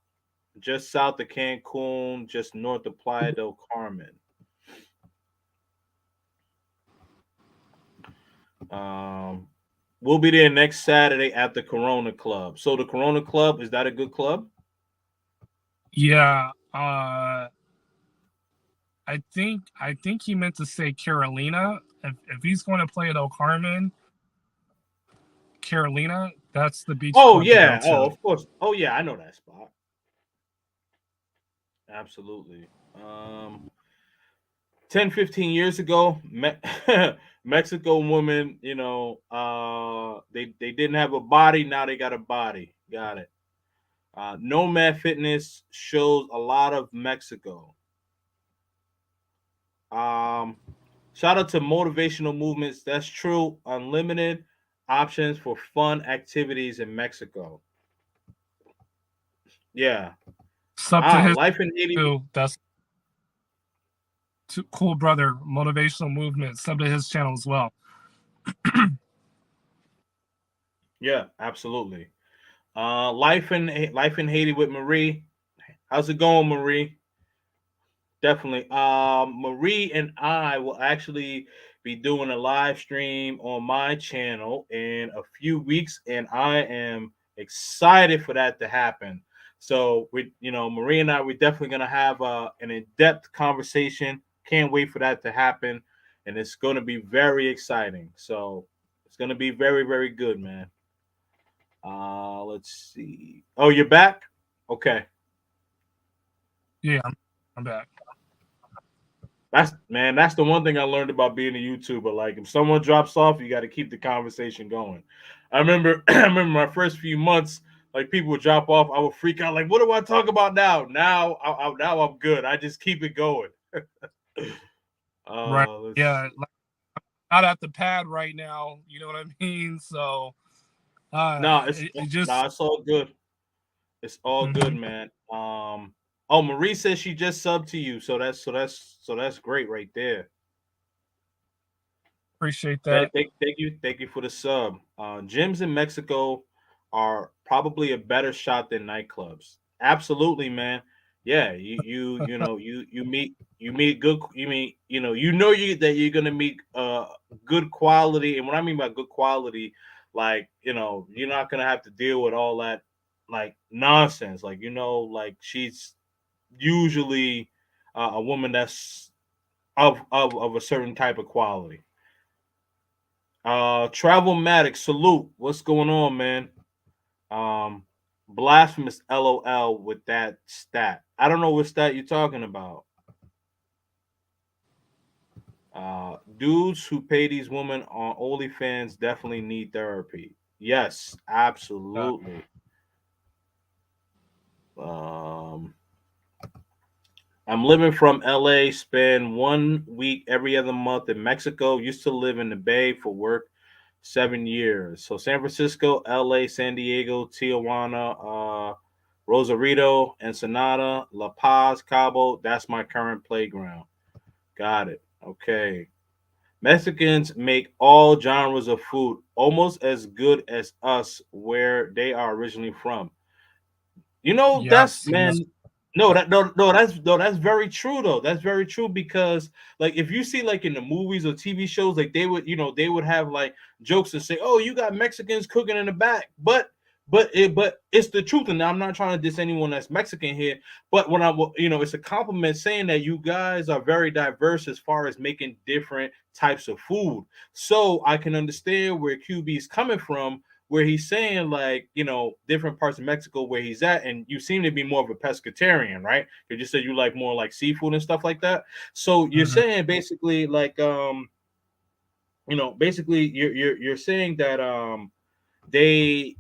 just south of Cancun, just north of Playa del Carmen. Um, we'll be there next Saturday at the Corona Club. So the Corona Club, is that a good club? Yeah, I think he meant to say Carolina. If he's going to play at El Carmen, Carolina, that's the beach Oh club to go yeah. Oh, to. of course. Oh yeah, I know that spot. Absolutely. 10, 15 years ago, Mexico women, they didn't have a body. Now they got a body. Got it. Nomad Fitness shows a lot of Mexico. Um, Shout out to motivational movements. That's true. Unlimited options for fun activities in Mexico. Yeah. Sub to his Life in Haiti. too. That's too, cool, brother. Motivational movement. Sub to his channel as well. Yeah, absolutely. Life in Haiti with Marie. How's it going, Marie? Definitely. Marie and I will actually be doing a live stream on my channel in a few weeks, and I am excited for that to happen. So Marie and I, we're definitely gonna have an in-depth conversation. Can't wait for that to happen, and it's gonna be very exciting. So it's gonna be very, very good, man. Let's see. Oh, you're back? Okay. Yeah, I'm back. That's the one thing I learned about being a YouTuber. Like if someone drops off, you got to keep the conversation going. I remember I remember my first few months, like people would drop off, I would freak out. Like, what do I talk about now? Now I'm good. I just keep it going. Right. Let's Yeah, like, not at the pad right now. You know what I mean? So, no, it just. it's all good. It's all good, Mhm. man. Oh, Marie says she just subbed to you, so that's great right there. Appreciate that. Thank you for the sub. Gyms in Mexico are probably a better shot than nightclubs. Absolutely, man. Yeah, you meet good you that you're gonna meet good quality, and what I mean by good quality, like you're not gonna have to deal with all that like nonsense. Like like she's usually a woman that's of a certain type of quality. Travelmatic, salute. What's going on, man? Um, Blasphemous LOL with that stat. I don't know what stat you're talking about. Dudes who pay these women on OnlyFans definitely need therapy. Yes, Uh, absolutely. Um, I'm living from LA, spend 1 week every other month in Mexico. Used to live in the Bay for work 7 years. So San Francisco, LA, San Diego, Tijuana, Rosarito, Ensenada, La Paz, Cabo. That's my current playground. Got it. Okay. Mexicans make all genres of food almost as good as us where they are originally from. That's yes, man. yes. No, that's very true though. That's very true because like if you see like in the movies or TV shows, like they would have like jokes to say, "Oh, you got Mexicans cooking in the back," but it's the truth. And I'm not trying to diss anyone that's Mexican here, but when it's a compliment saying that you guys are very diverse as far as making different types of food. So I can understand where QB is coming from where he's saying like, different parts of Mexico where he's at, and you seem to be more of a pescatarian, right? Because you said you like more like seafood and stuff like that. So you're Mhm. saying basically like basically you're saying that they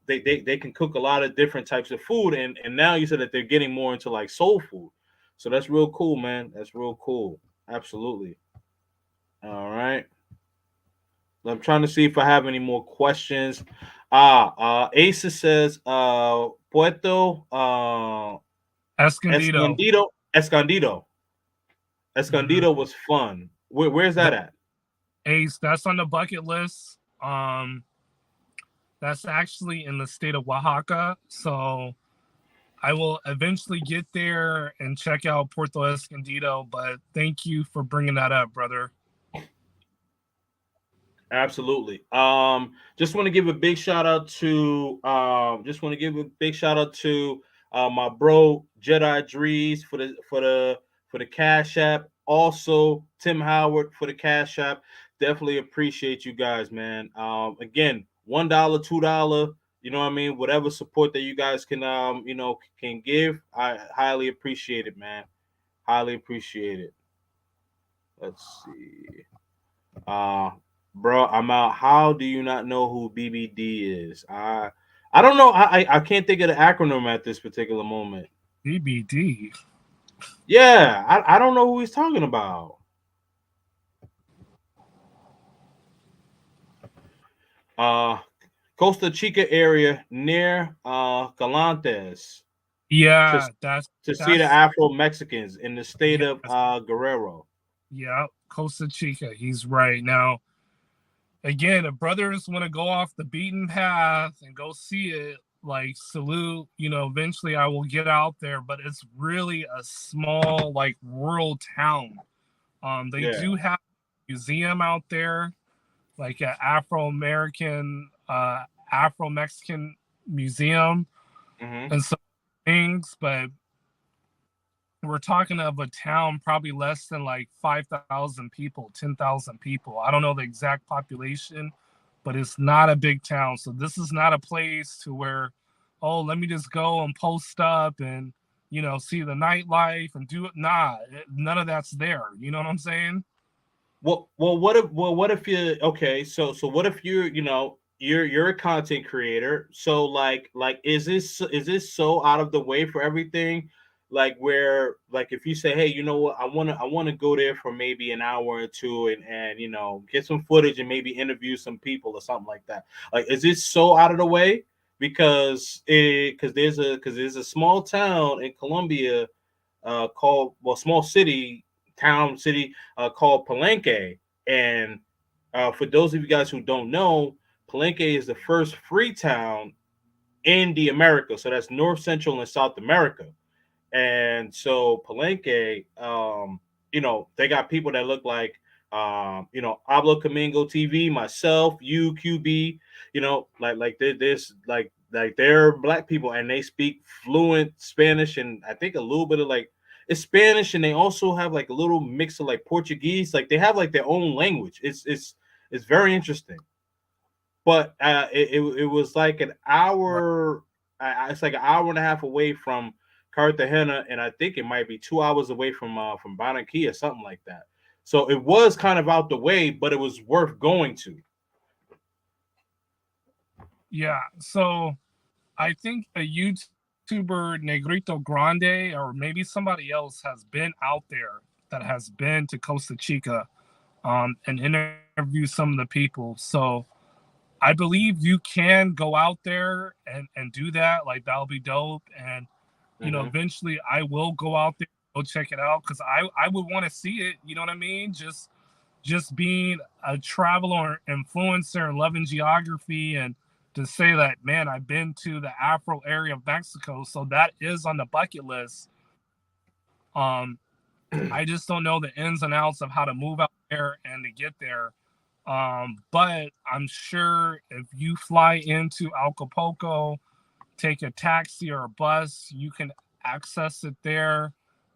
they can cook a lot of different types of food, and now you said that they're getting more into like soul food. So that's real cool, man. That's real cool. Absolutely. All right. I'm trying to see if I have any more questions. Asa says, Puerto Escondido. Escondido Mhm. was fun. Where's Yeah, that at? Ace, that's on the bucket list. That's actually in the state of Oaxaca. So I will eventually get there and check out Puerto Escondido. But thank you for bringing that up, brother. Absolutely. Just want to give a big shout out to my bro Jedi Drees for the Cash App. Also Tim Howard for the Cash App. Definitely appreciate you guys, man. Again, $1, $2, you know what I mean? Whatever support that you guys can give, I highly appreciate it, man. Highly appreciate it. Let's see. Uh Bro, I'm out. How do you not know who BBD is? I don't know. I can't think of the acronym at this particular moment. BBD. Yeah, I don't know who he's talking about. Uh Costa Chica area near Galantes to Yeah, that's to see the that's Afro Mexicans in the state of yes. Guerrero. Yeah, Costa Chica. He's right. Now, again, if brothers want to go off the beaten path and go see it, like salute, eventually I will get out there, but it's really a small, like rural town. They Yeah. do have a museum out there, like an Afro Mexican museum Hmm. and some things, but we're talking of a town probably less than like 5,000 people, 10,000 people. I don't know the exact population, but it's not a big town. So this is not a place to where, oh, let me just go and post up and, see the nightlife and do it. Nah, none of that's there. You know what I'm saying? What if you okay? So what if you're a content creator? So like is this so out of the way for everything? Like where like if you say, hey, you know what, I want to go there for maybe an hour or two and get some footage and maybe interview some people or something like that. Like is this so out of the way? Because there's a small town in Colombia called small city called Palenque. And for those of you guys who don't know, Palenque is the first free town in the Americas. So that's North, Central, and South America. And so Palenque, they got people that look like, Hablo Camingo TV, myself, you, QB, there's like they're black people and they speak fluent Spanish and I think a little bit of like it's Spanish and they also have like a little mix of like Portuguese. Like they have like their own language. It's very interesting. But it was like an Right. hour. It's like an hour and a half away from Cartagena, and I think it might be 2 hours away from Barranquilla, something like that. So it was kind of out the way, but it was worth going to. Yeah. So I think a YouTuber, Negrito Grande, or maybe somebody else has been out there that has been to Costa Chica and interview some of the people. So I believe you can go out there and do that. Like that'll be dope. And Hmm. eventually I will go out there, go check it out because I would want to see it. You know what I mean? Just being a traveler influencer and loving geography and to say that man I've been to the Afro area of Mexico, so that is on the bucket list. um I just don't know the ins and outs of how to move out there and to get there. But I'm sure if you fly into Acapulco, take a taxi or a bus, you can access it there.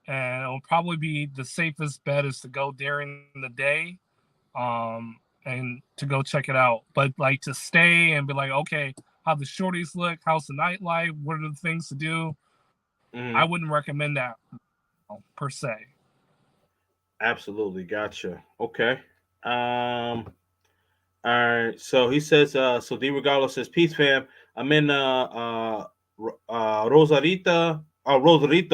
And it'll probably be the safest bet is to go during the day. and to go check it out. But like to stay and be like, okay, how the shorties look, how's the nightlife, what are the things to do? I Mhm. wouldn't recommend that per se. Absolutely, gotcha. Okay. All right. So he says, so D Regalo says, peace fam. I'm in Rosarito,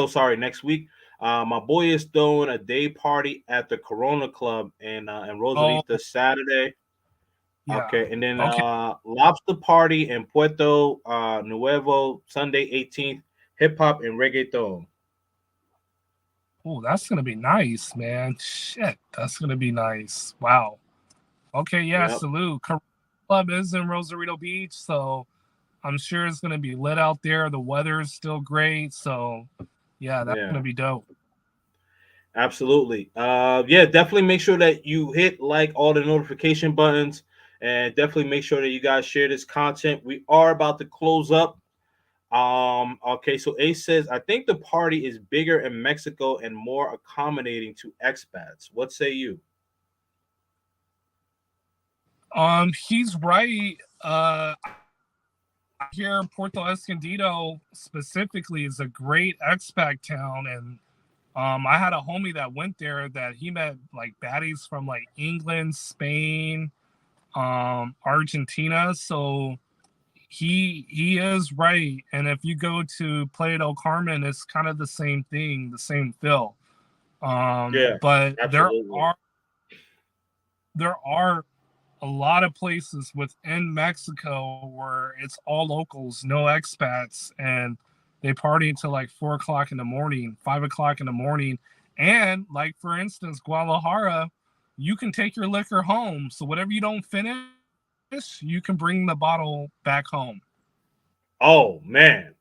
sorry, next week. My boy is throwing a day party at the Corona Club in Oh Rosarito Saturday. yeah. Okay, and then Okay. lobster party in Puerto Nuevo Sunday 18th, hip hop and reggaeton. Oh, that's gonna be nice, man. Shit, that's gonna be nice. Wow. Okay, yeah, Yep. salute. Club is in Rosarito Beach, so I'm sure it's gonna be lit out there. The weather is still great, so yeah, that's Yeah. gonna be dope. Absolutely. Yeah, definitely make sure that you hit like all the notification buttons and definitely make sure that you guys share this content. We are about to close up. Okay, so Ace says, I think the party is bigger in Mexico and more accommodating to expats. What say you? He's right. Here Puerto Escondido specifically is a great expat town, and I had a homie that went there that he met like baddies from like England, Spain, Argentina. So he is right. And if you go to Playa del Carmen, it's kind of the same thing, the same feel. Yeah, But absolutely. there are a lot of places within Mexico where it's all locals, no expats, and they party until like 4 o'clock in the morning, 5 o'clock in the morning. And like for instance, Guadalajara, you can take your liquor home. So whatever you don't finish, you can bring the bottle back home. Oh man,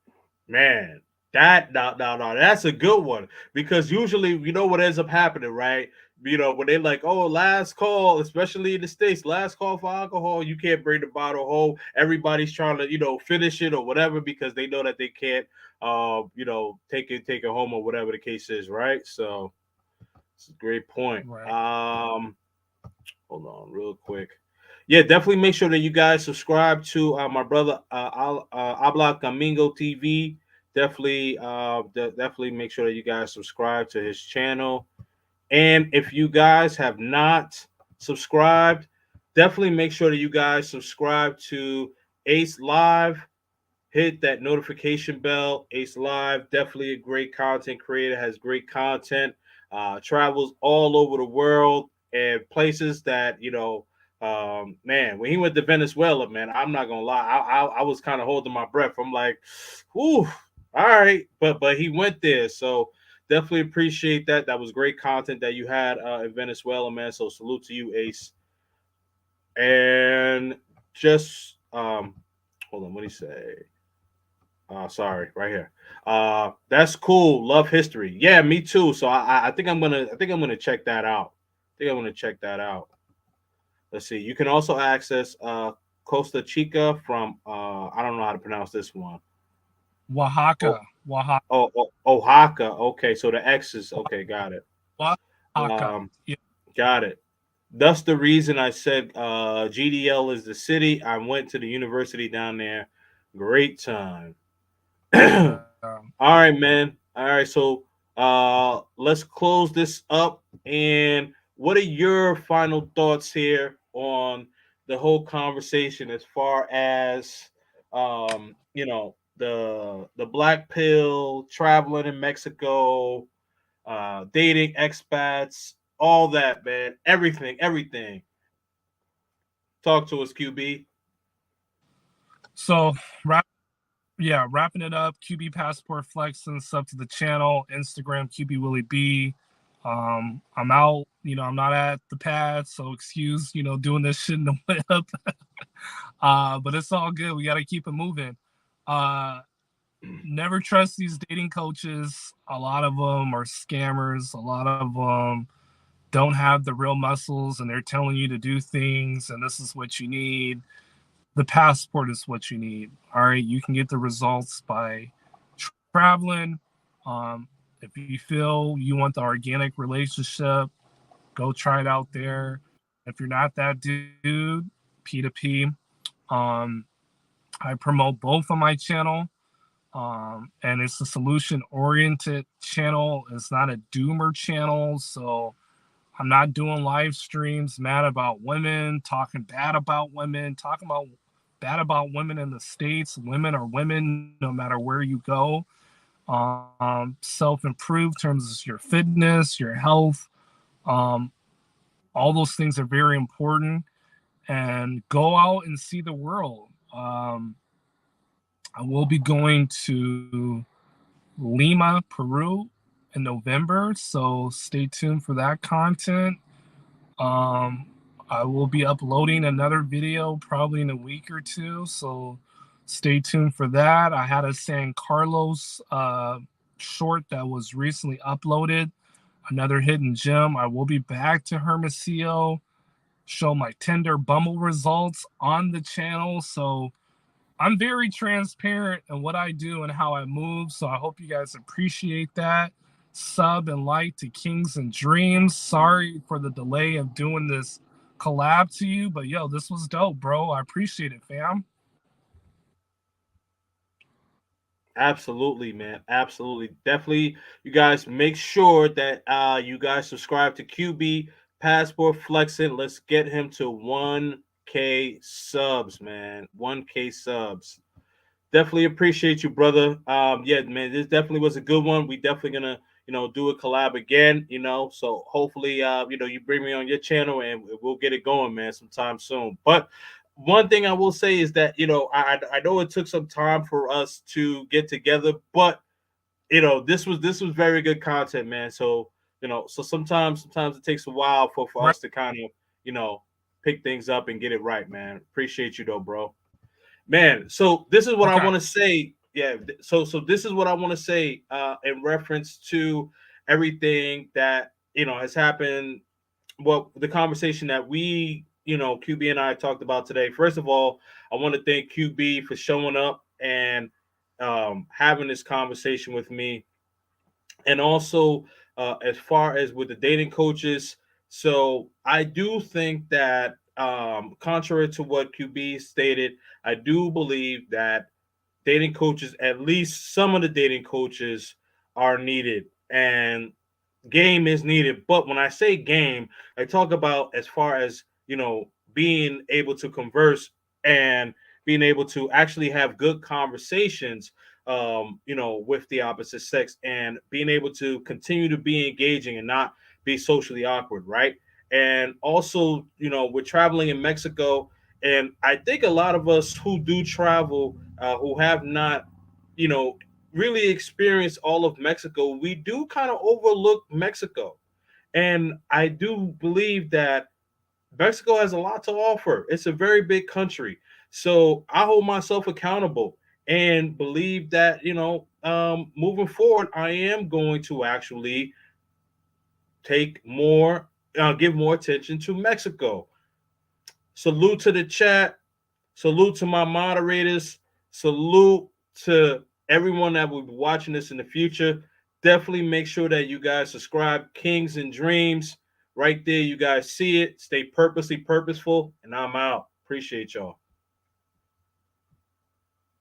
that no, that's a good one because usually you know what ends up happening, right? You know when they like, oh, last call, especially in the states, last call for alcohol. You can't bring the bottle home. Everybody's trying to finish it or whatever because they know that they can't, take it home or whatever the case is, right? So it's a great point. Right. Hold on, real quick. Yeah, definitely make sure that you guys subscribe to my brother Habla Camingo TV. Definitely make sure that you guys subscribe to his channel. And if you guys have not subscribed, definitely make sure that you guys subscribe to Ace Live. Hit that notification bell. Ace Live, definitely a great content creator, has great content, travels all over the world and places that, man, when he went to Venezuela, man, I'm not gonna lie, I was kind of holding my breath. I'm like, whew, all right, but he went there, so definitely appreciate that. That was great content that you had in Venezuela, man. So salute to you, Ace. And just hold on, what do you say? Sorry, right here. That's cool. Love history. Yeah, me too. So I think I'm gonna check that out. I think I'm gonna check that out. Let's see. You can also access Costa Chica from I don't know how to pronounce this one. Oh, Oaxaca. Oaxaca. Oaxaca. Okay, so the X is okay. Got it. Oaxaca. Um, Yeah. got it. That's the reason I said GDL is the city. I went to the university down there. Great time. All Yeah. right, man. All right, so let's close this up. And what are your final thoughts here on the whole conversation as far as the black pill, traveling in Mexico, dating expats, all that, man. Everything. Talk to us, QB. So wrapping it up. QB Passport flexing sub to the channel. Instagram QB Willie B. I'm out. I'm not at the pad, so excuse doing this shit in the whip. But it's all good. We got to keep it moving. Uh, Never trust these dating coaches. A lot of them are scammers. A lot of them don't have the real muscles, and they're telling you to do things, and this is what you need. The passport is what you need. All right, you can get the results by traveling. If you feel you want the organic relationship, go try it out there. if you're not that dude, P2P, um, I promote both on my channel. And it's a solution oriented channel. It's not a doomer channel. So I'm not doing live streams mad about women, talking bad about women, talking about bad about women in the States. Women are women no matter where you go. Self-improve in terms of your fitness, your health. Um, all those things are very important. And go out and see the world. I will be going to Lima, Peru in November. So stay tuned for that content. Um, I will be uploading another video probably in a week or two. So stay tuned for that. I had a San Carlos short that was recently uploaded, another hidden gem. I will be back to Hermosillo, show my Tinder Bumble results on the channel. So I'm very transparent in what I do and how I move. So I hope you guys appreciate that. Sub and like to Kings and Dreams. Sorry for the delay of doing this collab to you, but yo, this was dope, bro. I appreciate it, fam. Absolutely, man. Absolutely. Definitely. You guys make sure that you guys subscribe to QB Passport Flexing. Let's get him to 1K subs, man. 1K subs. Definitely appreciate you, brother. Yeah, man, this definitely was a good one. We definitely gonna, do a collab again, So hopefully, you bring me on your channel and we'll get it going, man, sometime soon. But one thing I will say is that, I know it took some time for us to get together, but this was very good content, man. So, so sometimes it takes a while for Right. us to kind of, pick things up and get it right, man. Appreciate you though, bro. Man, so this is what I Okay. want to say. Yeah, so this is what I want to say in reference to everything that has happened. Well, the conversation that QB and I talked about today. First of all, I want to thank QB for showing up and having this conversation with me, and also as far as with the dating coaches. So I do think that contrary to what QB stated, I do believe that dating coaches, at least some of the dating coaches, are needed. And game is needed. But when I say game, I talk about as far as, being able to converse and being able to actually have good conversations, with the opposite sex, and being able to continue to be engaging and not be socially awkward, right? And also, we're traveling in Mexico, and I think a lot of us who do travel, who have not, you know, really experienced all of Mexico, we do kind of overlook Mexico. And I do believe that Mexico has a lot to offer. It's a very big country. So I hold myself accountable and believe that, moving forward, I am going to actually take more, give more attention to Mexico. Salute to the chat. Salute to my moderators. Salute to everyone that will be watching this in the future. Definitely make sure that you guys subscribe. Kings and Dreams. Right there, you guys see it. Stay purposely purposeful. And I'm out. Appreciate y'all.